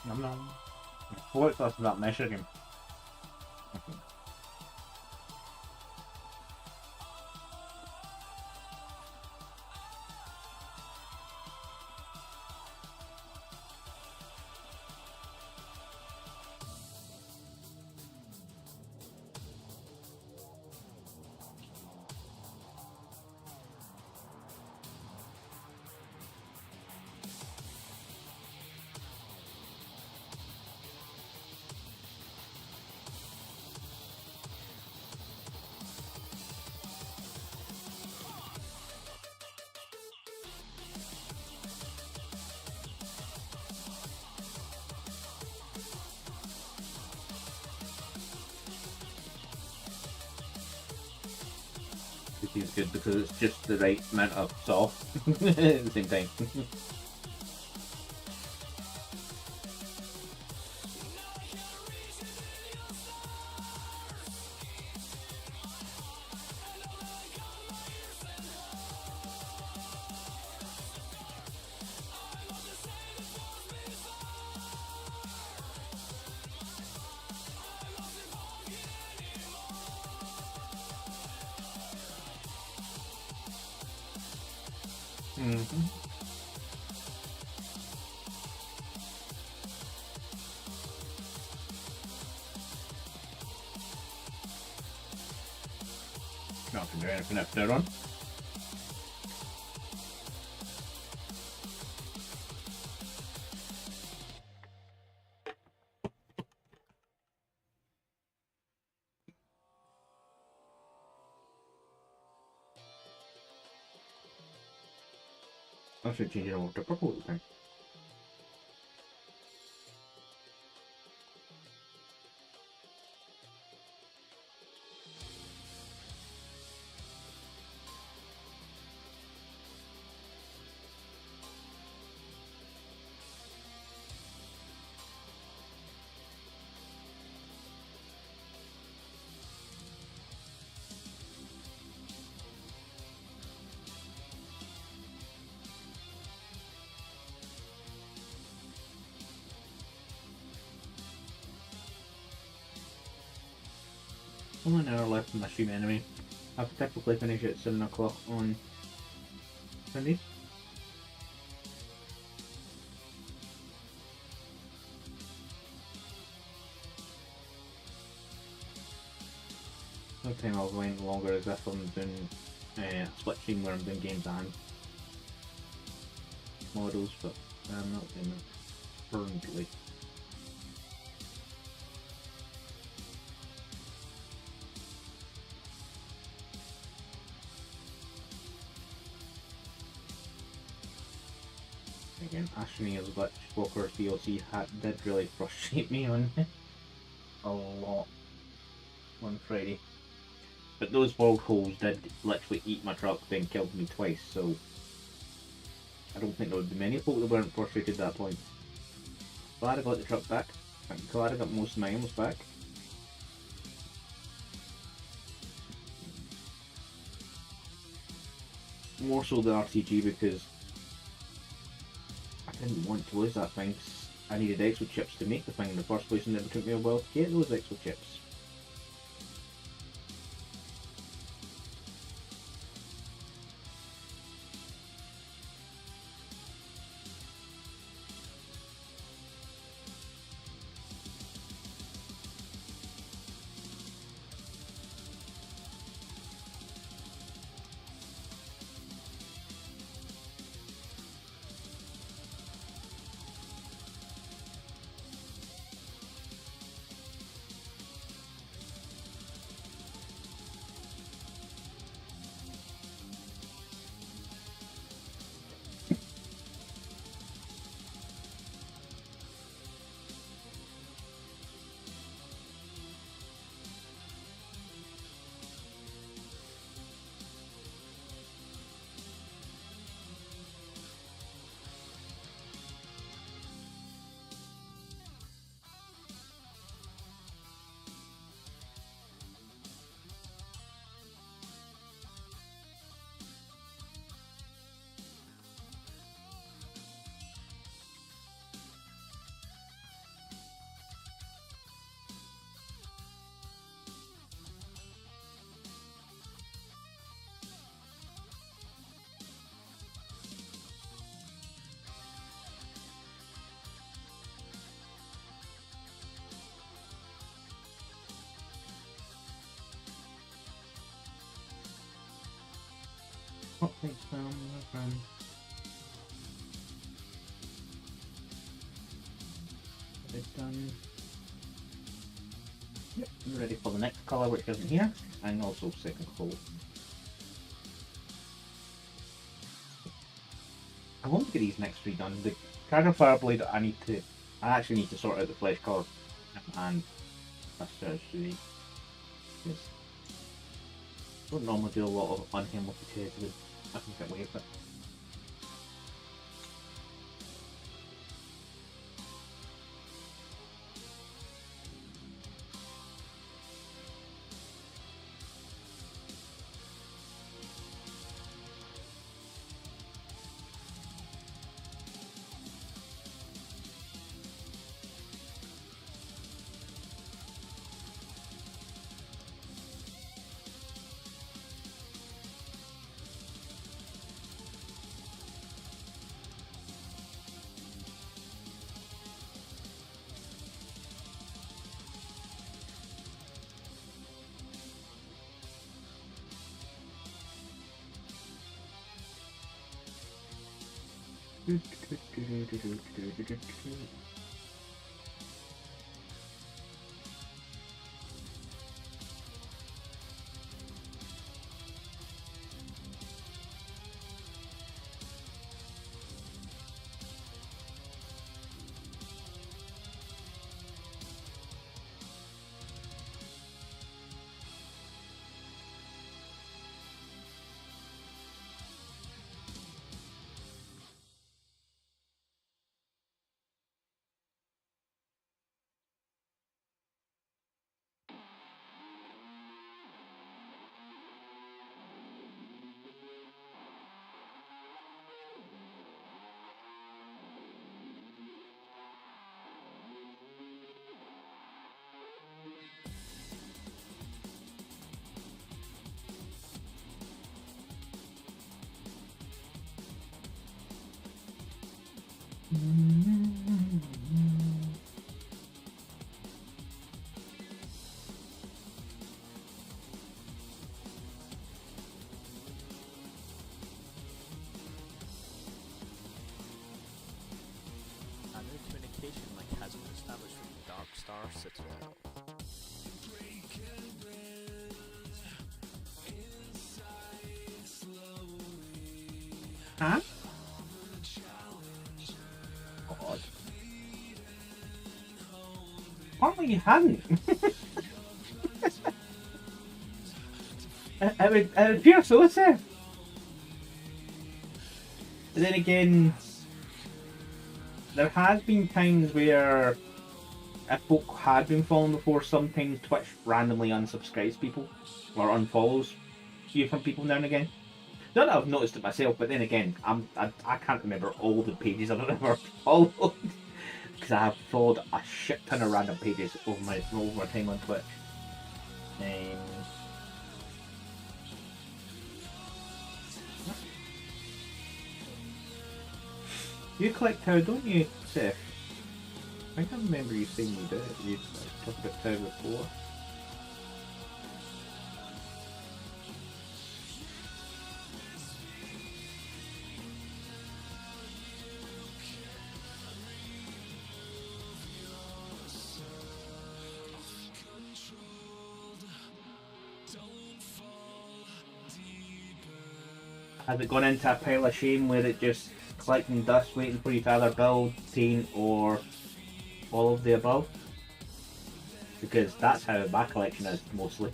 Nom. What's that about measuring? This is good because it's just the right amount of soft at the same time. Not to do anything if they're on. I should change it over to purple this time. Only an hour left in my stream anyway. I have to typically finish at 7 o'clock on Sundays. Sometimes I'll go in longer as if I'm doing a split stream where I'm doing games and models, but I'm not doing that currently. Again, Astroneer's Glitch Walker's DLC did really frustrate me on a lot on Friday. But those world holes did literally eat my truck, then killed me twice, so I don't think there would be many folk that weren't frustrated at that point. Glad I got the truck back. I'm glad I got most of my items back. More so the RTG because I didn't want to lose that thing. I needed exo chips to make the thing in the first place and it took me a while to get those exo chips. What takes from my friend? It's done. Yep, I'm ready for the next colour, which isn't here, and also second coat. I want to get these next three done. The Dragon Fireblade, I actually need to sort out the flesh colour, and that's surgery. Yes. Don't normally do a lot of unhammered potatoes. I can get away with it. A new communication link has been established with the Dark Star Citadel. Huh? God. Apparently you hadn't. it would appear so, sir. But then again, there has been times where if folk had been following before, sometimes Twitch randomly unsubscribes people or unfollows you from people now and again. Not that I've noticed it myself, but then again, I can't remember all the pages I've ever followed because I have followed a shit ton of random pages over my time on Twitch. You collect Tau, don't you, Seth? I can't remember you saying you did. You talked about Tau before. Has it gone into a pile of shame where it just collecting dust waiting for you to either build, paint, or all of the above? Because that's how my collection is mostly.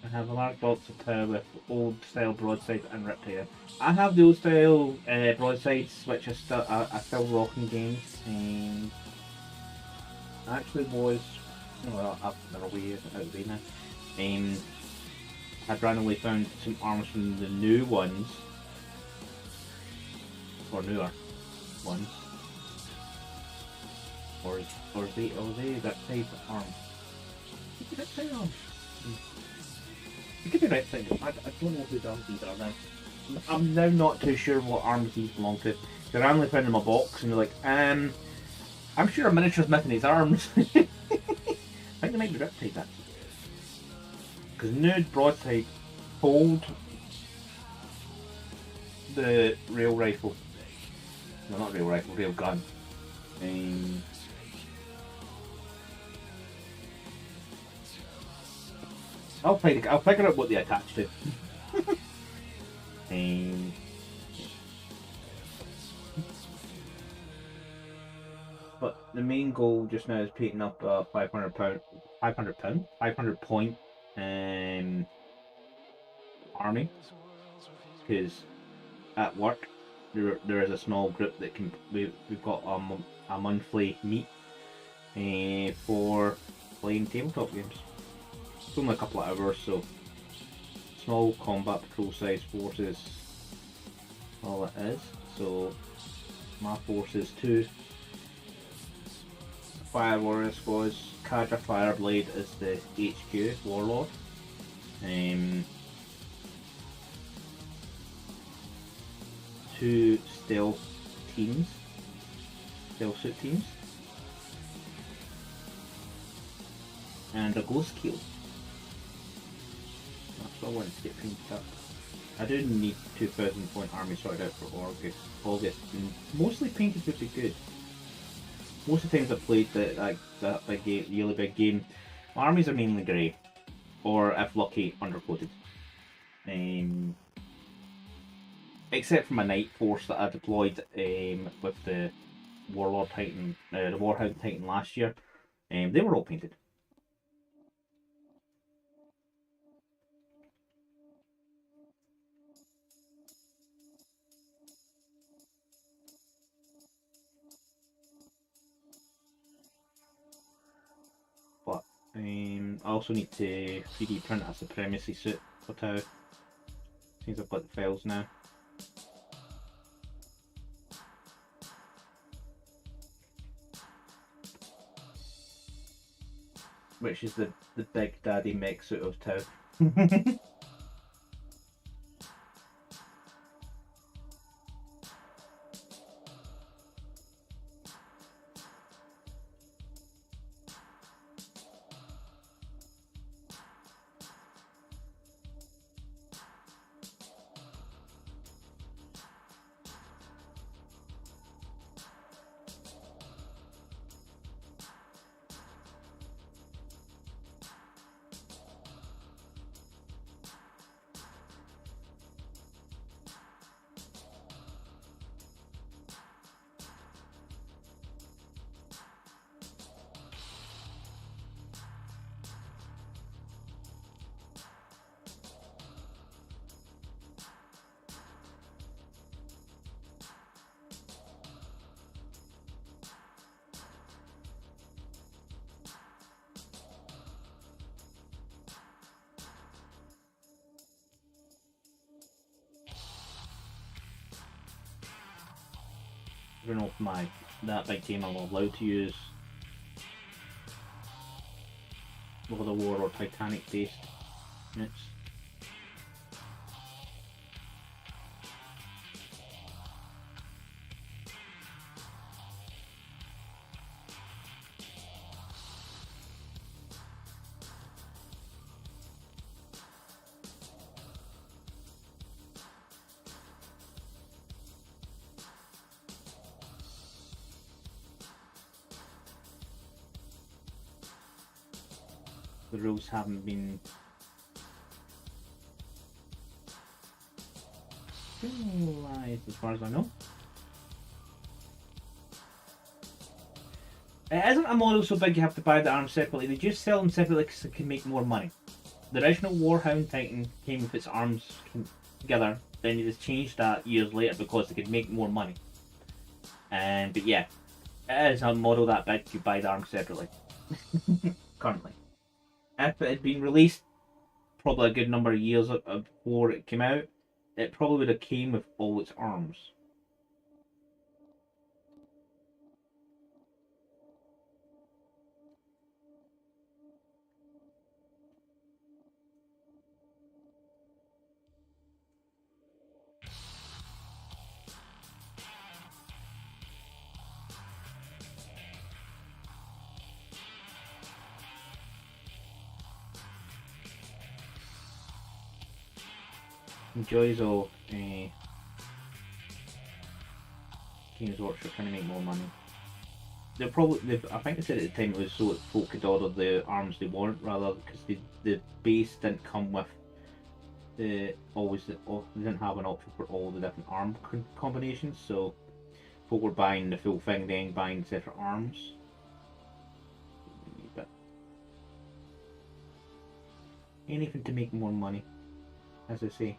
I have a large box of Tau with old style broadsides and Riptide. I have the old style broadsides which are still rocking games, and actually was, well, I've never way out of the way now. I'd randomly found some arms from the new ones, or newer ones, or they Riptide arms. Riptide arms. You could be right, I don't know whose arms these are now. I'm now not too sure what arms these belong to. They're randomly found in my box, and they're like, I'm sure a miniature's missing his arms. I think they might be Riptide, actually. Because Nude Broadside hold the rail rifle. No, not rail rifle, rail gun. I'll figure out what they attach to. But the main goal just now is painting up a £500 point army, because at work there is a small group that can we've got a monthly meet for playing tabletop games. It's only a couple of hours, so small combat patrol size forces, all it is. So my force is 2 Fire Warrior squads. Cadra Fireblade is the HQ Warlord. 2 stealth teams, stealth suit teams, and a ghost kill. That's what I wanted to get painted up. I do need 2,000 point army sorted out for August. And mostly painted would be good. Most of the times I've played that big game, really big game, my armies are mainly grey, or if lucky, undercoated. Except for my Night Force that I deployed with the Warlord Titan, the Warhound Titan last year. They were all painted. But I also need to 3D print a Supremacy suit for Tau. Since I've got the files now. Which is the big daddy mech suit of Tau. I don't know if that big team I'm allowed to use World of War or Titanic based units. The rules haven't been finalized as far as I know. It isn't a model so big you have to buy the arms separately, they just sell them separately because they can make more money. The original Warhound Titan came with its arms together, then they just changed that years later because they could make more money. But yeah, it is a model that big you buy the arms separately. Currently. If it had been released probably a good number of years before it came out, it probably would have came with all its arms. joys of Games Workshop trying to make more money. They're probably, I think they said at the time it was so that folk could order the arms they want, rather because the base didn't come with they didn't have an option for all the different arm combinations, so folk were buying the full thing, then buying separate arms. But anything to make more money, as I say.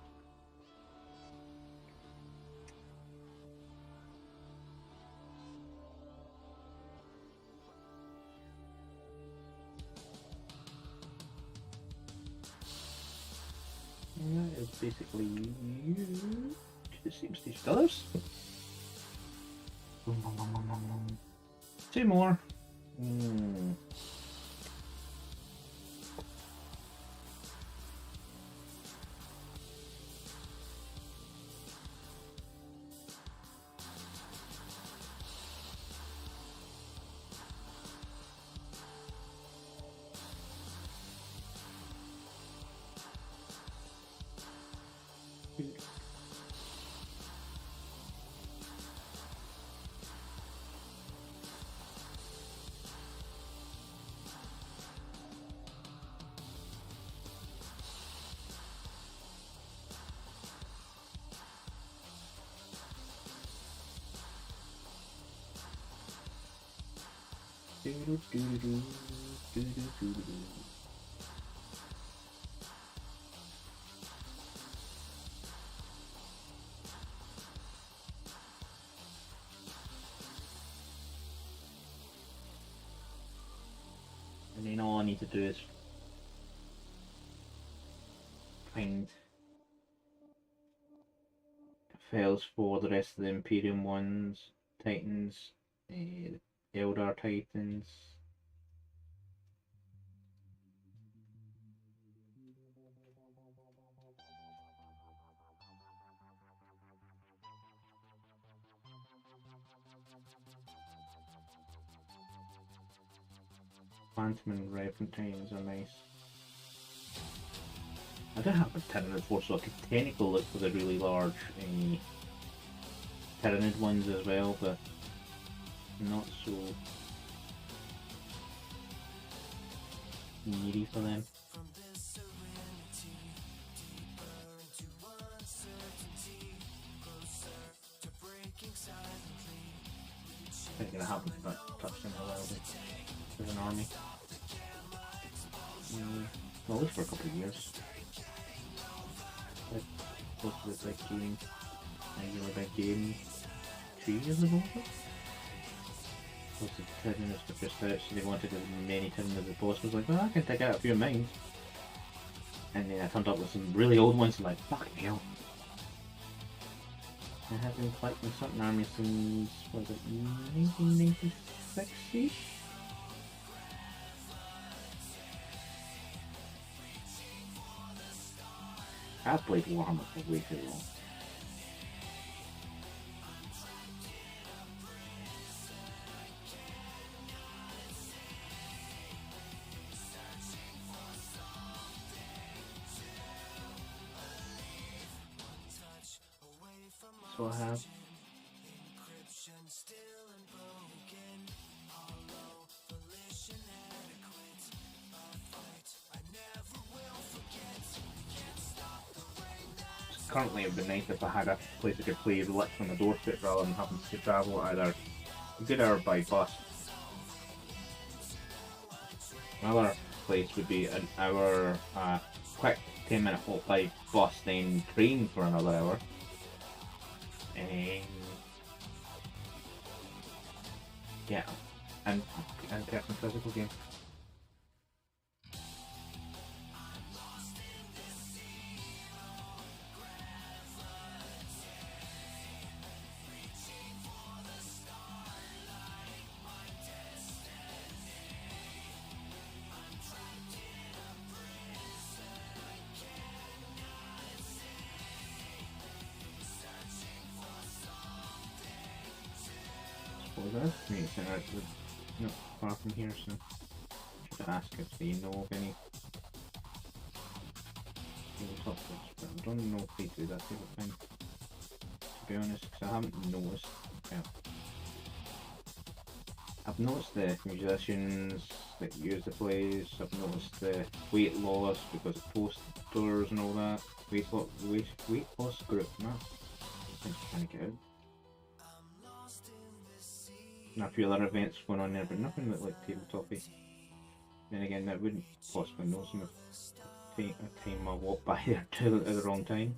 And that is basically the same stage as others. 2 more. And then all I need to do is find files for the rest of the Imperium ones, Titans, Eldar Titans. Phantom and Revenant Titans are nice. I do have a Tyranid before, so I could technically look for the really large Tyranid ones as well, but not so needy for them. I think I haven't touched them in a while as an army. Well, at least for a couple of years. Like, close to this big game, regular big game, 3 years ago. Because the Tyranids were just out, so they wanted as many Tyranids as possible. Was like, well, I can take out a few of mine. And then I turned up with some really old ones, and like, fucking hell. I have been collecting certain armies since, was it 1996-ish? I've played Warhammer for way too long. So I have currently, it would be nice if I had a place I could play literally on the doorstep rather than having to travel either a good hour by bus. Another place would be an hour, quick 10-minute walk by bus, then train for another hour. Yeah, and personal physical game. That makes sense. Not far from here, so should ask if they know of any upwards, but I don't know if they do that type of thing, to be honest, because I haven't noticed. Yeah. I've noticed the musicians that use the plays, I've noticed the weight loss because of posters and all that. Weight loss group, man. I think it's trying to get out. And a few other events going on there, but nothing that like tabletop-y. Then again, that wouldn't possibly know some of the time I walk by there too at the wrong time.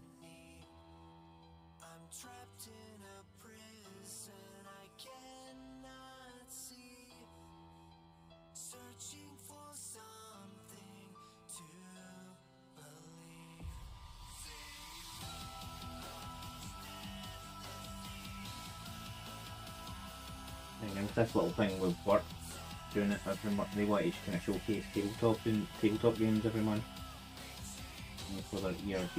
And this little thing with work, doing it every month, they want you to kind of showcase tabletop games every month for their ERG.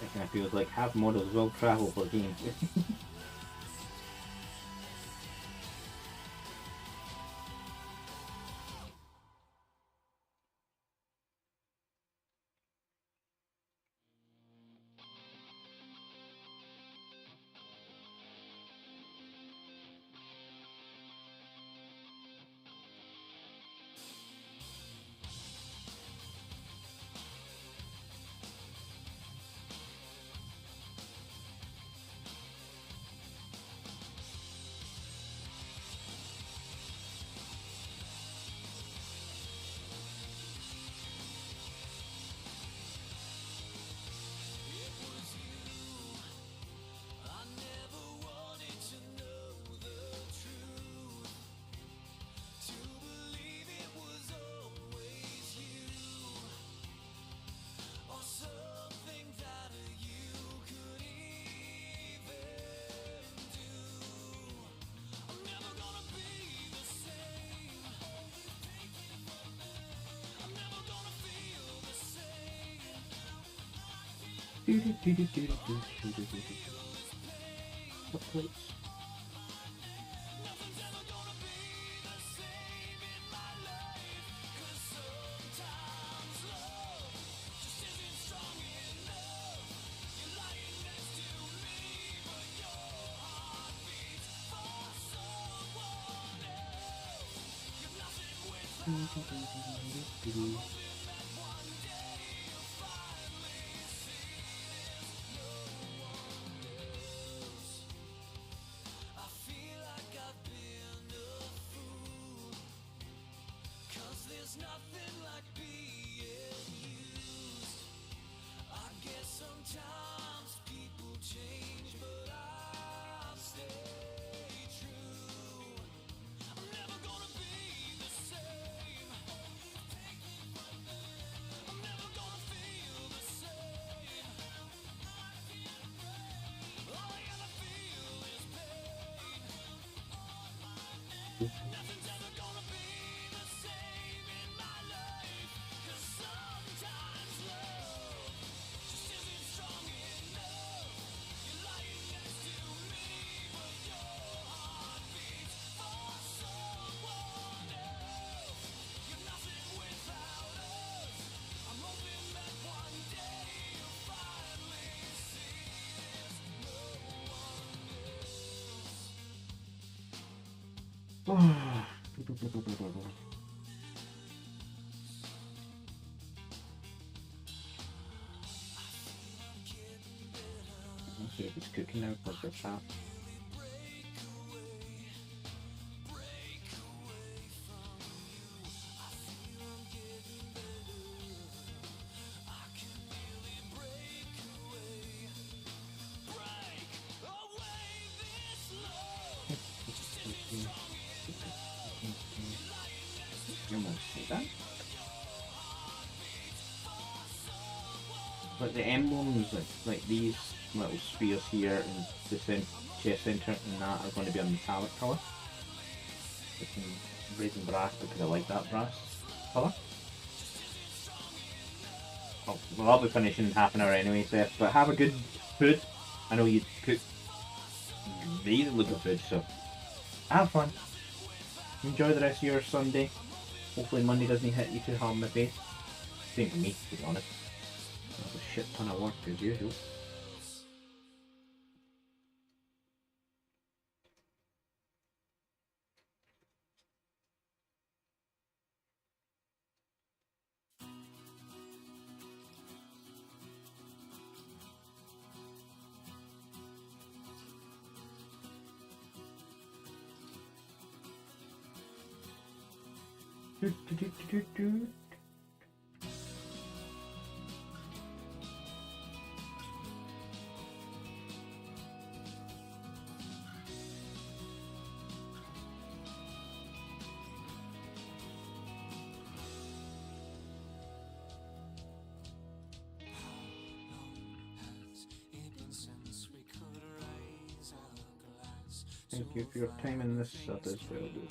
It kind of feels like have models will travel for games. What place? Okay, it's cooking now for the top. But the emblems, like these little spheres here and the chest center and that are going to be a metallic colour. With some brazen brass because I like that brass colour. Oh, well, I'll be finishing in half an hour anyway, Seth, but have a good food. I know you cook really good food, so have fun. Enjoy the rest of your Sunday. Hopefully Monday doesn't hit you too hard in the face. Same for me, to be honest. That's a shit ton of work as usual. Do. Thank you for your time in this sub as well, dude.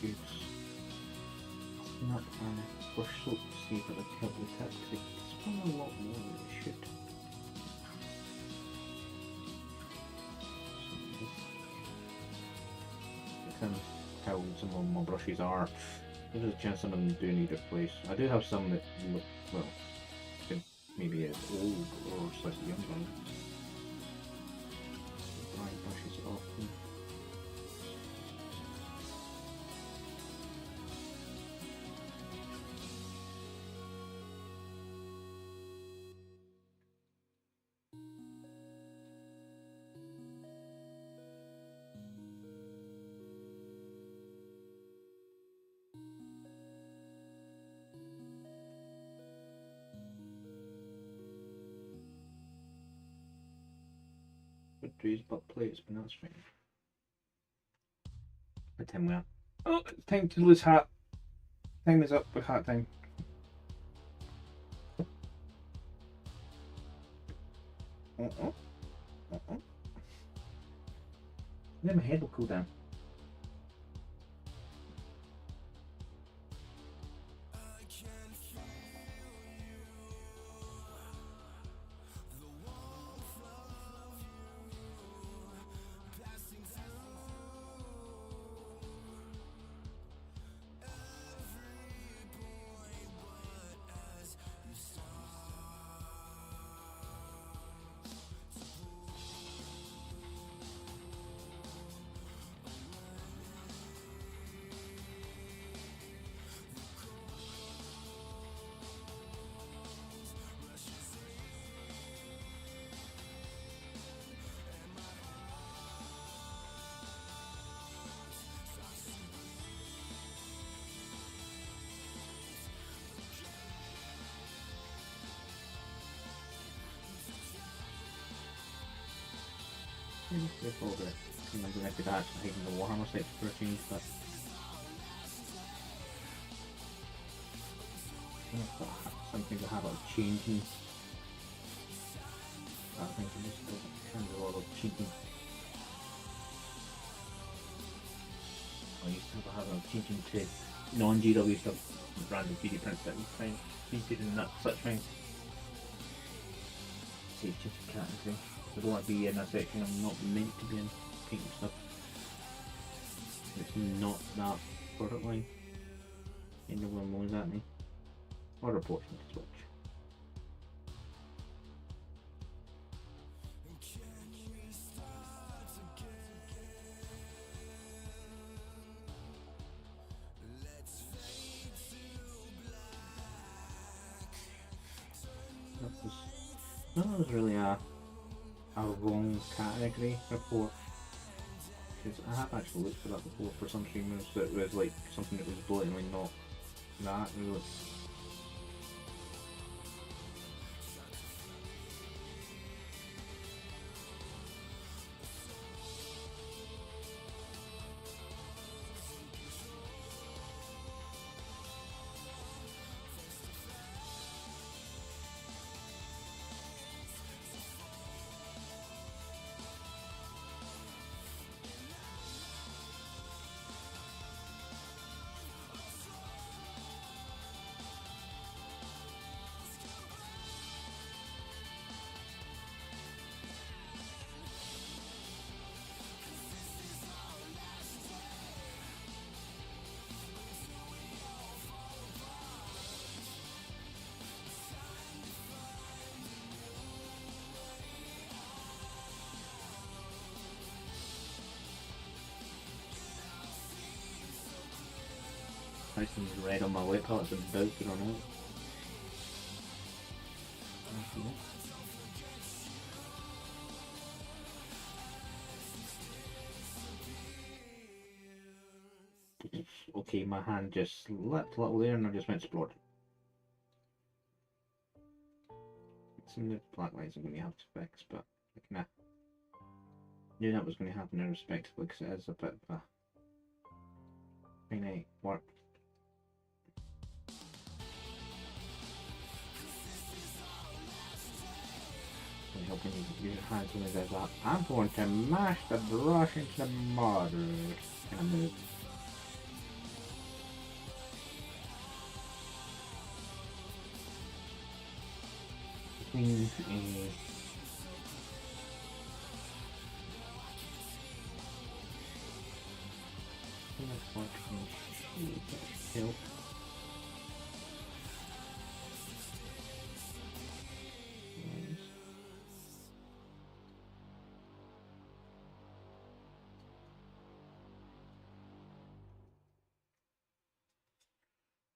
Good. Not we're so safe at the top of the tap because it's spun a lot more than it should. Depends how some of my brushes are. There's a chance some of them do need a place. I do have some that look, well, maybe as old or slightly younger. Drying brushes off. Would do his butt plates, but that's fine. Pretend we are. Oh, it's time to lose hat. Time is up with hat time. Then my head will cool down. Take all the connected ads and hiding the Warhammer sites for a change, but some things I have of changing. I think it just kind of a lot of cheating. I used to have a habit of changing to non-GW stuff, random 3D prints that we find featured in that such things. See, it's just a category. I don't want to be in a section I'm not meant to be in, painting stuff. It's not that product line. And no one moans at me. Or reports me to Twitch. That was really a wrong category report, because I have actually looked for that before for some streamers that was like something that was blatantly not that really. Something's red on my laptop, it's about to run out. Okay, my hand just slipped a little there and I just went explored. Some of the black lines I'm going to have to fix, but I kind of knew that was going to happen irrespectively because it is a bit of a finite work. Helping you your hands when it does that. I'm going to mash the brush into the mud. Kind of move. Between help.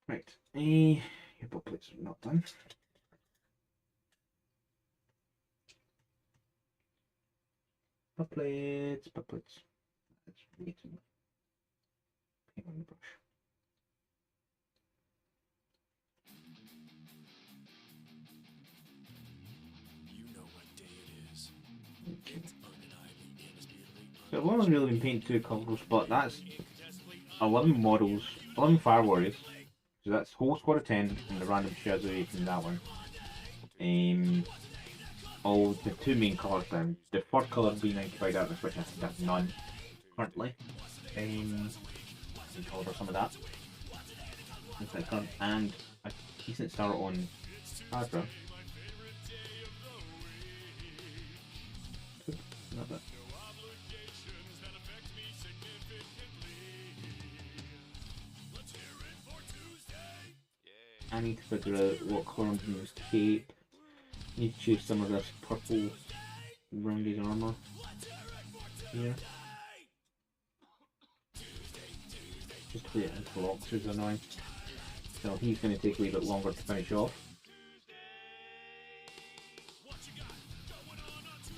Right, your butt plates are not done. Butt plates. That's way too much paint on the brush. You know what day it is. Okay. It's undeniably, indisputably, So I've only really been painting 2 colours, but that's 11 models, 11 Fire Warriors. So that's whole squad of 10 and the random shares of 8 in that one. All the 2 main colours down. The 3rd colour being Identified Artist, which I think I have none currently. Colour for some of that. And a decent start on Hydra. Not bad. I need to figure out what colour I'm going to use cape. I need to choose some of this purple around his armour here. Just to it into blocks is annoying. So he's going to take a wee bit longer to finish off.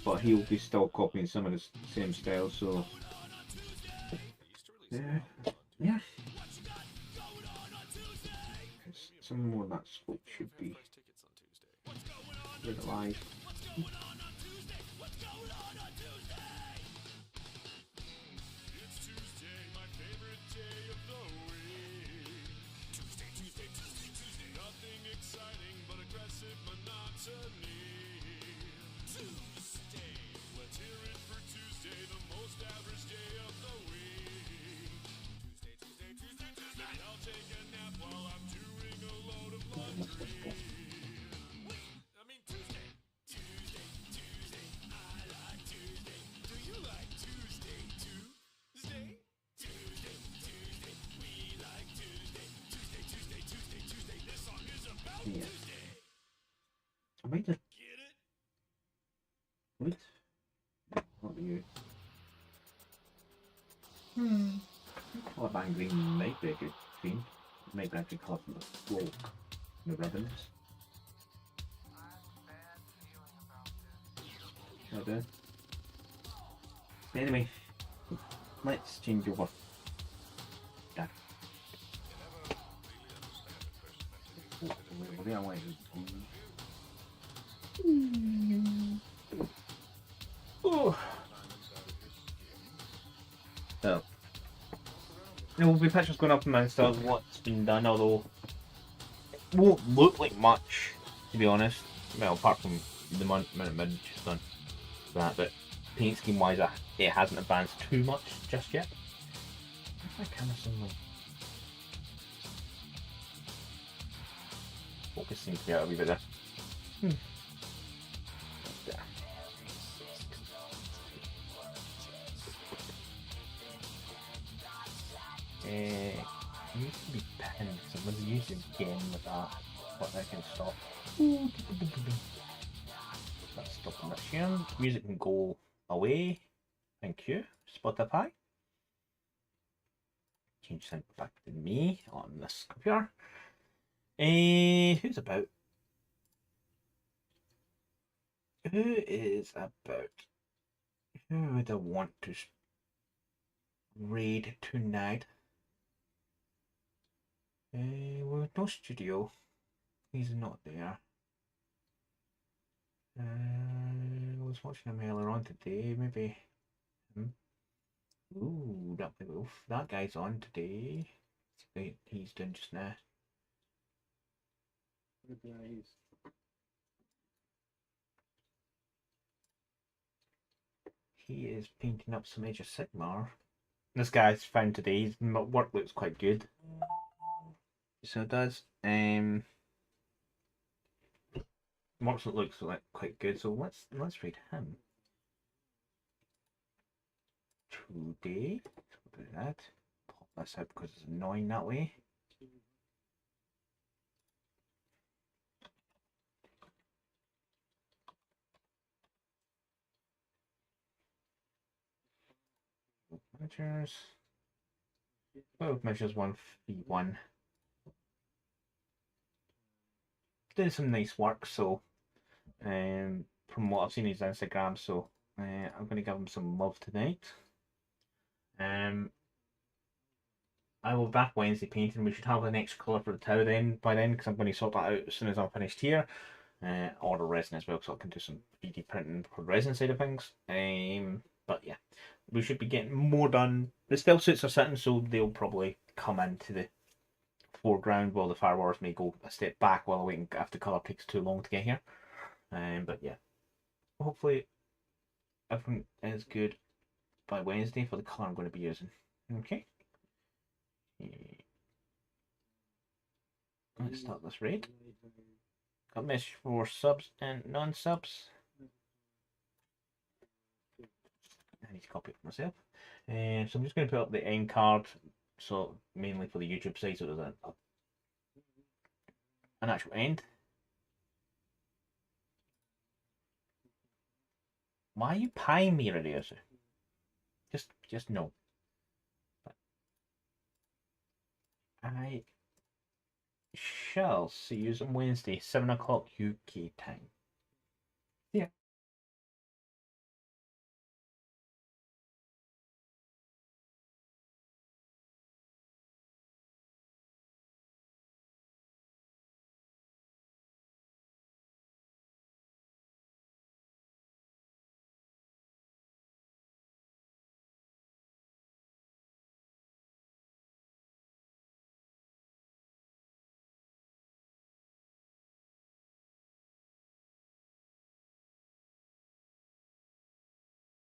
But he'll be still copying some of the same styles, so yeah. Some more of that scope should be realized. Tuesday. Let's hear it for Tuesday, the most average day of the week. Tuesday. Maybe I'll take a nap while I'm doing a load of laundry. I mean Tuesday. Tuesday. I like Tuesday. Do you like Tuesday? Tuesday. We like Tuesday. Tuesday. This song is about Tuesday. I might just Get it? wait. What are you? Colour band green might be a good theme. It might be actually colour from the smoke, the ribbons. I do. Anyway, let's change over. Yeah. What do I want to do? Oh. So, there will be pictures going up on my Insta of what's been done, although it won't look like much, to be honest. Well, apart from the amount of mid just done that, but paint scheme wise, it hasn't advanced too much just yet. Where's my camera somewhere? Focus seems to be out a wee bit there. There. It used to be pinned, so I'm going to use it again with that, but I can stop. Let's stop the machine. Music can go away. Thank you, Spotify. Change sound back to me on this computer. Who's about? Who is about? Who would I want to raid tonight? Well, no studio. He's not there. I was watching him earlier on today. Maybe him. Ooh, that big wolf. That guy's on today. He's doing just now. He is painting up some Age of Sigmar. This guy's found today. His work looks quite good. So it does. Work looks like quite good. So let's read him. Today. So do that. Pop this out because it's annoying that way. Managers. Well, measures 1v1. Doing some nice work, so from what I've seen his Instagram, so I'm gonna give him some love tonight. I will be back Wednesday painting. We should have the next colour for the tower then by then, because I'm going to sort that out as soon as I'm finished here. Order resin as well, so I can do some 3D printing for the resin side of things. But yeah, we should be getting more done. The stealth suits are sitting, so they'll probably come into the foreground while the firewalls may go a step back while waiting if the colour takes too long to get here. But yeah, hopefully everything is good by Wednesday for the colour I'm going to be using. Okay. Let's start this raid. Got a message for subs and non-subs. I need to copy it for myself. And so I'm just going to put up the end card, so mainly for the YouTube side, so there's an actual end. Why are you pieing me, Radiosa? Just no. But I shall see you on Wednesday, 7 o'clock UK time.